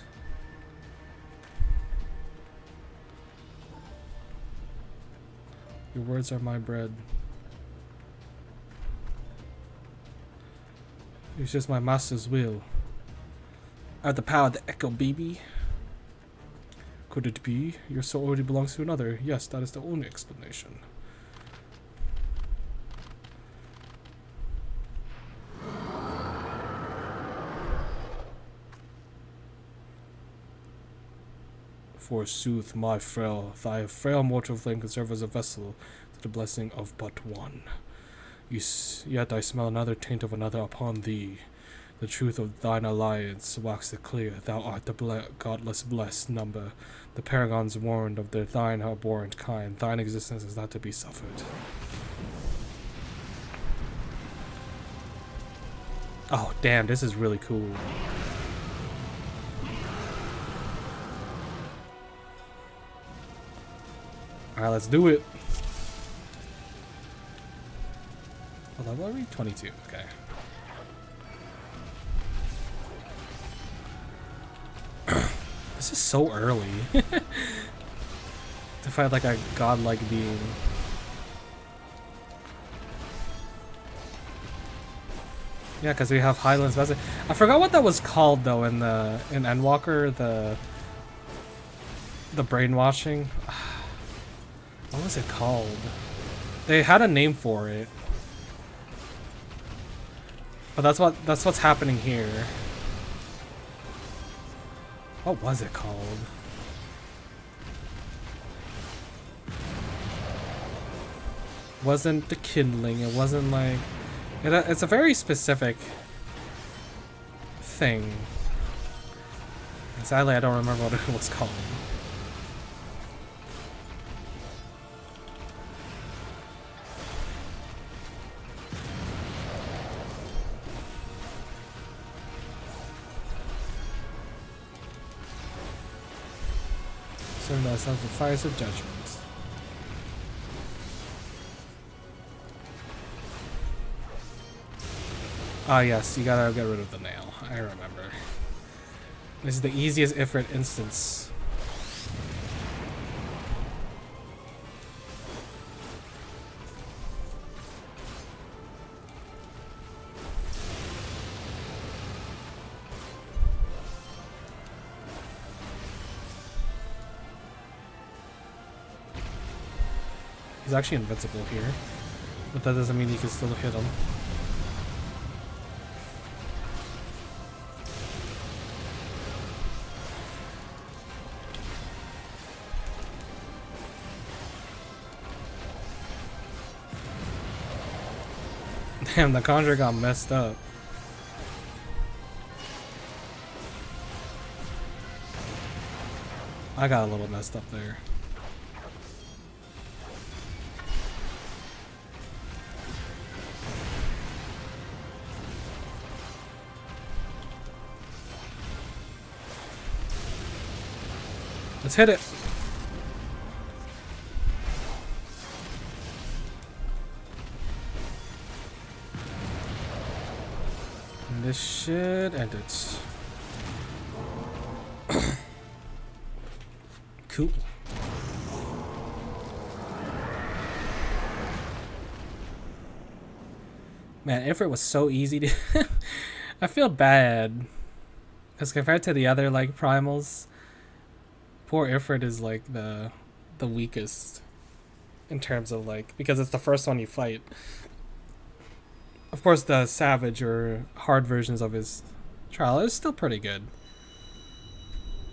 Your words are my bread. It's just my master's will. I have the power of the echo, baby. Could it be your soul already belongs to another? Yes, that is the only explanation. Forsooth, my frail, thy frail mortal flame can serve as a vessel to the blessing of but one. Yet I smell another taint of another upon thee. The truth of thine alliance waxeth clear. Thou art the godless blessed number. The paragons warned of thine abhorrent kind. Thine existence is not to be suffered. Oh, damn, this is really cool. Alright, let's do it. What level are we? 22, okay. This is so early. To fight like a godlike being. Yeah, because we have Highlands Message. I forgot what that was called though in Endwalker, the brainwashing. What was it called? They had a name for it. But that's what's happening here. What was it called? Wasn't the kindling, it wasn't like it's a very specific thing. And sadly I don't remember what it was called. Turn thyself the fires of judgment. Ah yes, you gotta get rid of the nail. I remember. This is the easiest Ifrit instance. He's actually invincible here, but that doesn't mean you can still hit him. Damn, the conjure got messed up. I got a little messed up there. Let's hit it. And this should end it. Cool. Man, Ifrit was so easy to I feel bad. Because compared to the other like primals, poor Ifrit is like the weakest in terms of like, because it's the first one you fight. Of course, the savage or hard versions of his trial is still pretty good.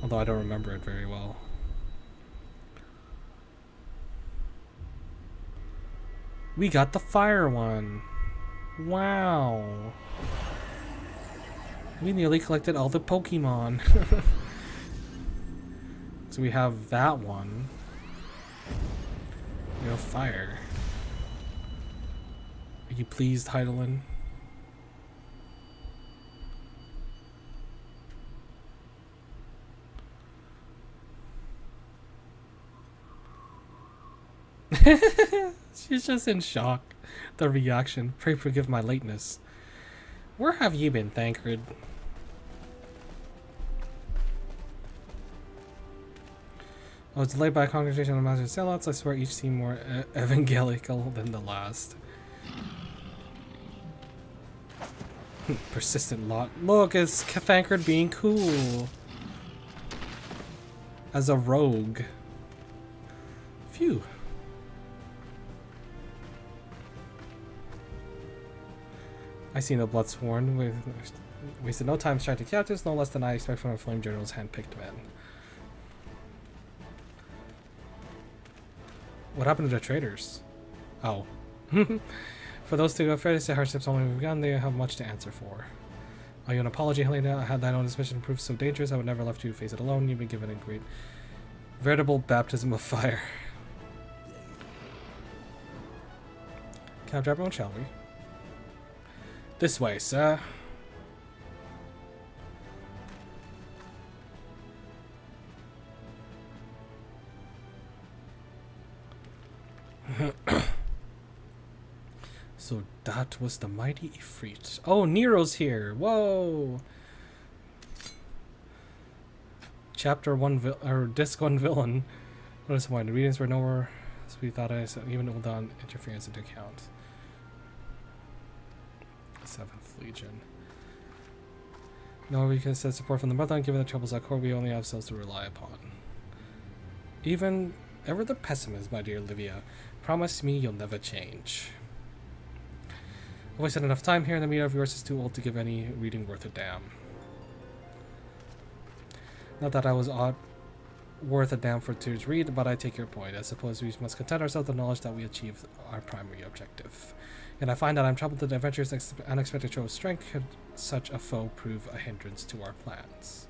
Although I don't remember it very well. We got the fire one. Wow. We nearly collected all the Pokemon. So we have that one. We have fire. Are you pleased, Heidelin? She's just in shock. The reaction. Pray forgive my lateness. Where have you been, Thancred? I was delayed by a congregation of master sellouts. I swear each seemed more evangelical than the last. Persistent lot. Look, it's Thancred being cool. As a rogue. Phew. I see no blood sworn. Wasted no time striking captives, no less than I expect from a Flame General's hand-picked men. What happened to the traders? Oh. For those two afraid to say hardships only we've begun, they have much to answer for. Owe you an apology, Helena. Had thine own mission proved so dangerous, I would never have left you to face it alone. You've been given a great, veritable baptism of fire. Can I drop one, shall we? This way, sir. So that was the mighty Ifrit. Oh, Nero's here. Whoa. Chapter 1 or Disc 1 villain. What is the point? The readings were nowhere as we thought. I even hold on interference into account. 7th Legion. No, we can set support from the motherland. Given the troubles at core, we only have ourselves to rely upon. Even ever the pessimist, my dear Livia. Promise me you'll never change. I've wasted enough time here, and the meter of yours is too old to give any reading worth a damn. Not that I was worth a damn for to read, but I take your point. I suppose we must content ourselves with the knowledge that we achieved our primary objective. And I find that I'm troubled that the adventure's unexpected show of strength could such a foe prove a hindrance to our plans.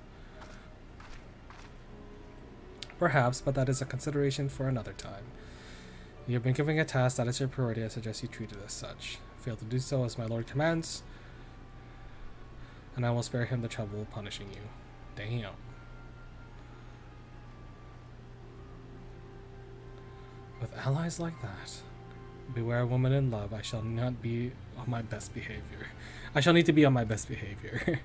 Perhaps, but that is a consideration for another time. You have been given a task that is your priority. I suggest you treat it as such. Fail to do so as my lord commands, and I will spare him the trouble of punishing you. Damn. With allies like that, beware a woman in love. I shall not be on my best behavior. I shall need to be on my best behavior.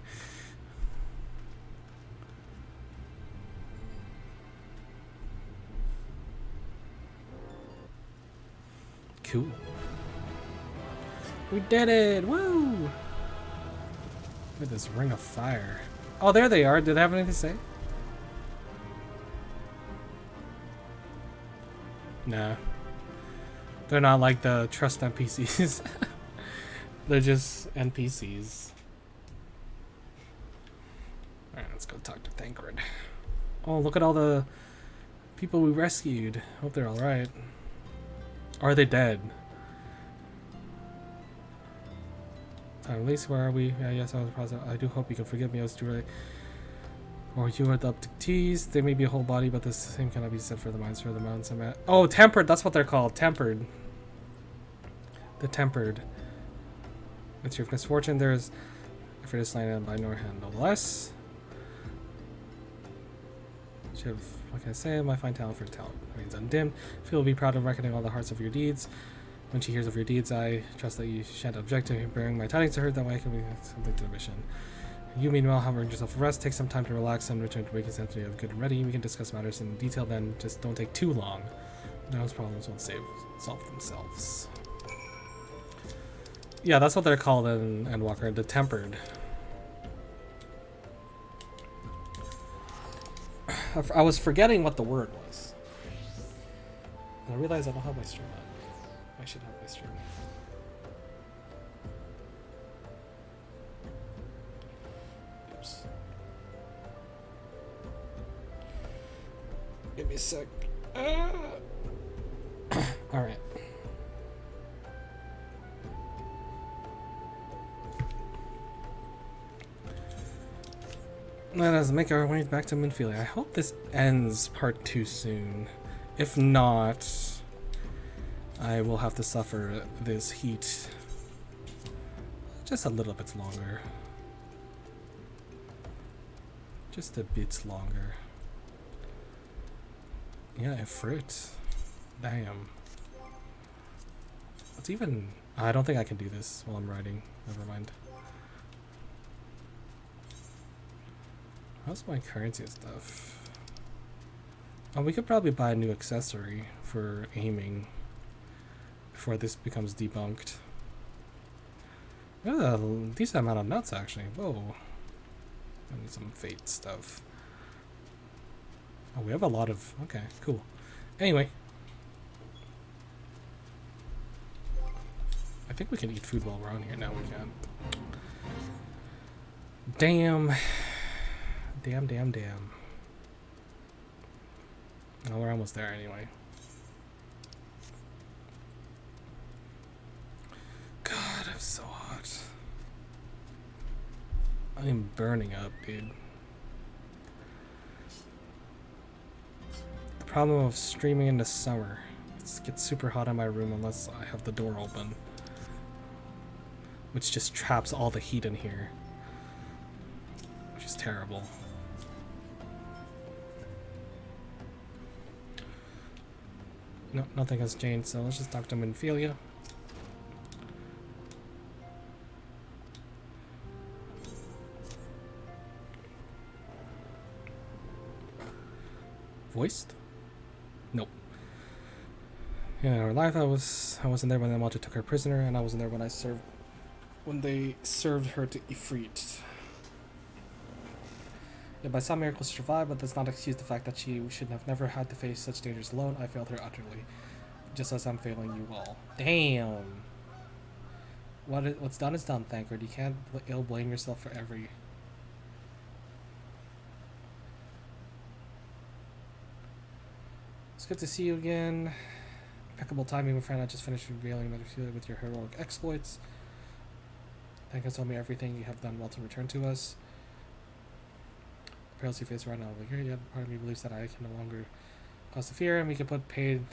Cool. We did it! Woo! Look at this ring of fire. Oh, there they are. Did they have anything to say? Nah. They're not like the trust NPCs. They're just NPCs. Alright, let's go talk to Thancred. Oh, look at all the people we rescued. Hope they're alright. Are they dead? At least where are we? Yeah, yes, I was process. I do hope you can forgive me. I was too late. Or you are the abductees. They may be a whole body, but the same cannot be said for the minds for the mountains I'm at. Oh, tempered. That's what they're called. Tempered. The tempered. It's your misfortune. There's if it is slain by nor hand, no less. Have, like I say, my fine talent for talent remains undimmed. Feel will be proud of reckoning all the hearts of your deeds. When she hears of your deeds, I trust that you shan't object to bearing my tidings to her. That way I can be something to the mission. You, meanwhile, have earned yourself a rest. Take some time to relax and return to waking sense when you have good and ready. We can discuss matters in detail then. Just don't take too long. Those problems won't solve themselves. Yeah, that's what they're called in Endwalker, the tempered. I was forgetting what the word was. And I realized I don't have my stream on. I should have my stream. Oops. Give me a sec. Alright. Let us make our way back to Minfield. I hope this ends part 2 soon. If not, I will have to suffer this heat just a little bit longer. Just a bit longer. Yeah, Ifrit. Damn. It's even... I don't think I can do this while I'm writing. Never mind. How's my currency and stuff? Oh, we could probably buy a new accessory for aiming before this becomes debunked. We have a decent amount of nuts, actually. Whoa. I need some fate stuff. Oh, we have a lot of... Okay, cool. Anyway. I think we can eat food while we're on here. Now we can't. Damn. Damn. Oh, we're almost there anyway. God, I'm so hot. I'm burning up, dude. The problem of streaming in the summer. It gets super hot in my room unless I have the door open. Which just traps all the heat in here. Which is terrible. No, nothing has changed, so let's just talk to Minfilia. Voiced? Nope. Yeah, in our life I wasn't there when Amaja took her prisoner, and I wasn't there when they served her to Ifrit. Yeah, by some miracle she survived, but does not excuse the fact that she should have never had to face such dangers alone. I failed her utterly, just as I'm failing you all. Damn. What's done is done, Thancred. You can't ill blame yourself for every... It's good to see you again. Impeccable timing, my friend. I just finished revealing that you're with your heroic exploits. Thancred told me everything you have done well to return to us. Perils you face right now over here, yet part of me believes that I can no longer cause the fear, and we could put paid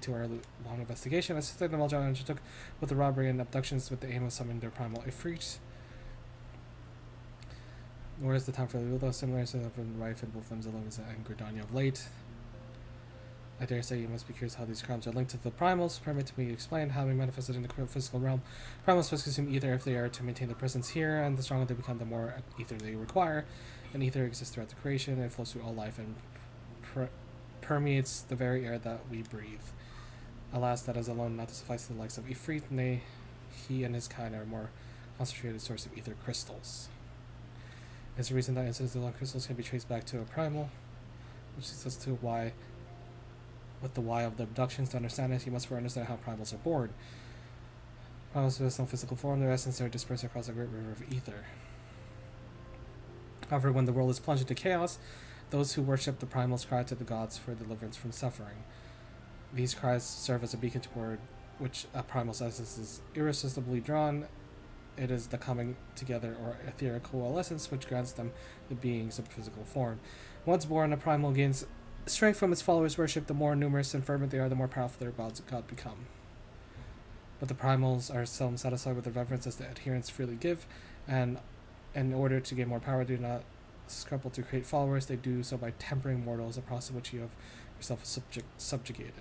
to our long investigation. I suspect the Maljan undertook with the robbery and abductions with the aim of summoning their primal Ifrit. Nor is the time for the similar to have been rife in both Lemzalong and Gridania of late. I dare say you must be curious how these crimes are linked to the primals. Permit me to explain how they manifested in the physical realm. Primals must consume ether if they are to maintain their presence here, and the stronger they become, the more ether they require. And ether exists throughout the creation. It flows through all life and permeates the very air that we breathe. Alas, that is alone not to suffice to the likes of Ifrit. Nay, he and his kind are a more concentrated source of ether crystals. It's the reason that instances of crystals can be traced back to a primal, which leads us to why. With the why of the abductions, to understand it, you must first understand how primals are born. Primals possess no physical form, their essence are dispersed across a great river of ether. However, when the world is plunged into chaos, those who worship the primals cry to the gods for deliverance from suffering. These cries serve as a beacon toward which a primal's essence is irresistibly drawn. It is the coming together or etheric coalescence which grants them the beings of physical form. Once born, a primal gains strength from its followers' worship. The more numerous and fervent they are, the more powerful their god become. But the primals are seldom satisfied with the reverence as the adherents freely give, and in order to gain more power, do not scruple to create followers. They do so by tempering mortals, a process which you have yourself subjected.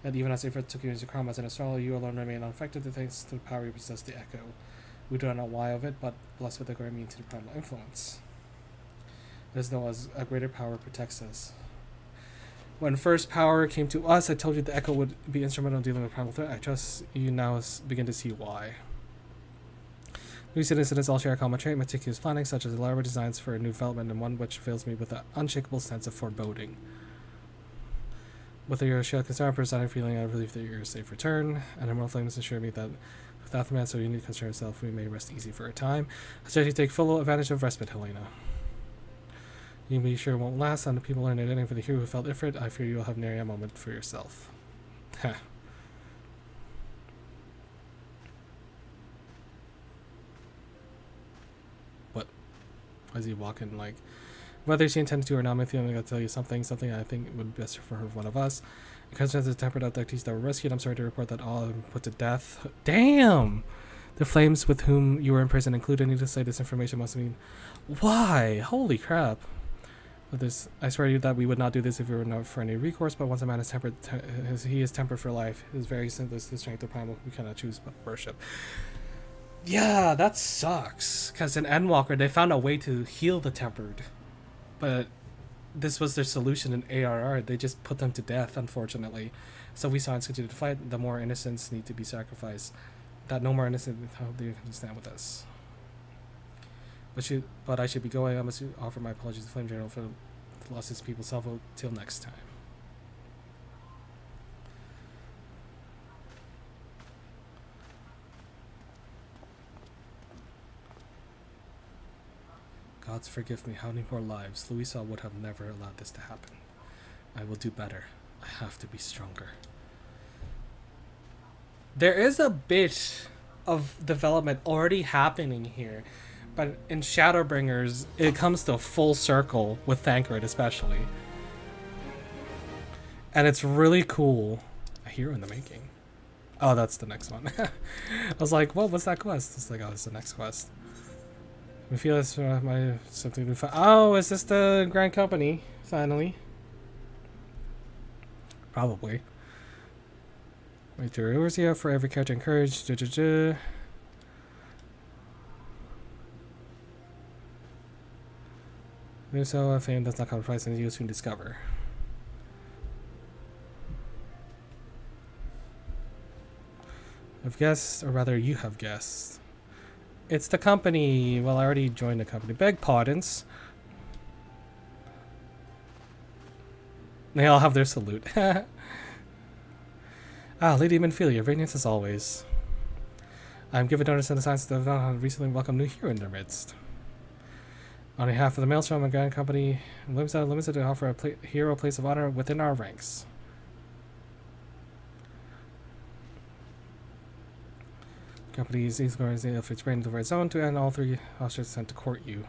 And even as Ifrit took you into Kram as an astrologer, you alone remain unaffected thanks to the power you possess, the Echo. We do not know why of it, but blessed with the great mean to the primal influence. It is though as a greater power protects us. When first power came to us, I told you the Echo would be instrumental in dealing with primal threat. I trust you now begin to see why. Recent incidents all share a common trait, meticulous planning, such as elaborate designs for a new development, and one which fills me with an unshakable sense of foreboding. With your shared concern, presenting feeling, I believe that you're a safe return, and Emerald Flames assure me that with Aftermath, so you need to concern yourself. We may rest easy for a time. I suggest you take full advantage of respite, Helena. You can be sure it won't last, and the people learn anything for the hero who felt Ifrit. I fear you'll have nary a moment for yourself. Heh. What? Why is he walking like... Whether she intends to or not, Matthew, I'm going to tell you something I think would be best for her, one of us. Because of the tempered abductees that were rescued, I'm sorry to report that all have been put to death. Damn! The flames with whom you were in prison included. Need to say this information must mean... Why? Holy crap. But this, I swear to you that we would not do this if we were not for any recourse, but once a man is tempered, he is tempered for life. His very simplest, the strength of primal, we cannot choose but worship. Yeah, that sucks. Because in Endwalker, they found a way to heal the tempered. But this was their solution in ARR. They just put them to death, unfortunately. So we science continue to fight. The more innocents need to be sacrificed. That no more innocent. How do you understand with us? But I should be going. I must offer my apologies to Flame General for the loss of his people. Salvo till next time. Gods forgive me, how many more lives? Louisa would have never allowed this to happen. I will do better. I have to be stronger. There is a bit of development already happening here, but in Shadowbringers, it comes to a full circle with Thancred especially. And it's really cool. A hero in the making. Oh, that's the next one. I was like, what was that quest? It's like, oh, it's the next quest. We feel it's something to find. Oh, is this the Grand Company? Finally. Probably. Wait, where's he for every character encouraged? So fame does not come price, and you'll soon discover. I've guessed, or rather you have guessed. It's the company. Well, I already joined the company. Beg pardons. They all have their salute. Lady Menphilia, radiance as always. I'm given notice in the science that I've recently welcomed new hero in their midst. On behalf of the Maelstrom and Grand Company, limited to offer a hero place of honor within our ranks. Companies these guards if it's brain over its own to end all three officers sent to court you.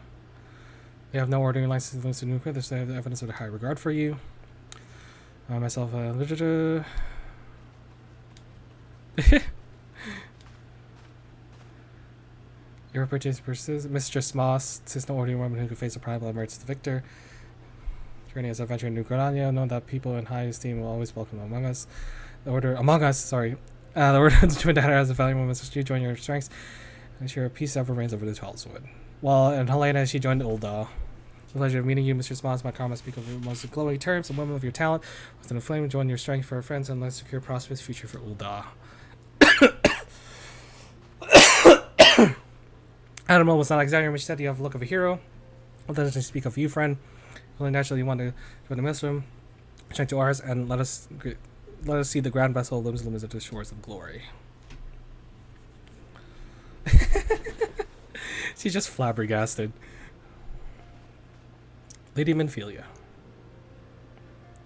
They have no ordering license to nuclear, they have the evidence of a high regard for you. Myself Your purchase persists. Mistress Moss, is no ordinary woman who could face a pride that merits the victor. Journey as adventure in New Granada, know that people in high esteem will always welcome among us. The order of the Twin Dagger has a valuable message. You join your strengths and share a peace ever reigns over the Twelvewood. Well, and Helena, she joined Ulda. It's a pleasure of meeting you, Mr. Moss. My comments speak of your most glowing terms and women of your talent. Within a flame, join your strength for our friends and let's secure a prosperous future for Ulda. Animal was not exactly what she said. You have the look of a hero. Well, doesn't speak of you, friend. Well, naturally, you want to join the Maelstrom, check to ours, and let us see the grand vessel limbs at the shores of glory. She's just flabbergasted. Lady Menphilia.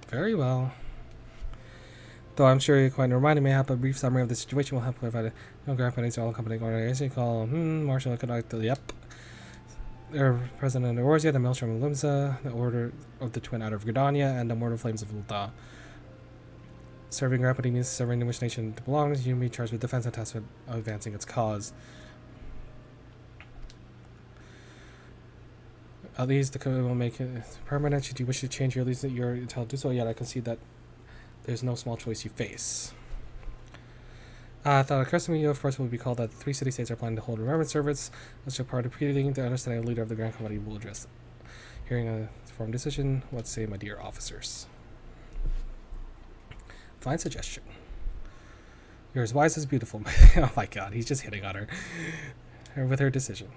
Very well. Though I'm sure you're quite reminded me, I have a brief summary of the situation. We'll have provided no Grand Companies all company organization call Marshall conduct yep. They're President of Orzia, the Maelstrom of Limsa, the Order of the Twin Outer of Gridania, and the Mortal Flames of Ulda. Serving Grand Company means serving in which nation it belongs. You may be charged with defense and tasked with advancing its cause. At least the code will make it permanent. Should you wish to change your lease, you're entitled to do so. Yet I can see that there's no small choice you face. I thought it occurs to me, of course, will be called that 3 city-states are planning to hold remembrance service. That's your part of repeating the understanding the leader of the Grand Company will address. Hearing a informed decision, what say, my dear officers? Fine suggestion. You're as wise as beautiful. Oh my god, he's just hitting on her. With her decision.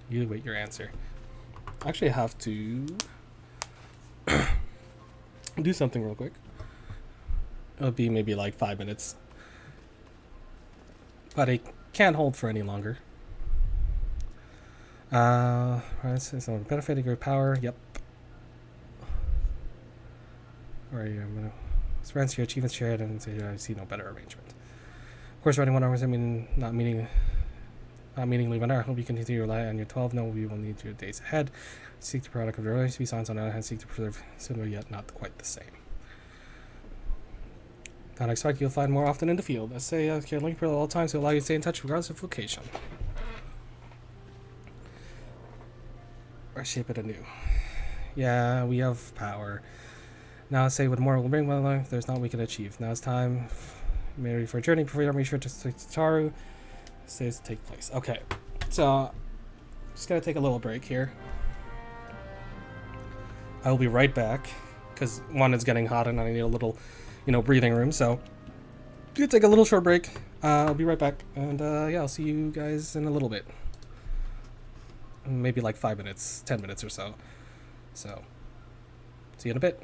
You wait your answer. Actually, I have to do something real quick. It'll be maybe like 5 minutes. but it can't hold for any longer. Right, so benefiting your power. Yep. Or I'm gonna spend your achievements shared and say I see no better arrangement. Of course, writing 1 hour, I mean not meaning leave on I hope you continue your life on your 12. No, we will need your days ahead. Seek the product of the earliest to be science on the other hand, seek to preserve similar yet not quite the same. Not expect you'll find more often in the field. Let's say can link for all times to allow you to stay in touch regardless of location. Or shape it anew. Yeah, we have power. Now say what more will bring my life, there's not we can achieve. Now it's time maybe for a journey before you make sure to Taru stays to take place. Okay. So just gonna take a little break here. I will be right back because one is getting hot and I need a little, breathing room. So gonna take a little short break. I'll be right back, and yeah, I'll see you guys in a little bit. Maybe like 5 minutes, 10 minutes or so. So see you in a bit.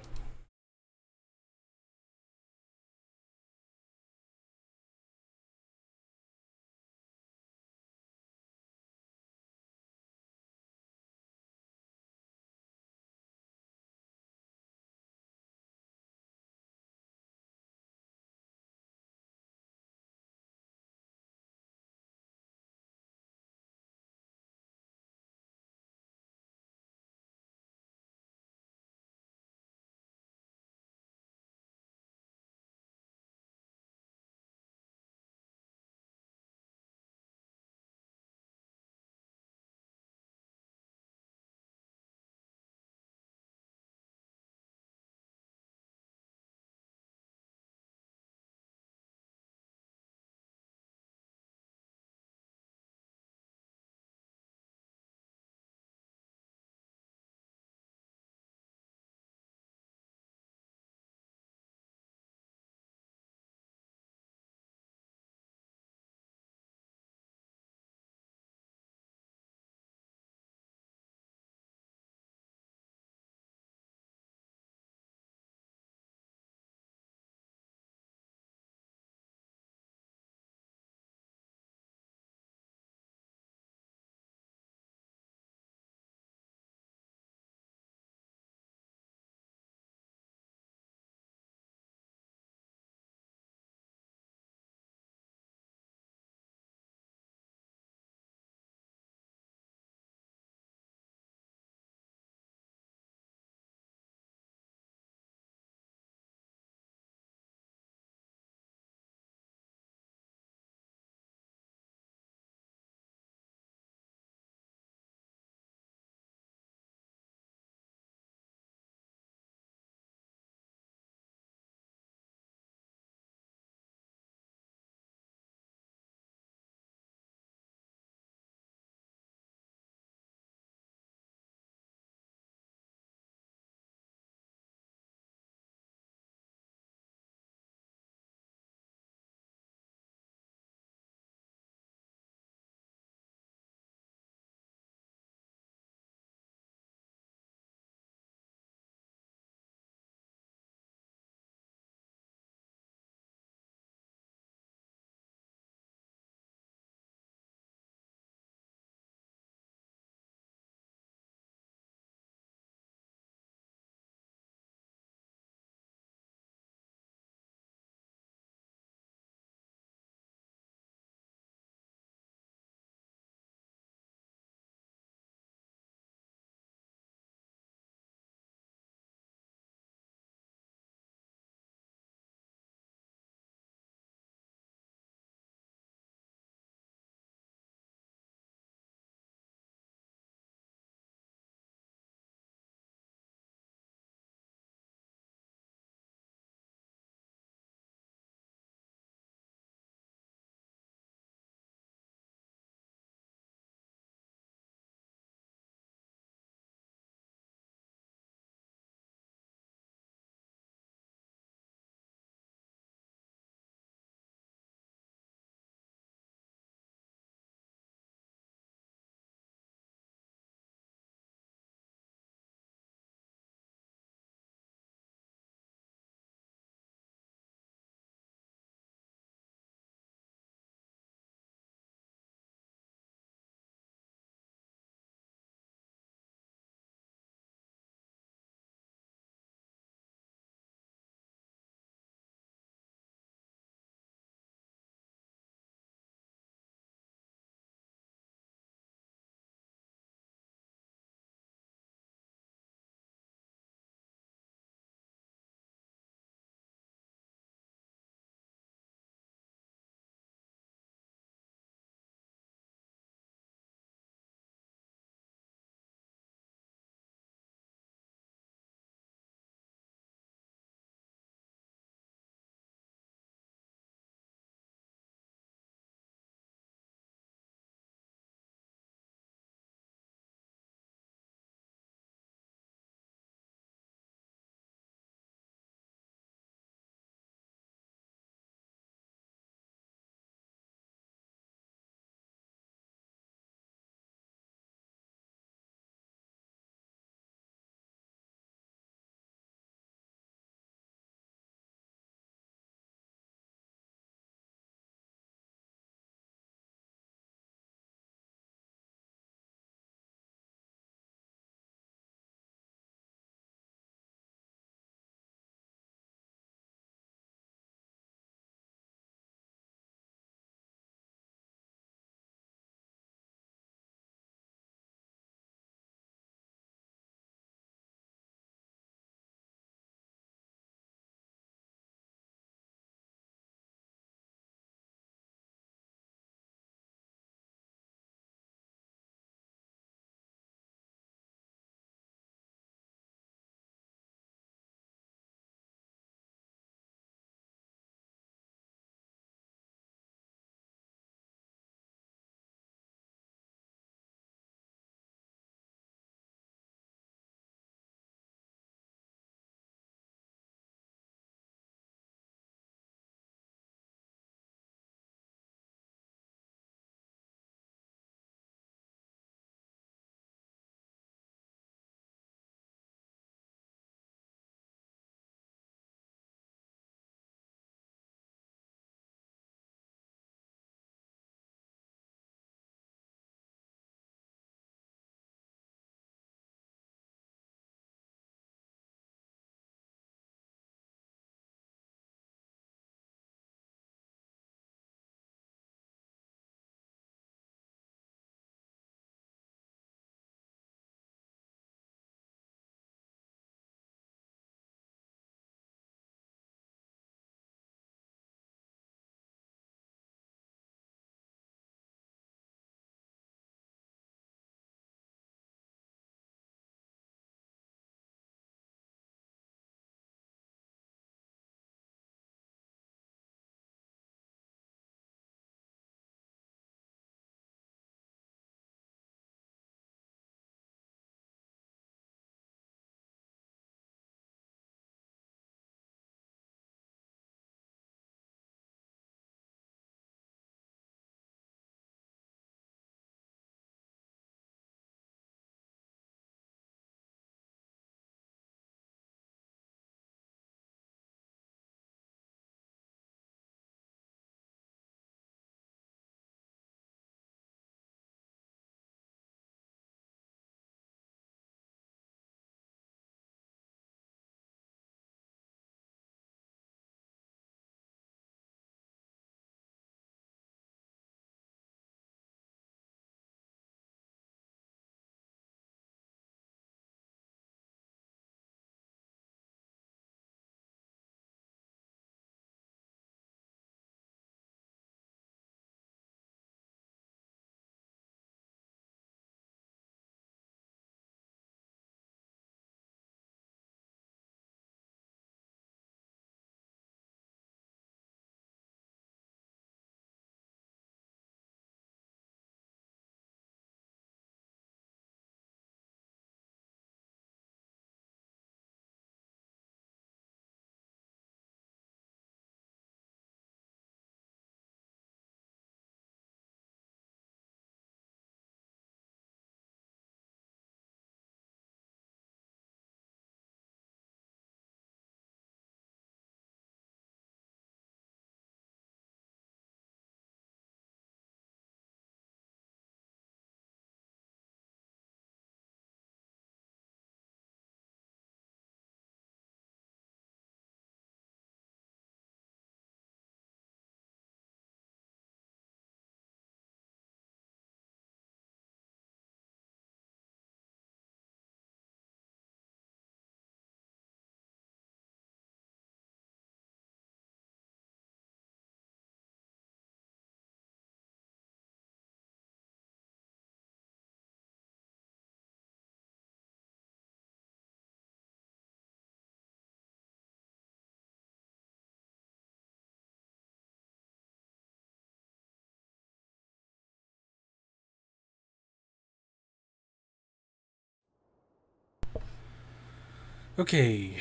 Okay.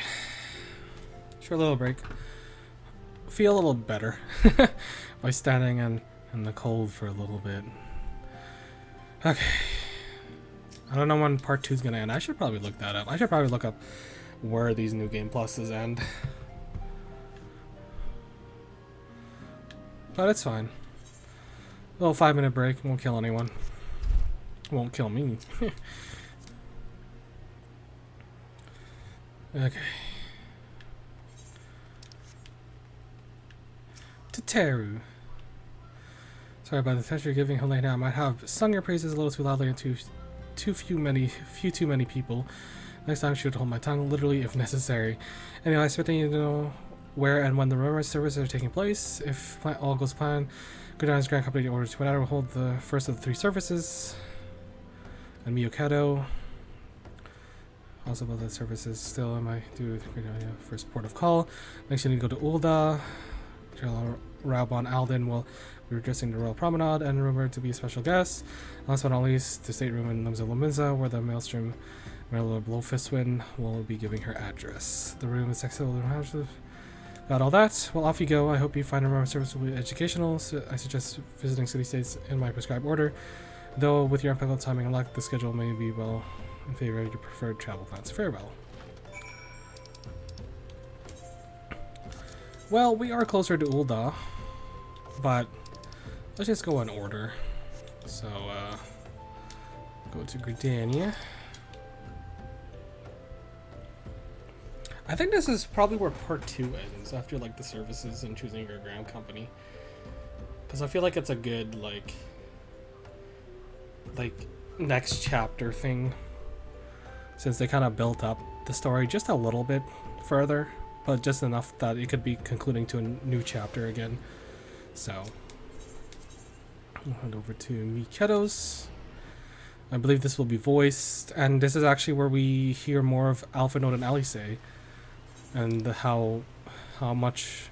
Short little break. Feel a little better by standing in the cold for a little bit. Okay. I don't know when part 2 is gonna end. I should probably look that up. I should probably look up where these new game pluses end. But it's fine. A little 5-minute break won't kill anyone. Won't kill me. Okay. Teru. Sorry about the attention you're giving Helena. I might have sung your praises a little too loudly and too too many people. Next time, she would hold my tongue, literally, if necessary. Anyway, I expect you to know where and when the remembrance services are taking place. If all goes planned, Gridanian's Grand Company orders to will hold the first of the 3 services. And Miyokado. Also about the services still, I might do first port of call. Next, you need to go to Ulda. General Raubon Alden will be addressing the Royal Promenade and rumored to be a special guest. Last but not least, the stateroom in Limsa Lominza, where the Maelstrom Marilyn Blowfistwin will be giving her address. The room is accessible. Got all that? Well, off you go. I hope you find remembrance service will be educational. So I suggest visiting city-states in my prescribed order. Though, with your impeccable timing and luck, the schedule may be well in favor of your preferred travel plans. Farewell. Well, we are closer to Ulda, but let's just go in order. So, go to Gridania. I think this is probably where part 2 ends, after like the services and choosing your ground company. Because I feel like it's a good like next chapter thing, since they kind of built up the story just a little bit further, but just enough that it could be concluding to a new chapter again. So we'll head over to Mikedos. I believe this will be voiced, and this is actually where we hear more of Alpha Node and Alice, and how much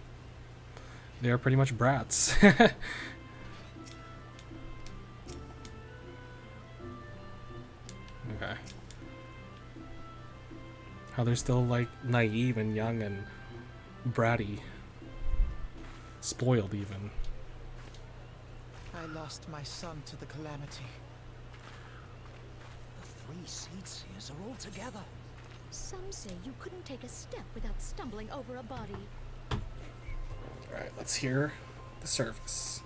they're pretty much brats. Okay. How they're still like naive and young and bratty. Spoiled even. I lost my son to the calamity. The 3 Seedseers are all together. Some say you couldn't take a step without stumbling over a body. Alright, let's hear the service.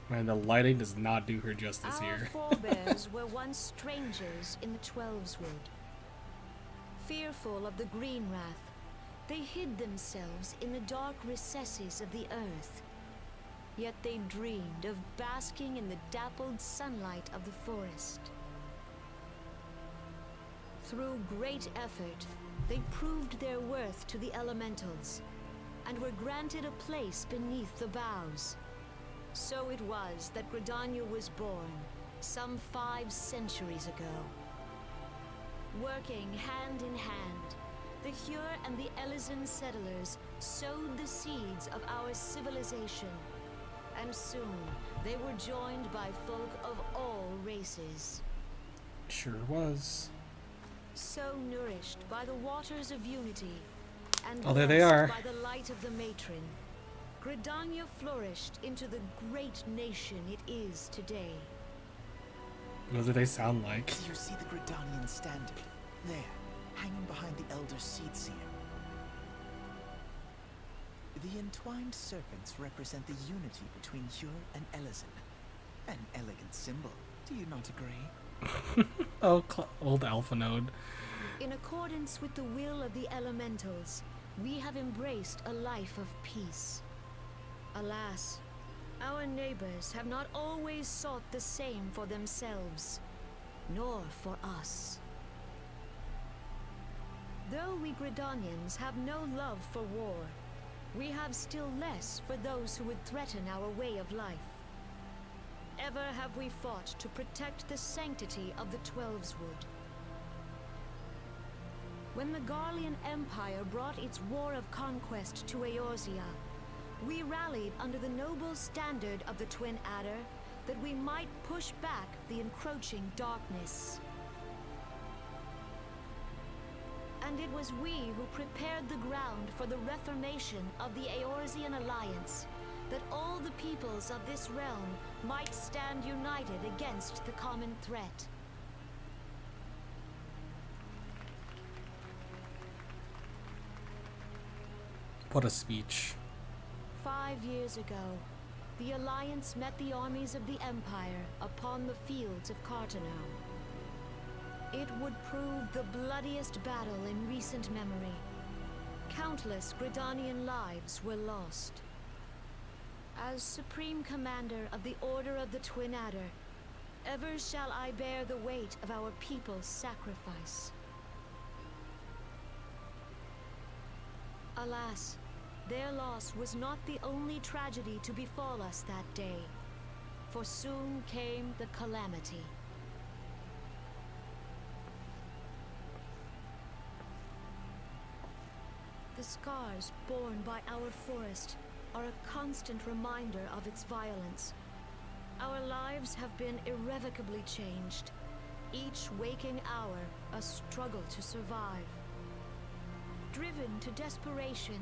Man, the lighting does not do her justice here. Our forebears were once strangers in the Twelveswood. Fearful of the Green Wrath, they hid themselves in the dark recesses of the earth. Yet they dreamed of basking in the dappled sunlight of the forest. Through great effort, they proved their worth to the elementals, and were granted a place beneath the boughs. So it was that Gridania was born, some 5 centuries ago. Working hand in hand, the Hyur and the Elysian settlers sowed the seeds of our civilization, and soon they were joined by folk of all races. Sure was. So nourished by the waters of unity, and Oh, there they blessed are. by the light of the matron, Gridania flourished into the great nation it is today. What do they sound like? Do you see the Gridanian standard? There, hanging behind the Elder Seedseer. The entwined serpents represent the unity between Hyur and Elysian. An elegant symbol, do you not agree? Oh, old Alpha Node. In accordance with the will of the elementals, we have embraced a life of peace. Alas, our neighbors have not always sought the same for themselves, nor for us. Though we Gridanians have no love for war, we have still less for those who would threaten our way of life. Ever have we fought to protect the sanctity of the Twelveswood. When the Garlean Empire brought its war of conquest to Eorzea, We rallied under the noble standard of the Twin Adder that we might push back the encroaching darkness. And it was we who prepared the ground for the reformation of the Eorzean Alliance, that all the peoples of this realm might stand united against the common threat. What a speech. 5 years ago, the Alliance met the armies of the Empire upon the fields of Carteneau. It would prove the bloodiest battle in recent memory. Countless Gridanian lives were lost. As Supreme Commander of the Order of the Twin Adder, ever shall I bear the weight of our people's sacrifice. Alas, their loss was not the only tragedy to befall us that day, for soon came the calamity. The scars borne by our forest are a constant reminder of its violence. Our lives have been irrevocably changed, each waking hour a struggle to survive. Driven to desperation,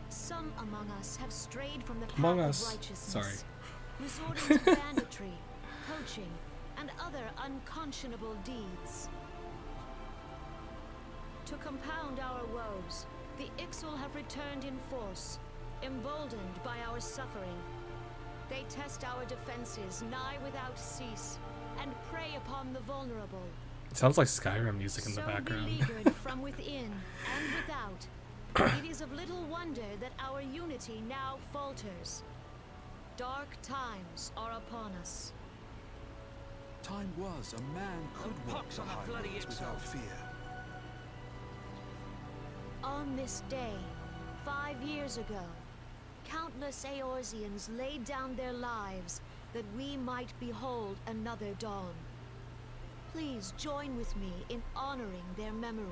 some among us have strayed from the path of righteousness, resorting to banditry, poaching, and other unconscionable deeds. To compound our woes, the Ixal have returned in force, emboldened by our suffering. They test our defenses nigh without cease, and prey upon the vulnerable. It sounds like Skyrim music in the background. Beleaguered from within and without, it is of little wonder that our unity now falters. Dark times are upon us. Time was a man could walk the highways without fear. On this day, 5 years ago, countless Eorzeans laid down their lives that we might behold another dawn. Please join with me in honoring their memory.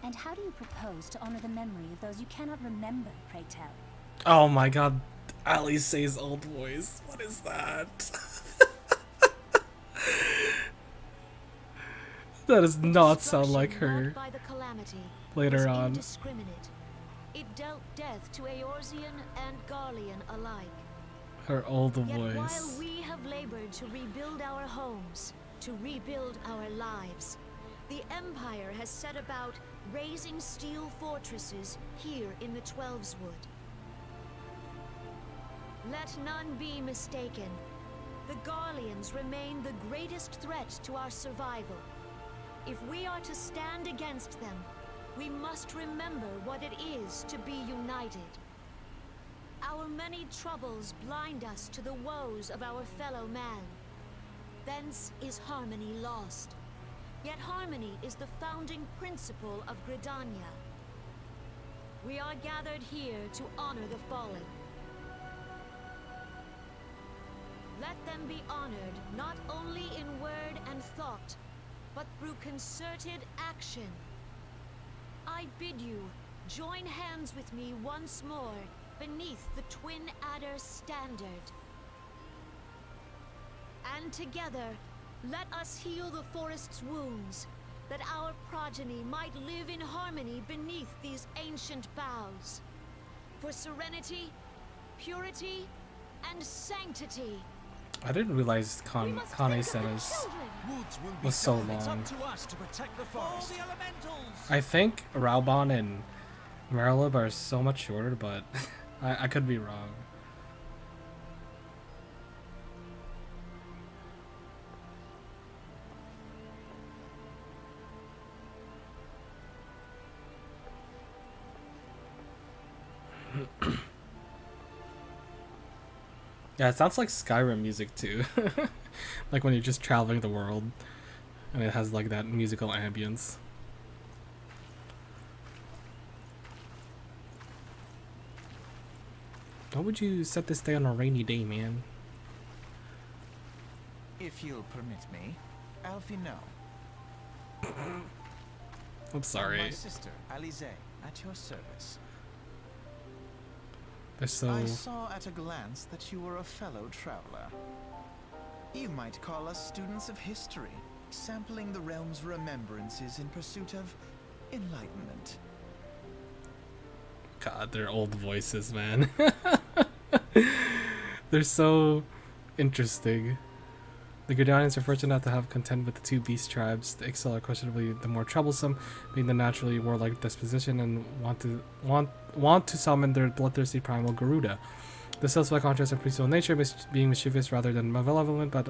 And how do you propose to honor the memory of those you cannot remember, pray tell? Oh my god, Ali says old voice. What is that? That does not sound like her later on. It dealt death to Eorzean and Garlean alike. Her old Yet voice. while we have labored to rebuild our homes, to rebuild our lives, the Empire has set about raising steel fortresses here in the Twelveswood. Let none be mistaken. The Garleans remain the greatest threat to our survival. If we are to stand against them, we must remember what it is to be united. Our many troubles blind us to the woes of our fellow man. Thence is harmony lost. Yet harmony is the founding principle of Gridania. We are gathered here to honor the fallen. Let them be honored not only in word and thought, but through concerted action. I bid you join hands with me once more beneath the Twin Adder's standard. And together, let us heal the forest's wounds, that our progeny might live in harmony beneath these ancient boughs. For serenity, purity, and sanctity. I didn't realize Kane Senna's was so long. I think Raubon and Marilib are so much shorter, but I could be wrong. Yeah, it sounds like Skyrim music too. Like when you're just traveling the world and it has like that musical ambience. Why would you set this day on a rainy day, man? If you'll permit me, Alfie, no. I'm sorry. My sister, Alize, at your service. They're so... I saw at a glance that you were a fellow traveler. You might call us students of history, sampling the realm's remembrances in pursuit of enlightenment. God, they're old voices, man. They're so interesting. The Gridanians are fortunate enough to have contend with the two beast tribes. The Ixal are questionably the more troublesome, being the naturally warlike disposition and want to summon their bloodthirsty primal Garuda. The Sylphs by contrast are peaceful in nature, being mischievous rather than malevolent, but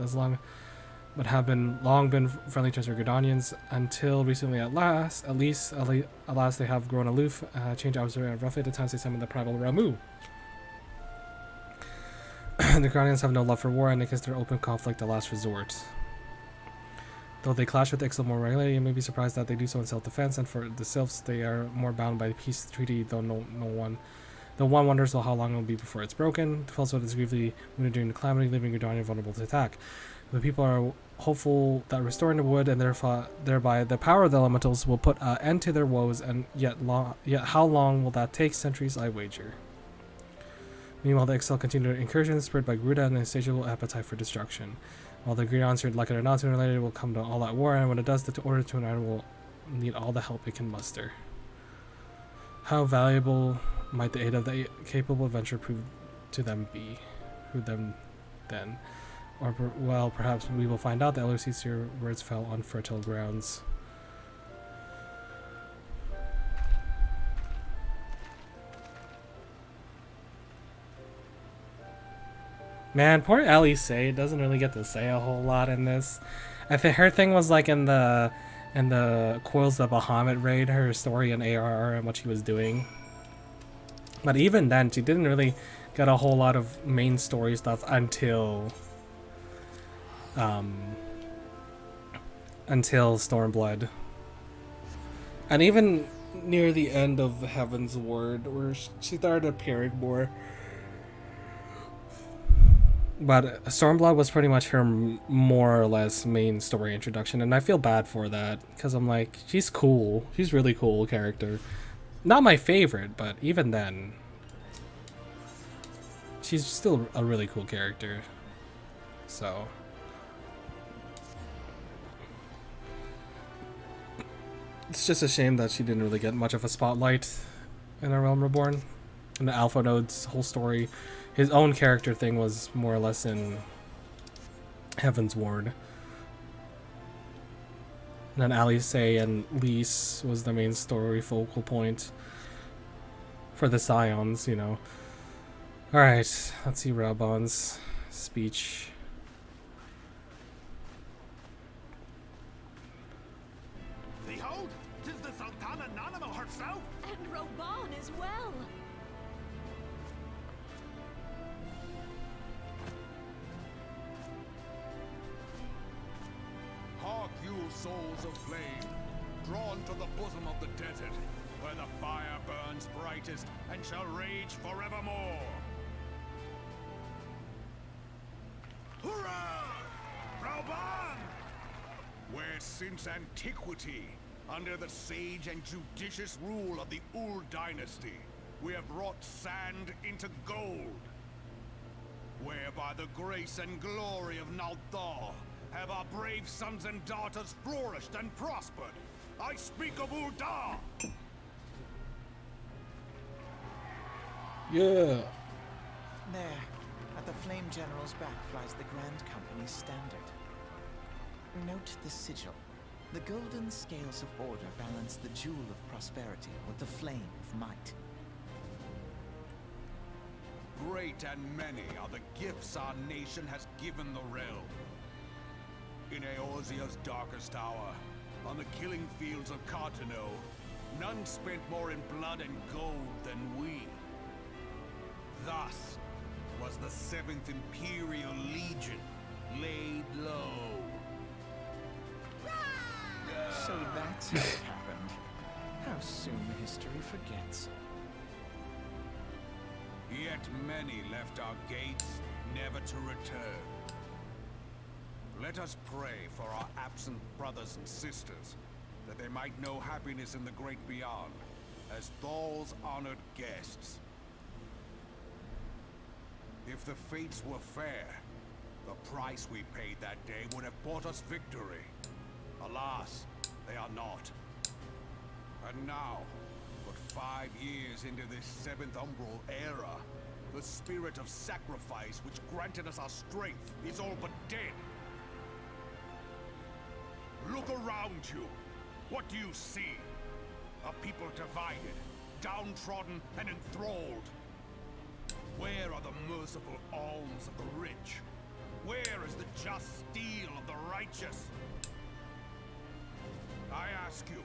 have long been friendly towards the Gridanians until recently. Alas, they have grown aloof, changed observer, and roughly at times they summon the primal Ramu. The Gridanians have no love for war and they consider open conflict a last resort. Though they clash with Ixal more regularly, you may be surprised that they do so in self-defense, and for the Sylphs they are more bound by the peace treaty, though one wonders how long it will be before it's broken. The Fellswood is gravely wounded during the calamity, leaving Gridania vulnerable to attack. The people are hopeful that restoring the wood and thereby the power of the elementals will put an end to their woes, and yet how long will that take? Centuries, I wager. Meanwhile, the Ixal continue their incursions, spurred by Garuda and an insatiable appetite for destruction. While the Greed answered, like it or not, sooner or later it will come to all-out war, and when it does, the order to unite will need all the help it can muster. How valuable might the aid of the capable adventurer prove to them be? Who them then? Or, well, perhaps we will find out. The elder sees your words fell on fertile grounds. Man, poor Alice doesn't really get to say a whole lot in this. I think her thing was like in the Coils of Bahamut raid, her story in ARR and what she was doing. But even then, she didn't really get a whole lot of main story stuff until Stormblood. And even near the end of Heaven's Word, where she started appearing more. But Stormblood was pretty much her more or less main story introduction, and I feel bad for that, because I'm like, she's cool. She's really cool character. Not my favorite, but even then, she's still a really cool character. So... it's just a shame that she didn't really get much of a spotlight in A Realm Reborn. And the Alpha Node's whole story, his own character thing was more or less in Heaven's Ward. And then Alice and Lise was the main story focal point for the Scions, you know. Alright, let's see Raubon's speech. Behold, 'tis the Sultana Nanimo herself! And Reborn as well! Hark you, souls of flame, drawn to the bosom of the desert, where the fire burns brightest and shall rage forevermore. Hurrah! Reborn! Where since antiquity, under the sage and judicious rule of the Ul dynasty, we have wrought sand into gold. Where by the grace and glory of Nalthal have our brave sons and daughters flourished and prospered. I speak of Ul'dah! Yeah. There, at the Flame General's back flies the Grand Company's standard. Note the sigil. The golden scales of order balance the jewel of prosperity with the flame of might. Great and many are the gifts our nation has given the realm. In Eorzea's darkest hour, on the killing fields of Cartano, none spent more in blood and gold than we. Thus was the 7th Imperial Legion laid low. So that's how it happened. How soon history forgets. Yet many left our gates, never to return. Let us pray for our absent brothers and sisters, that they might know happiness in the great beyond, as Thal's honored guests. If the fates were fair, the price we paid that day would have bought us victory. Alas, they are not. And now, but 5 years into this 7th Umbral era, the spirit of sacrifice which granted us our strength is all but dead. Look around you. What do you see? A people divided, downtrodden, and enthralled. Where are the merciful alms of the rich? Where is the just steel of the righteous? I ask you,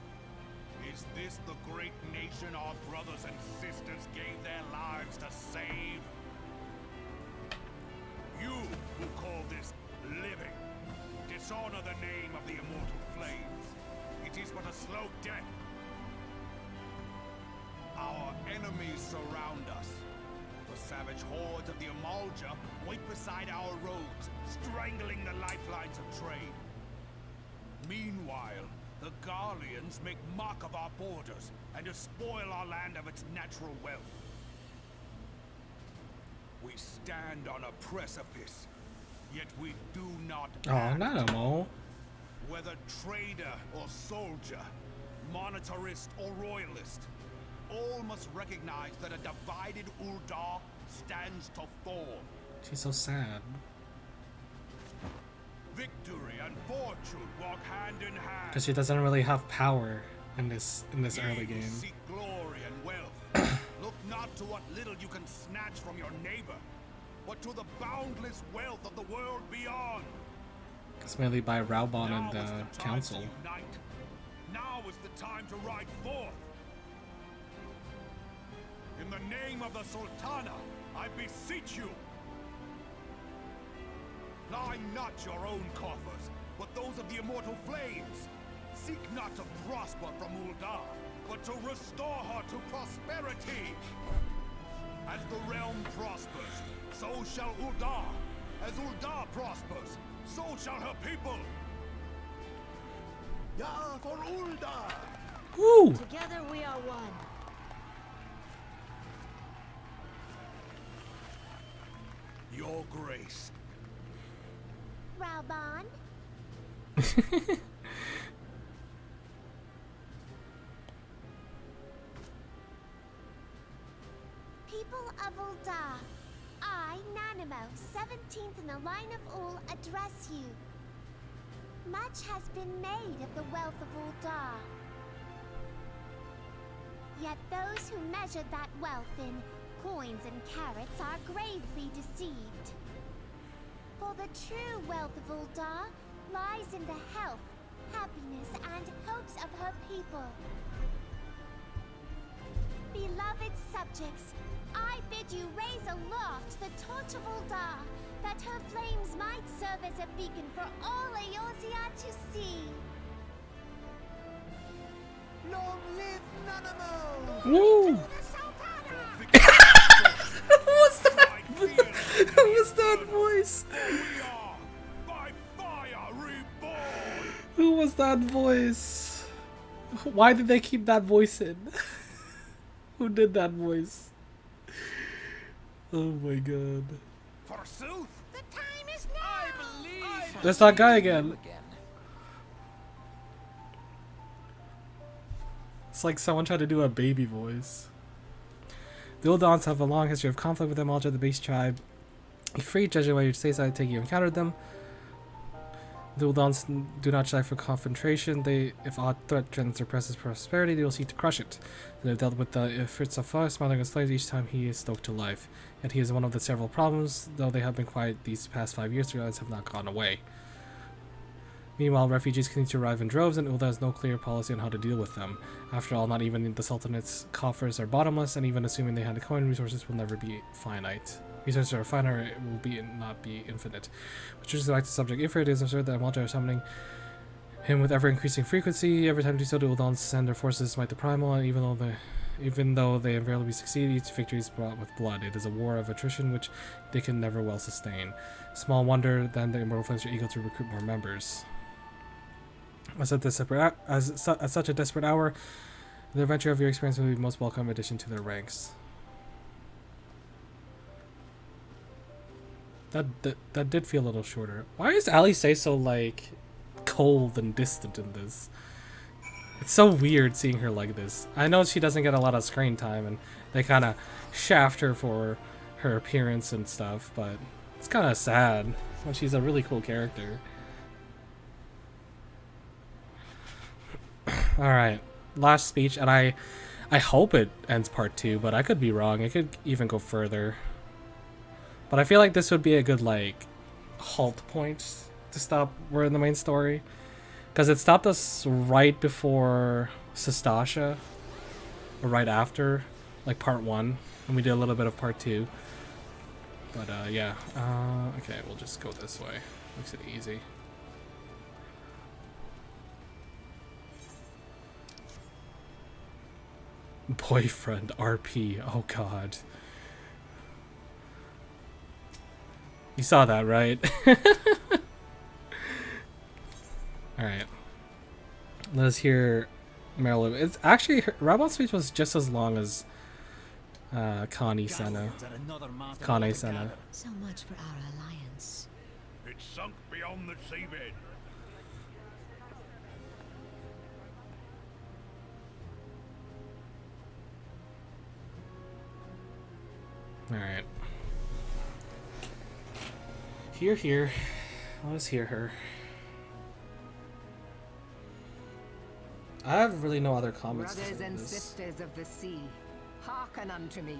is this the great nation our brothers and sisters gave their lives to save? You who call this living, dishonor the name of the immortal flames. It is but a slow death. Our enemies surround us. The savage hordes of the Amalja wait beside our roads, strangling the lifelines of trade. Meanwhile, the Garleans make mock of our borders and despoil our land of its natural wealth. We stand on a precipice, yet we do not act. not at all. Whether trader or soldier, monetarist or royalist, all must recognize that a divided Uldar stands to fall. She's so sad. Victory and fortune walk hand in hand. Because she doesn't really have power in this early game. Seek glory and wealth. Look not to what little you can snatch from your neighbor, but to the boundless wealth of the world beyond. It's mainly by Reborn and the council. Now is the time to ride forth. In the name of the Sultana, I beseech you. Line not your own coffers, but those of the immortal flames. Seek not to prosper from Uldar, but to restore her to prosperity. As the realm prospers, so shall Uldar. As Uldar prospers, so shall her people. Ya for Uldar! Woo! Together we are one. Your grace. Reborn. People of Uldar, I, Nanimo, 17th in the line of Ul, address you. Much has been made of the wealth of Uldar. Yet those who measure that wealth in coins and carats are gravely deceived. For the true wealth of Uldar lies in the health, happiness, and hopes of her people. Beloved subjects, I bid you raise aloft the torch of Uldar, that her flames might serve as a beacon for all Eorzea to see. Long live Nanamo! Woo! Who was that? Who was that voice? By fire reborn! Who was that voice? Why did they keep that voice in? Who did that voice? Oh my god. Forsooth, The time is now. I believe. There's that guy again. It's like someone tried to do a baby voice. The Uldans have a long history of conflict with the Amalja, the base tribe. A free judging why you say so, I take you encountered them. The Uldans do not shy for confrontation. If odd threat threatens their precious prosperity, they will seek to crush it. They have dealt with the Ifrits so far, smiling and slaves each time he is stoked to life. Yet he is one of the several problems, though they have been quiet these past 5 years, the odds have not gone away. Meanwhile, refugees continue to arrive in droves, and Ulda has no clear policy on how to deal with them. After all, not even the Sultanate's coffers are bottomless, and even assuming they had a coin, resources will never be finite. Resources are finite, it will not be infinite. Which is back to the subject. If it is absurd that Amalja are summoning him with ever-increasing frequency, every time they do so, the Uldans send their forces to smite the Primal, and even though they invariably succeed, each victory is brought with blood. It is a war of attrition which they can never well sustain. Small wonder then the Immortal Flames are eager to recruit more members. As at such a desperate hour, the adventure of your experience will be most welcome addition to their ranks. That did feel a little shorter. Why is Ali say so like cold and distant in this? It's so weird seeing her like this. I know she doesn't get a lot of screen time, and they kind of shaft her for her appearance and stuff, but it's kind of sad when she's a really cool character. Alright, last speech, and I hope it ends part 2, but I could be wrong. It could even go further. But I feel like this would be a good, like, halt point to stop we're in the main story. Because it stopped us right before Sestasha, or right after, like, part 1, and we did a little bit of part 2. But, yeah. Okay, we'll just go this way. Makes it easy. Boyfriend, RP, oh god. You saw that, right? Alright. Let's hear Marilyn. It's actually, Rabon's speech was just as long as Kane Senna. Kane Senna. So much for our alliance. It's sunk beyond the seabed. Alright. Here. Let's hear her. I have really no other comments to say Brothers on and this. sisters of the sea, hearken unto me.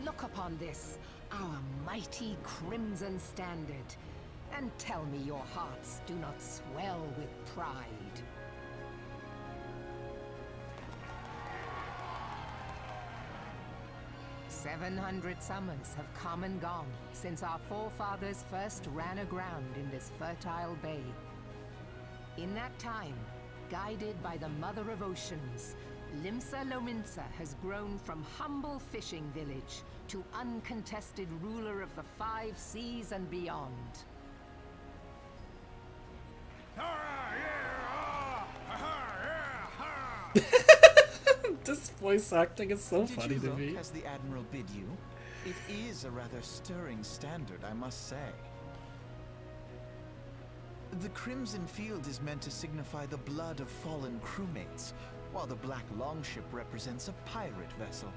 Look upon this, our mighty crimson standard, and tell me your hearts do not swell with pride. "700 summers have come and gone since our forefathers first ran aground in this fertile bay. In that time, guided by the Mother of Oceans, Limsa Lominsa has grown from humble fishing village to uncontested ruler of the 5 seas and beyond. This voice acting is so funny Did you to look me. as the Admiral bid you? It is a rather stirring standard, I must say. The Crimson Field is meant to signify the blood of fallen crewmates, while the Black Longship represents a pirate vessel.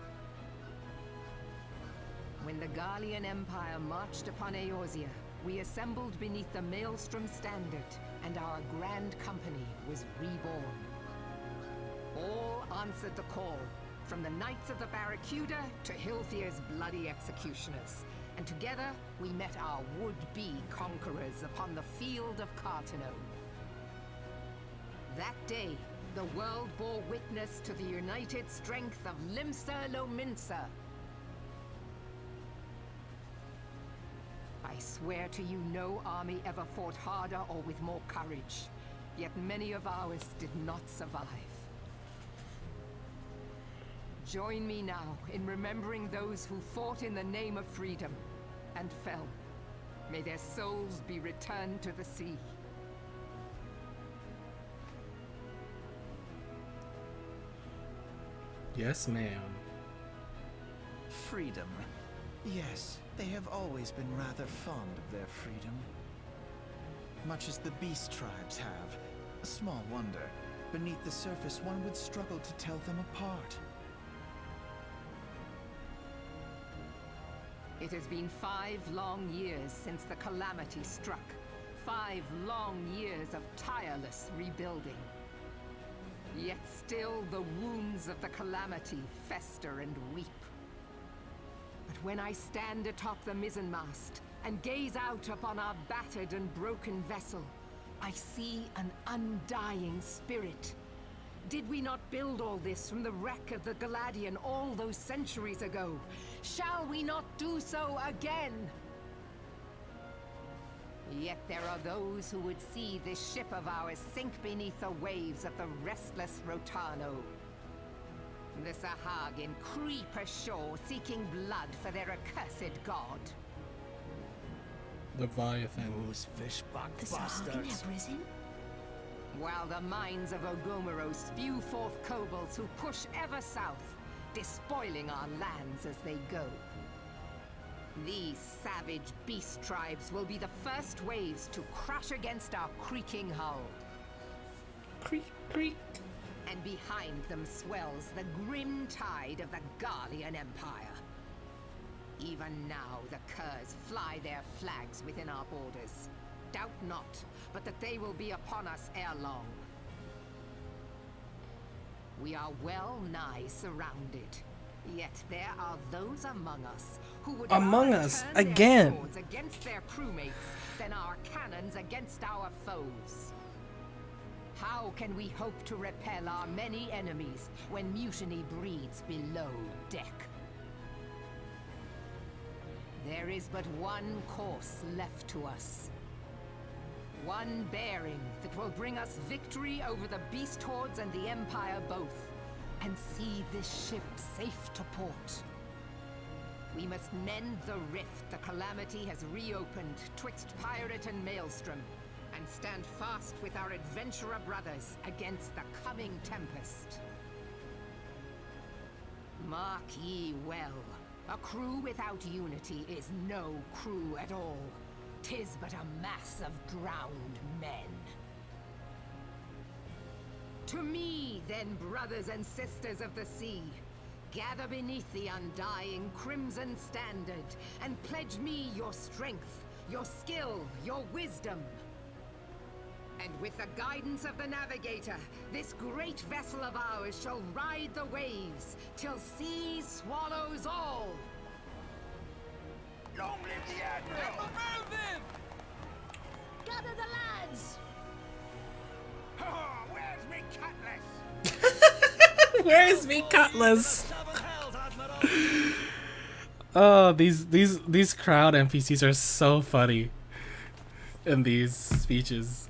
When the Gallian Empire marched upon Eorzea, we assembled beneath the Maelstrom Standard, and our grand company was reborn. All answered the call, from the Knights of the Barracuda to Hilthier's bloody executioners. And together, we met our would-be conquerors upon the field of Cartano. That day, the world bore witness to the united strength of Limsa Lominsa. I swear to you, no army ever fought harder or with more courage. Yet many of ours did not survive. Join me now in remembering those who fought in the name of freedom and fell. May their souls be returned to the sea. Yes, ma'am. Freedom. Yes, they have always been rather fond of their freedom. Much as the beast tribes have. Small wonder. Beneath the surface, one would struggle to tell them apart. It has been 5 long years since the calamity struck. 5 long years of tireless rebuilding. Yet still the wounds of the calamity fester and weep. But when I stand atop the mizzenmast and gaze out upon our battered and broken vessel, I see an undying spirit. Did we not build all this from the wreck of the Galadian all those centuries ago? Shall we not do so again? Yet there are those who would see this ship of ours sink beneath the waves of the restless Rotano. The Sahagin creep ashore seeking blood for their accursed god. Leviathan. Those fishback The Sahagin bastards. have risen? while the mines of Ogomoro spew forth kobolds who push ever south, despoiling our lands as they go. These savage beast tribes will be the first waves to crash against our creaking hull. Creak, creak. And behind them swells the grim tide of the Garlean Empire. Even now, the Curs fly their flags within our borders. Doubt not, but that they will be upon us ere long. We are well nigh surrounded. Yet there are those among us who would Among rather Us, turn their again. swords against their crewmates than our cannons against our foes. How can we hope to repel our many enemies when mutiny breeds below deck? There is but one course left to us. One bearing that will bring us victory over the beast hordes and the Empire both, and see this ship safe to port. We must mend the rift the Calamity has reopened twixt pirate and maelstrom, and stand fast with our adventurer brothers against the coming tempest. Mark ye well, a crew without unity is no crew at all. 'Tis but a mass of drowned men. To me, then, brothers and sisters of the sea, gather beneath the undying crimson standard, and pledge me your strength, your skill, your wisdom. And with the guidance of the navigator, this great vessel of ours shall ride the waves, till sea swallows all. Long live the Admiral! Gather the lads! Oh, where's me cutlass? Where's me cutlass? Oh, these crowd NPCs are so funny in these speeches.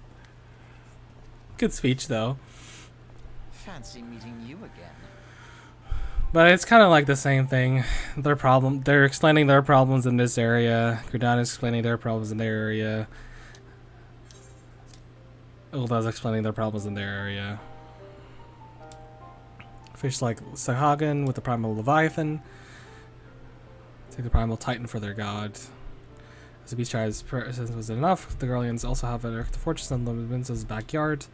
Good speech though. Fancy meeting you again. But it's kind of like the same thing. They're explaining their problems in this area. Gridana's explaining their problems in their area. Ulda's explaining their problems in their area. Fish like Sahagan with the Primal Leviathan. Take the Primal Titan for their god. As the beast tribes presence wasn't enough, the Garleans also have an erected fortress in Lumin's backyard.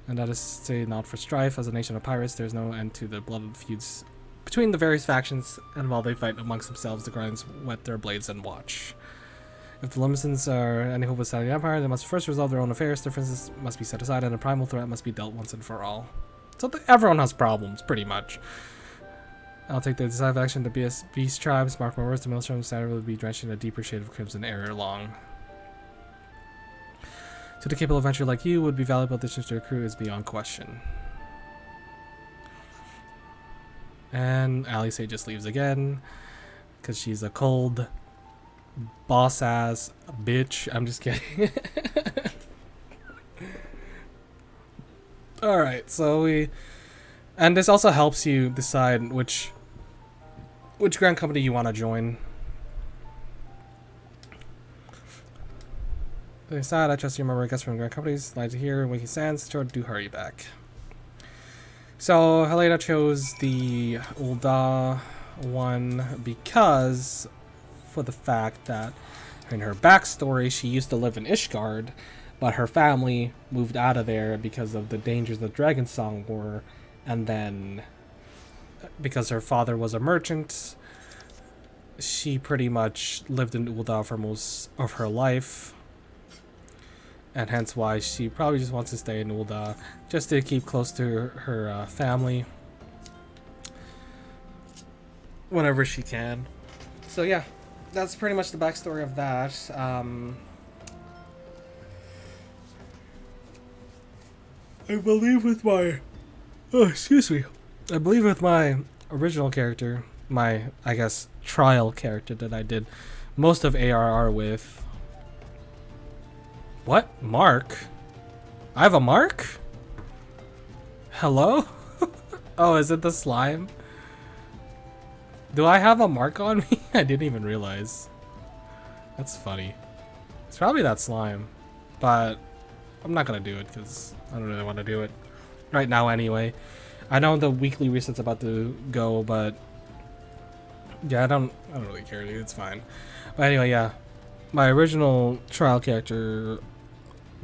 And that is to say not for strife. As a nation of pirates, there's no end to the blooded feuds between the various factions, and while they fight amongst themselves, the Garleans whet their blades and watch. If the Lumisons are any hope of standing the Empire, they must first resolve their own affairs, differences must be set aside, and a primal threat must be dealt once and for all. So everyone has problems, pretty much. I'll take the decisive action to beast tribes. Mark my words, the Maelstrom standard will be drenched in a deeper shade of crimson ere long. To the capable adventurer like you would be valuable additions to your crew is beyond question. And Alice just leaves again because she's a cold boss ass bitch. I'm just kidding. Alright, so and this also helps you decide which grand company you want to join. They decide, I trust you remember guests from grand companies. Like to hear Winky Sands, sure do hurry back. So Helena chose the Ulda one because for the fact that in her backstory she used to live in Ishgard, but her family moved out of there because of the dangers of the Dragonsong War, and then because her father was a merchant, she pretty much lived in Ulda for most of her life. And hence why she probably just wants to stay in Ulda, just to keep close to her family whenever she can. So yeah, that's pretty much the backstory of that. I believe with my... Oh, excuse me. I believe with my original character, my, I guess, trial character that I did most of ARR with... What? Mark? I have a mark? Hello? Oh, is it the slime? Do I have a mark on me? I didn't even realize. That's funny. It's probably that slime. But I'm not gonna do it because I don't really want to do it right now anyway. I know the weekly reset's about to go, but yeah, I don't really care, dude. It's fine. But anyway, yeah, my original trial character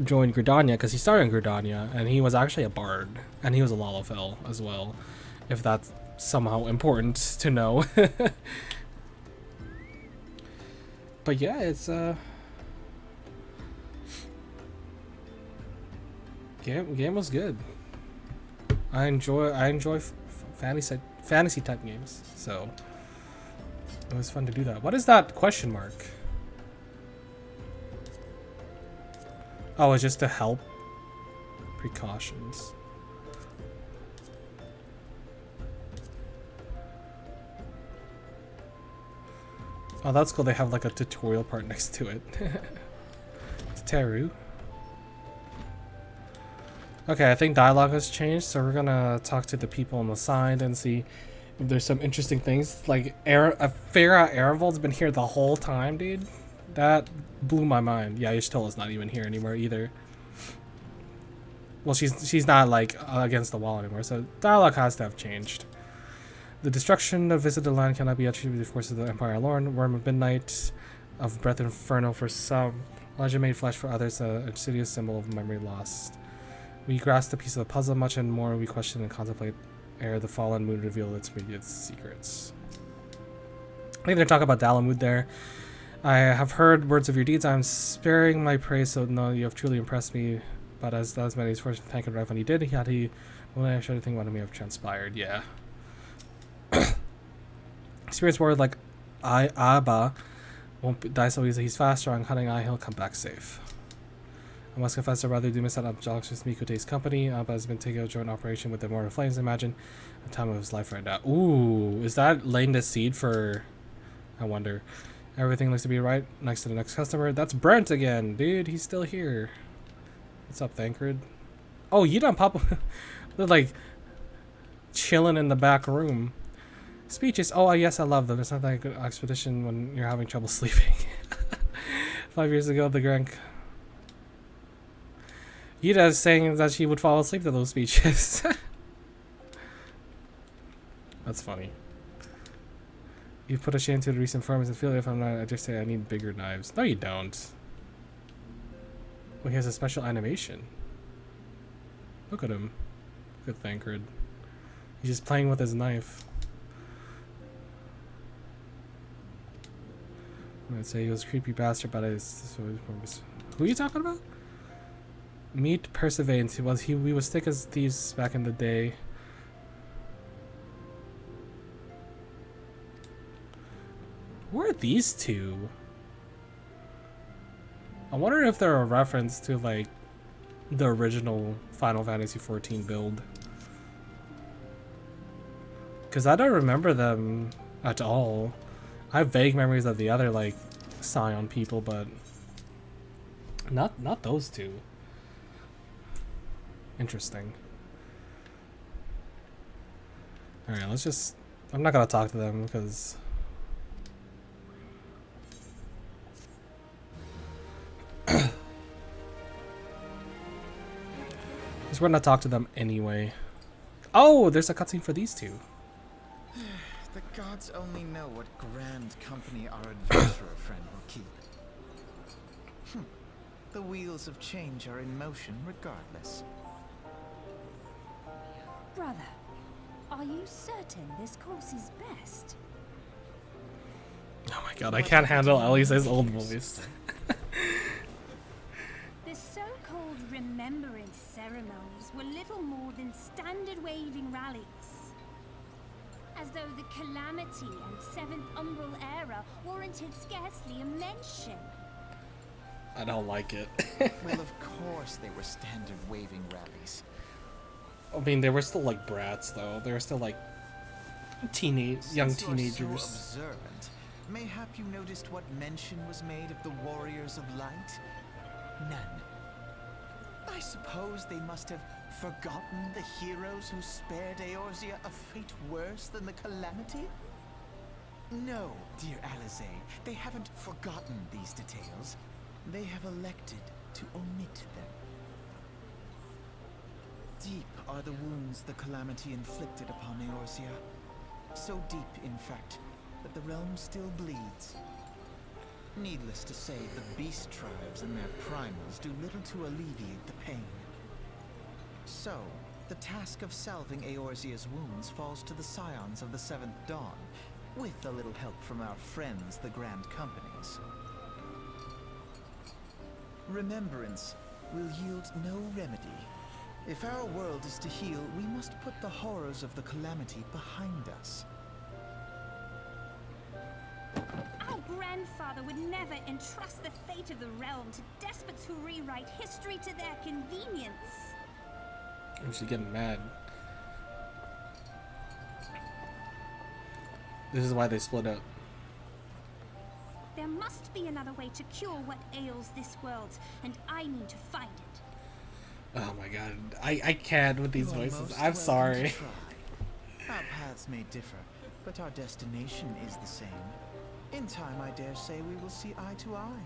joined Gridania because he started in Gridania, and he was actually a bard, and he was a Lalafell as well, if that's somehow important to know. But yeah, it's game was good. I enjoy fantasy type games, so it was fun to do that. What is that question mark? Oh, it's just to help. Precautions. Oh, that's cool. They have like a tutorial part next to it. It's Teru. Okay, I think dialogue has changed, so we're gonna talk to the people on the side and see if there's some interesting things. Like, Farah Erevold's been here the whole time, dude. That blew my mind. Yeah, Ishtola's not even here anymore either. Well, she's not like against the wall anymore, so dialogue has to have changed. The destruction of visited land cannot be attributed to the forces of the Empire alone. Worm of Midnight, of Breath Inferno for some, legend made flesh for others, a insidious symbol of memory lost. We grasp a piece of the puzzle, much and more we question and contemplate ere the fallen moon reveal its immediate secrets. I think they're talking about Dalamud there. I have heard words of your deeds. I'm sparing my praise, so no, you have truly impressed me. But as many fortune thank and right when he did, when I showed anything what may have transpired. Yeah. Experience word like Abba won't die so easily. He's fast, strong, cunning eye. He'll come back safe. I must confess I rather do miss out on obnoxious Mikute's company. Abba has been taking a joint operation with the Immortal Flames, imagine. The time of his life right now. Ooh, is that laying the seed for... I wonder. Everything looks to be right next to the next customer. That's Brent again, dude. He's still here. What's up, Thancred? Oh, you done pop... They're like... chilling in the back room. Speeches. Oh, yes, I love them. It's not that good expedition when you're having trouble sleeping. 5 years ago, the Grand... Yida is saying that she would fall asleep to those speeches. That's funny. You put a shame to the recent farmers and feel if I'm not, I just say I need bigger knives. No, you don't. Well, he has a special animation. Look at him. Look at Thancred. He's just playing with his knife. I'm gonna say he was a creepy bastard, but who are you talking about? Meet Perseverance. We was thick as thieves back in the day. Who are these two? I wonder if they're a reference to like the original Final Fantasy XIV build. Because I don't remember them at all. I have vague memories of the other like Scion people, but not those two. Interesting. Alright, let's just... I'm not gonna talk to them because... Because we're gonna talk to them anyway. Oh, there's a cutscene for these two. The gods only know what grand company our adventurer friend will keep. The wheels of change are in motion regardless. Brother, are you certain this course is best? Oh my god, I can't handle Elise's old voice. The so-called remembrance ceremonies were little more than standard waving rallies. As though the Calamity and Seventh Umbral era warranted scarcely a mention. I don't like it. Well, of course they were standard waving rallies. I mean, they were still like brats, though. They were still like young teenagers. You're so observant, mayhap you noticed what mention was made of the Warriors of Light? None. I suppose they must have forgotten the heroes who spared Eorzea a fate worse than the Calamity? No, dear Alize, they haven't forgotten these details. They have elected to omit them. deep are the wounds the calamity inflicted upon Eorzea. So deep, in fact, that the realm still bleeds. Needless to say, the beast tribes and their primals do little to alleviate the pain. So, the task of salving Eorzea's wounds falls to the scions of the Seventh Dawn, with a little help from our friends, the Grand Companies. Remembrance will yield no remedy. If our world is to heal, we must put the horrors of the calamity behind us. Our grandfather would never entrust the fate of the realm to despots who rewrite history to their convenience. Oh, she's getting mad. This is why they split up. There must be another way to cure what ails this world, and I need to find it. Oh my god, I can't with these You are voices. most I'm welcome sorry. to try. Our paths may differ, but our destination is the same. In time, I dare say we will see eye to eye.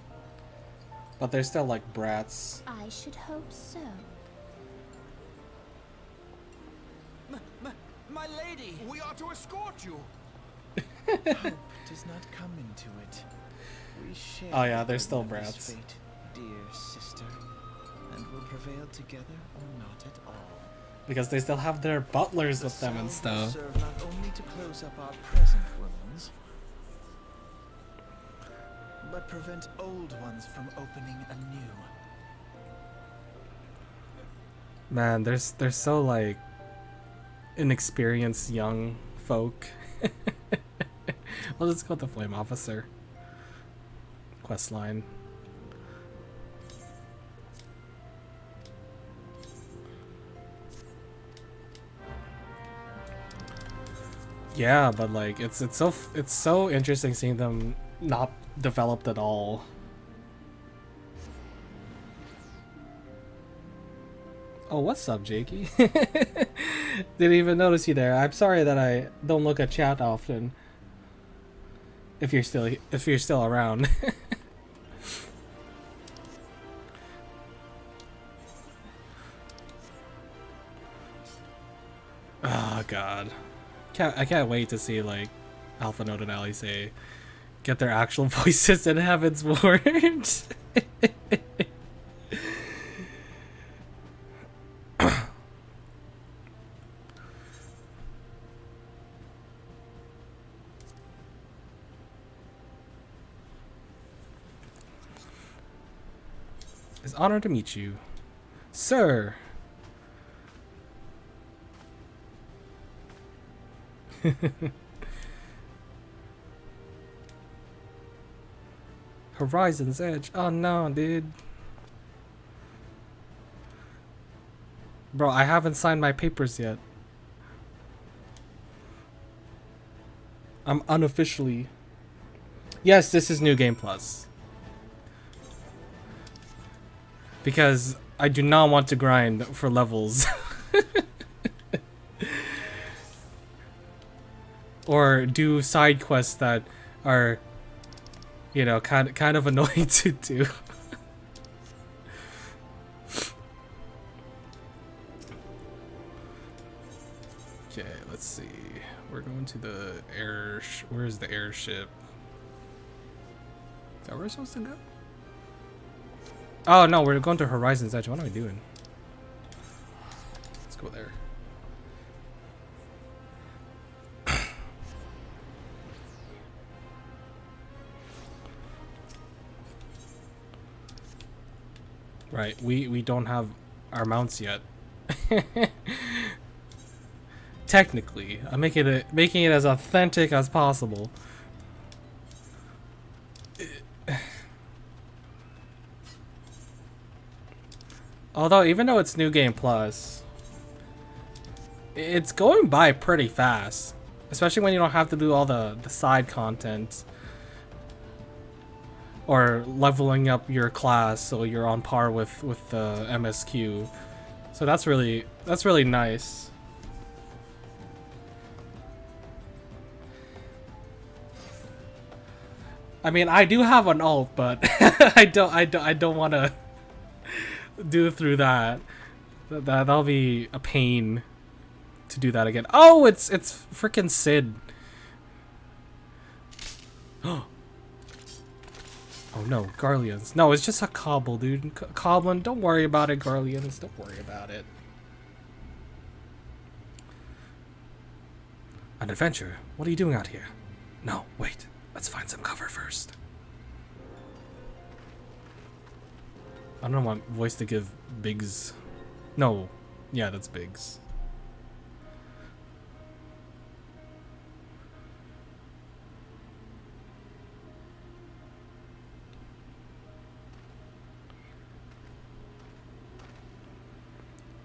But they're still like brats. I should hope so. My lady! We are to escort you. Hope does not come into it. We share Oh yeah, they're the still burden of brats. this fate, dear sister, and will prevail together or not at all. Because they still have their butlers with them and salve will stuff. serve not only to close up our present wounds, but prevent old ones from opening anew. Man, they're so like inexperienced young folk. Let's go with the Flame Officer quest line. Yeah, but like it's so interesting seeing them not developed at all. Oh, what's up, Jakey? Didn't even notice you there. I'm sorry that I don't look at chat often. If you're still around. Oh god. I can't wait to see like Alpha Note and Ali say get their actual voices in Heaven's Ward. It's an honor to meet you, sir. Horizon's Edge. Oh no, dude. Bro, I haven't signed my papers yet. I'm unofficially. Yes, this is New Game Plus. Because I do not want to grind for levels. Or do side quests that are, you know, kind of annoying to do. Okay, let's see. We're going to the air. Where's the airship? Is that where we're supposed to go? Oh no, we're going to Horizon's Edge. What am I doing? Let's go there. Right, we don't have our mounts yet. Technically, I'm making it as authentic as possible. Although, even though it's New Game Plus, it's going by pretty fast, especially when you don't have to do all the side content. Or leveling up your class so you're on par with the MSQ. So that's really nice. I mean, I do have an alt, but I don't want to do through that. That'll be a pain to do that again. Oh, it's freaking Sid. Oh no, Garleans. No, it's just a cobble, dude. Coblin, don't worry about it, Garleans. Don't worry about it. An adventure? What are you doing out here? No, wait. Let's find some cover first. I don't want voice to give Biggs. No. Yeah, that's Biggs.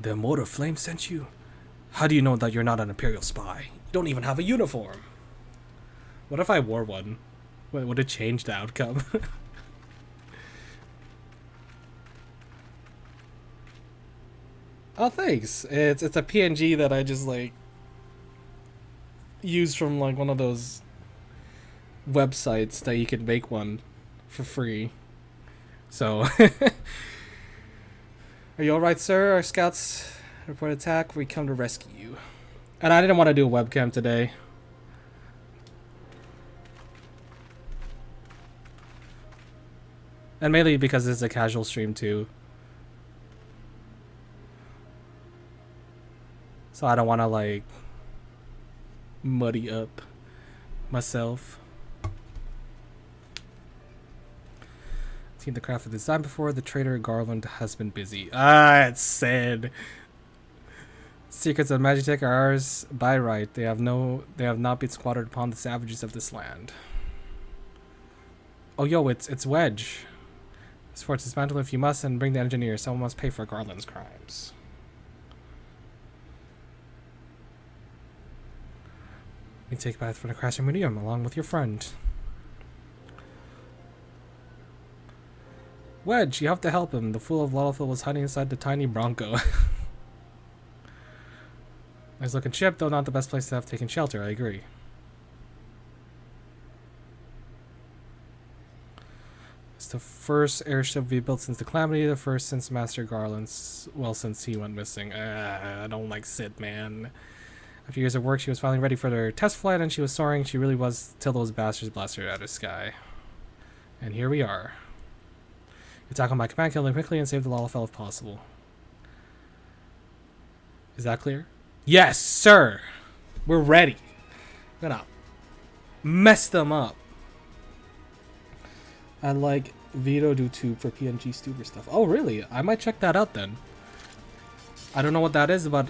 The Immortal Flame sent you? How do you know that you're not an Imperial spy? You don't even have a uniform. What if I wore one? Would it change the outcome? Oh, thanks. It's a PNG that I just like used from like one of those websites that you can make one for free. So, are you alright, sir? Our scouts report attack. We come to rescue you. And I didn't want to do a webcam today. And mainly because it's a casual stream too. So I don't want to like muddy up myself. Seen the craft of design before. The trader Garland has been busy. Ah, it's said. Secrets of Magitech are ours by right. They have not been squattered upon the savages of this land. Oh, yo, it's Wedge. This fort's dismantle if you must, and bring the engineer. Someone must pay for Garland's crimes. You take back from the Crasher Museum along with your friend. Wedge, you have to help him. The fool of Lalafell was hiding inside the tiny Bronco. Nice looking ship, though not the best place to have taken shelter, I agree. It's the first airship we built since the Calamity, the first since Master Garland's, well, since he went missing. I don't like Sid, man. After years of work, she was finally ready for their test flight, and she was soaring. She really was, till those bastards blasted her out of the sky. And here we are. Attack on my command, kill them quickly, and save the Lalafell if possible. Is that clear? Yes, sir! We're ready. We're gonna mess them up. I like Vito do tube for PNG Stuber stuff. Oh, really? I might check that out then. I don't know what that is, but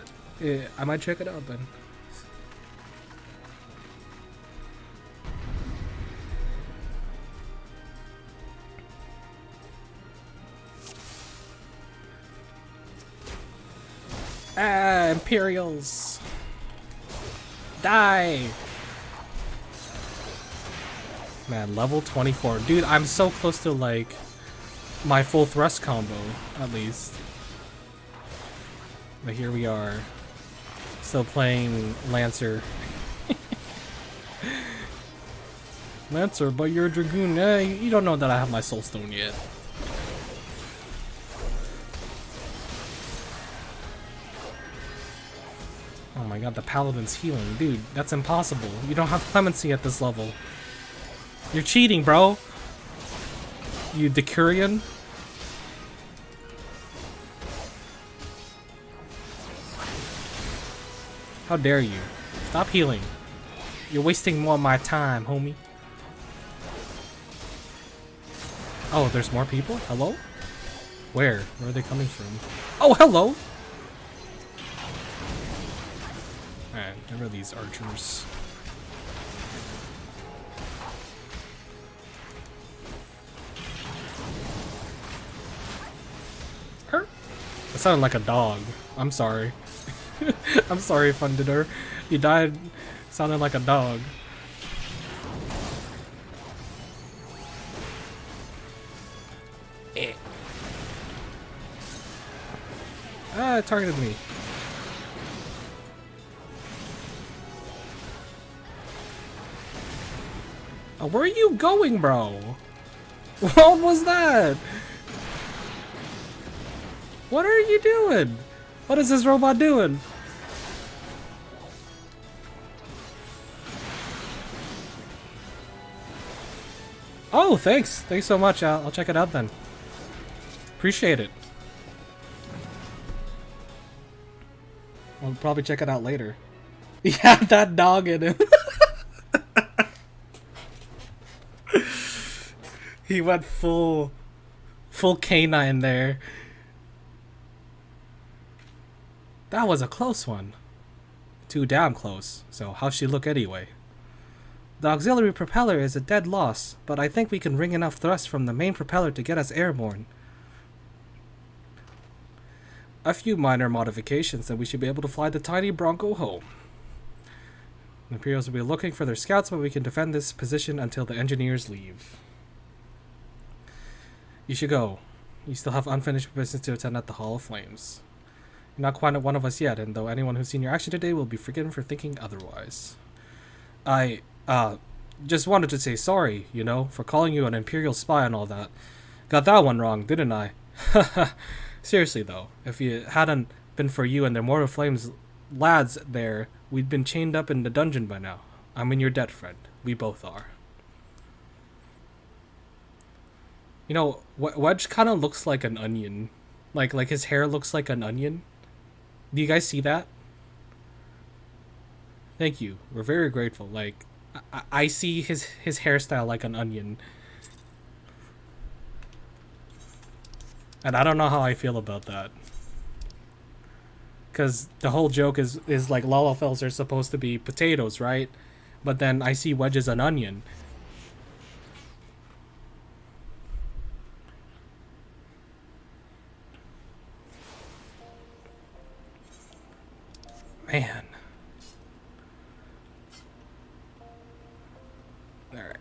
I might check it out then. Ah, Imperials. Die. Man, level 24. Dude, I'm so close to like my full thrust combo, at least. But here we are. Still playing Lancer. Lancer, but you're a Dragoon. You don't know that I have my Soul Stone yet. Oh my god, the Paladin's healing. Dude, that's impossible. You don't have clemency at this level. You're cheating, bro. You Decurion. How dare you? Stop healing. You're wasting more of my time, homie. Oh, there's more people? Hello? Where? Where are they coming from? Oh, hello! Man, there are these archers. That sounded like a dog. I'm sorry. I'm sorry, Funditor. You died sounding like a dog. Ah, it targeted me. Oh, where are you going, bro? What was that? What are you doing? What is this robot doing? Oh, thanks. Thanks so much. I'll check it out then. Appreciate it. I'll probably check it out later. Yeah, that dog in him. He went full canine there. That was a close one. Too damn close. So how's she look anyway? The auxiliary propeller is a dead loss, but I think we can wring enough thrust from the main propeller to get us airborne. A few minor modifications and we should be able to fly the tiny Bronco home. The Imperials will be looking for their scouts, but we can defend this position until the engineers leave. You should go. You still have unfinished business to attend at the Hall of Flames. You're not quite one of us yet, and though anyone who's seen your action today will be forgiven for thinking otherwise. I just wanted to say sorry, you know, for calling you an Imperial spy and all that. Got that one wrong, didn't I? Seriously though, if it hadn't been for you and the Immortal Flames lads there, we'd been chained up in the dungeon by now. I'm in your debt, friend. We both are. You know, Wedge kind of looks like an onion. Like his hair looks like an onion. Do you guys see that? Thank you. We're very grateful. Like, I see his hairstyle like an onion. And I don't know how I feel about that. Because the whole joke is like Lalafels are supposed to be potatoes, right? But then I see Wedge as an onion. Man. Alright.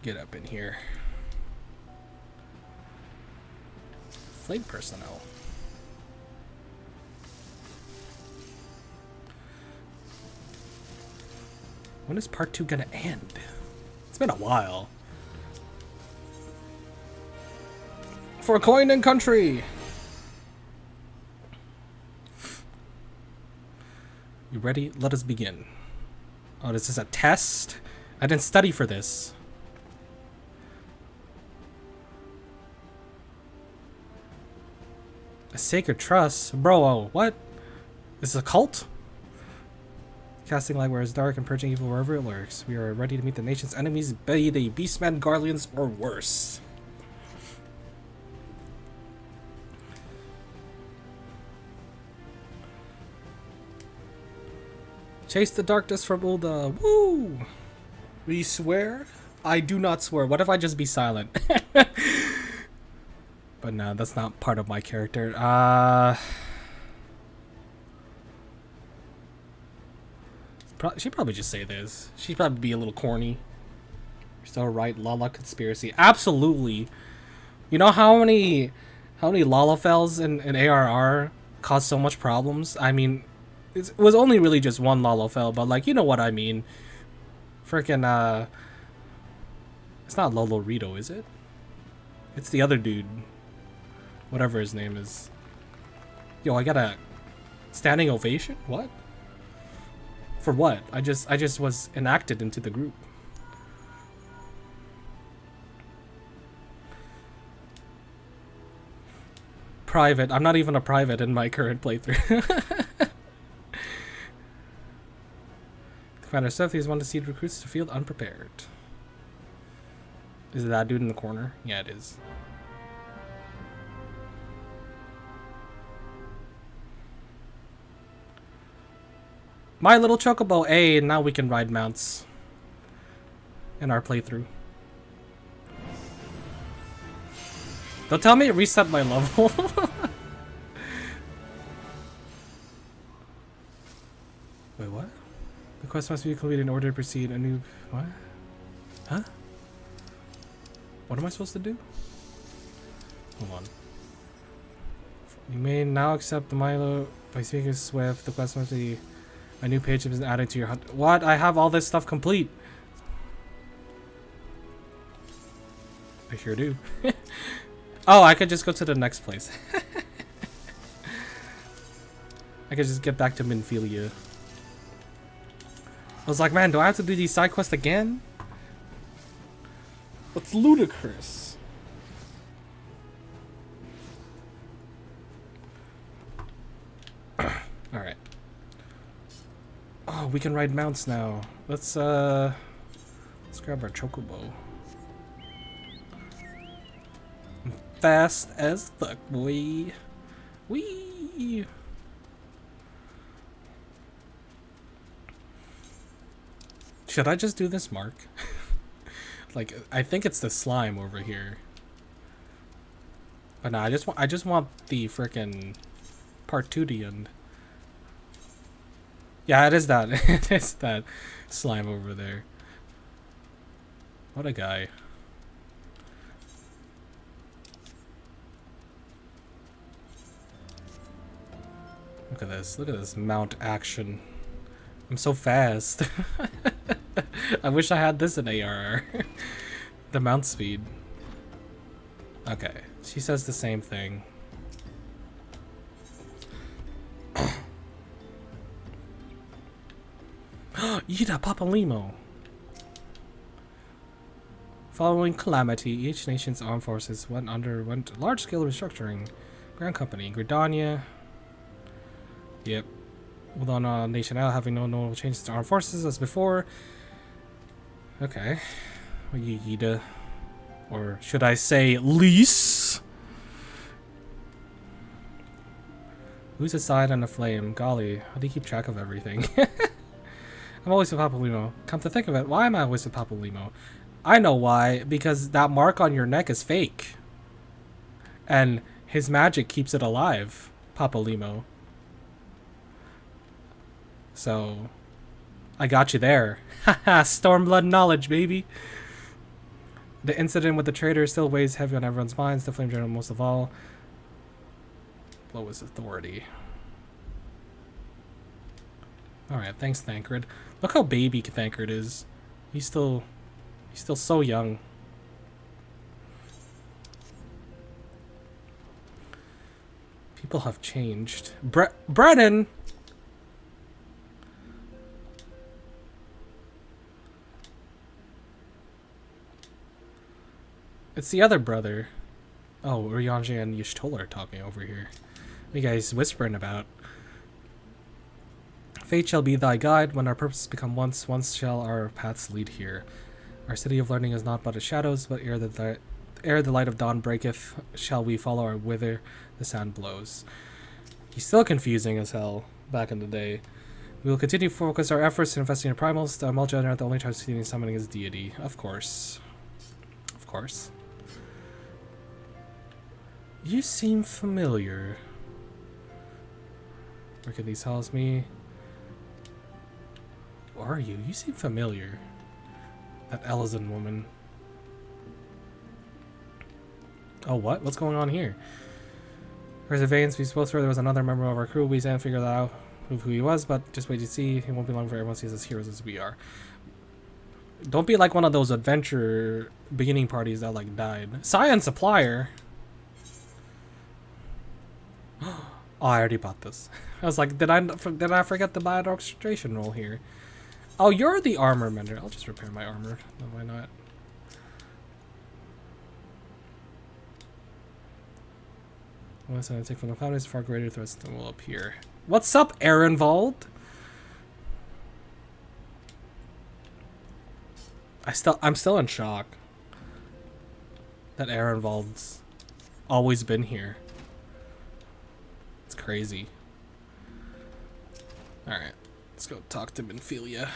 Get up in here. Flight personnel. When is part 2 gonna end? It's been a while. For coin and country! You ready? Let us begin. Oh, this is a test? I didn't study for this. A sacred trust? Bro, what? This is a cult? Casting light where it's dark and purging evil wherever it lurks. We are ready to meet the nation's enemies, be they beastmen, guardians, or worse. Chase the darkness from Ulda. Woo! We swear? I do not swear. What if I just be silent? But no, that's not part of my character. She'd probably just say this. She'd probably be a little corny. You're so right, Lala conspiracy. Absolutely. You know how many Lalafels in ARR cause so much problems? I mean, it was only really just one Lalafel, but like, you know what I mean. Freaking, it's not Lolo Rito, is it? It's the other dude. Whatever his name is. Yo, I got a standing ovation? What? For what? I just was enacted into the group. Private. I'm not even a private in my current playthrough. Commander Cephas wanted to see recruits to field unprepared. Is it that dude in the corner? Yeah, it is. My little chocobo. A, and now we can ride mounts in our playthrough. Don't tell me it reset my level. Wait, what? The quest must be completed in order to proceed. A new... What? Huh? What am I supposed to do? Hold on. You may now accept the Milo by speaking Swift. The quest must be... A new page has been added to your hunt. What? I have all this stuff complete. I sure do. Oh, I could just go to the next place. I could just get back to Minfilia. I was like, man, do I have to do these side quests again? That's ludicrous. Alright. Oh, we can ride mounts now. Let's grab our chocobo. Fast as fuck, boy. Whee! Should I just do this, Mark? Like, I think it's the slime over here. But no, I just want the frickin' Partudian. Yeah, it is that. It is that slime over there. What a guy. Look at this. Look at this mount action. I'm so fast. I wish I had this in ARR. The mount speed. Okay. She says the same thing. Yida Papalimo. Following Calamity, each nation's armed forces underwent large-scale restructuring. Grand Company, Gridania. Yep. With on Nation L having no notable changes to armed forces as before. Okay. Yida. Or should I say lease? Who's aside on the flame? Golly, how do you keep track of everything? I'm always with Papalimo. Come to think of it, why am I always with Papalimo? I know why, because that mark on your neck is fake. And his magic keeps it alive, Papalimo. So, I got you there. Haha, Stormblood knowledge, baby. The incident with the traitor still weighs heavy on everyone's minds, the Flame General most of all. Blow his authority. Alright, thanks, Thancred. Look how baby Thancred is. He's still so young. People have changed. Brennan! It's the other brother. Oh, Ryanje and Y'shtola are talking over here. What are you guys whispering about? Fate shall be thy guide when our purposes become once shall our paths lead here. Our city of learning is not but a shadows, but ere the light of dawn breaketh, shall we follow our whither the sand blows. He's still confusing as hell back in the day. We will continue to focus our efforts in investing in primals. The multi-generator, the only time summoning is deity. Of course. Of course. You seem familiar. Where can these tells me? Who are you? You seem familiar. That Elizan woman. Oh, what? What's going on here? There's a veins. We supposed there was another member of our crew. We didn't figure that out who he was, but just wait to see. It won't be long for everyone sees us heroes as we are. Don't be like one of those adventure beginning parties that like died. Scion Supplier. Oh, I already bought this. I was like, did I forget to buy an orchestration roll here? Oh, you're the armor mender. I'll just repair my armor. No, why not? Unless I take from the cloud is far greater threats than will appear. What's up, Ehrenwald? I'm still in shock that Ehrenwald's always been here. It's crazy. Alright, let's go talk to Minfilia.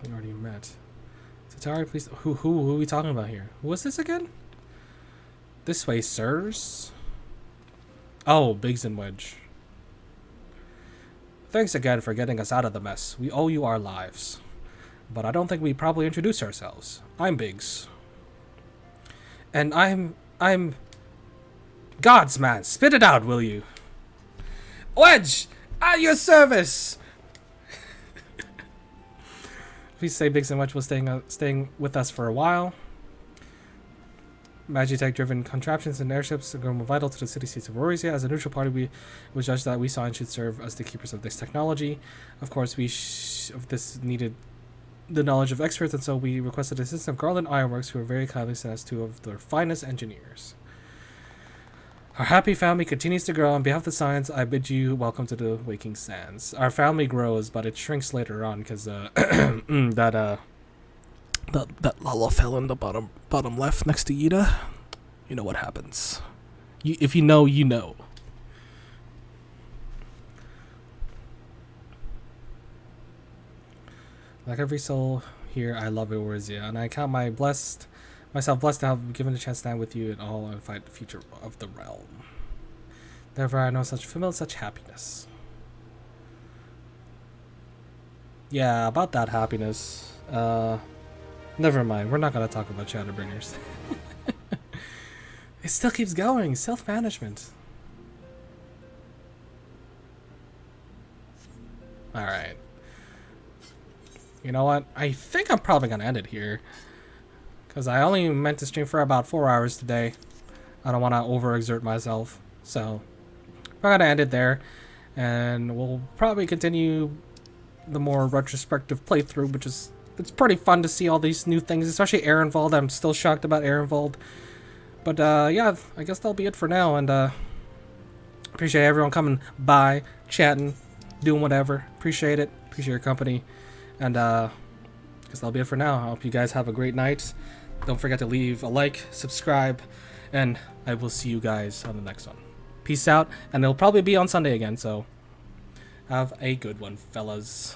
We already met. Satari, please. Who are we talking about here? Who was this again? This way, sirs. Oh, Biggs and Wedge. Thanks again for getting us out of the mess. We owe you our lives. But I don't think we properly introduced ourselves. I'm Biggs. And I'm God's man. Spit it out, will you? Wedge! At your service! Please say Big so much was staying with us for a while. Magitech-driven contraptions and airships are going vital to the city-states of Eorzea. As a neutral party, we was judged that we saw and should serve as the keepers of this technology. Of course, of this needed the knowledge of experts, and so we requested the assistance of Garland Ironworks, who are very kindly sent us two of their finest engineers. Our happy family continues to grow. On behalf of the science, I bid you welcome to the Waking Sands. Our family grows, but it shrinks later on because that Lala fell in the bottom left next to Yida. You know what happens. If you know, you know. Like every soul here, I love Eorzea, and I count myself blessed to have given the chance to stand with you in all and fight the future of the realm. Therefore, I know such happiness. Yeah, about that happiness. Never mind. We're not gonna talk about Shadowbringers. It still keeps going. Self-management. All right. You know what? I think I'm probably gonna end it here. Because I only meant to stream for about 4 hours today. I don't want to overexert myself. So, we're going to end it there. And we'll probably continue the more retrospective playthrough, which is... It's pretty fun to see all these new things, especially Ehrenwald. I'm still shocked about Ehrenwald. But, yeah, I guess that'll be it for now. And, appreciate everyone coming by, chatting, doing whatever. Appreciate it. Appreciate your company. And, I guess that'll be it for now. I hope you guys have a great night. Don't forget to leave a like, subscribe, and I will see you guys on the next one. Peace out, and it'll probably be on Sunday again, so have a good one, fellas.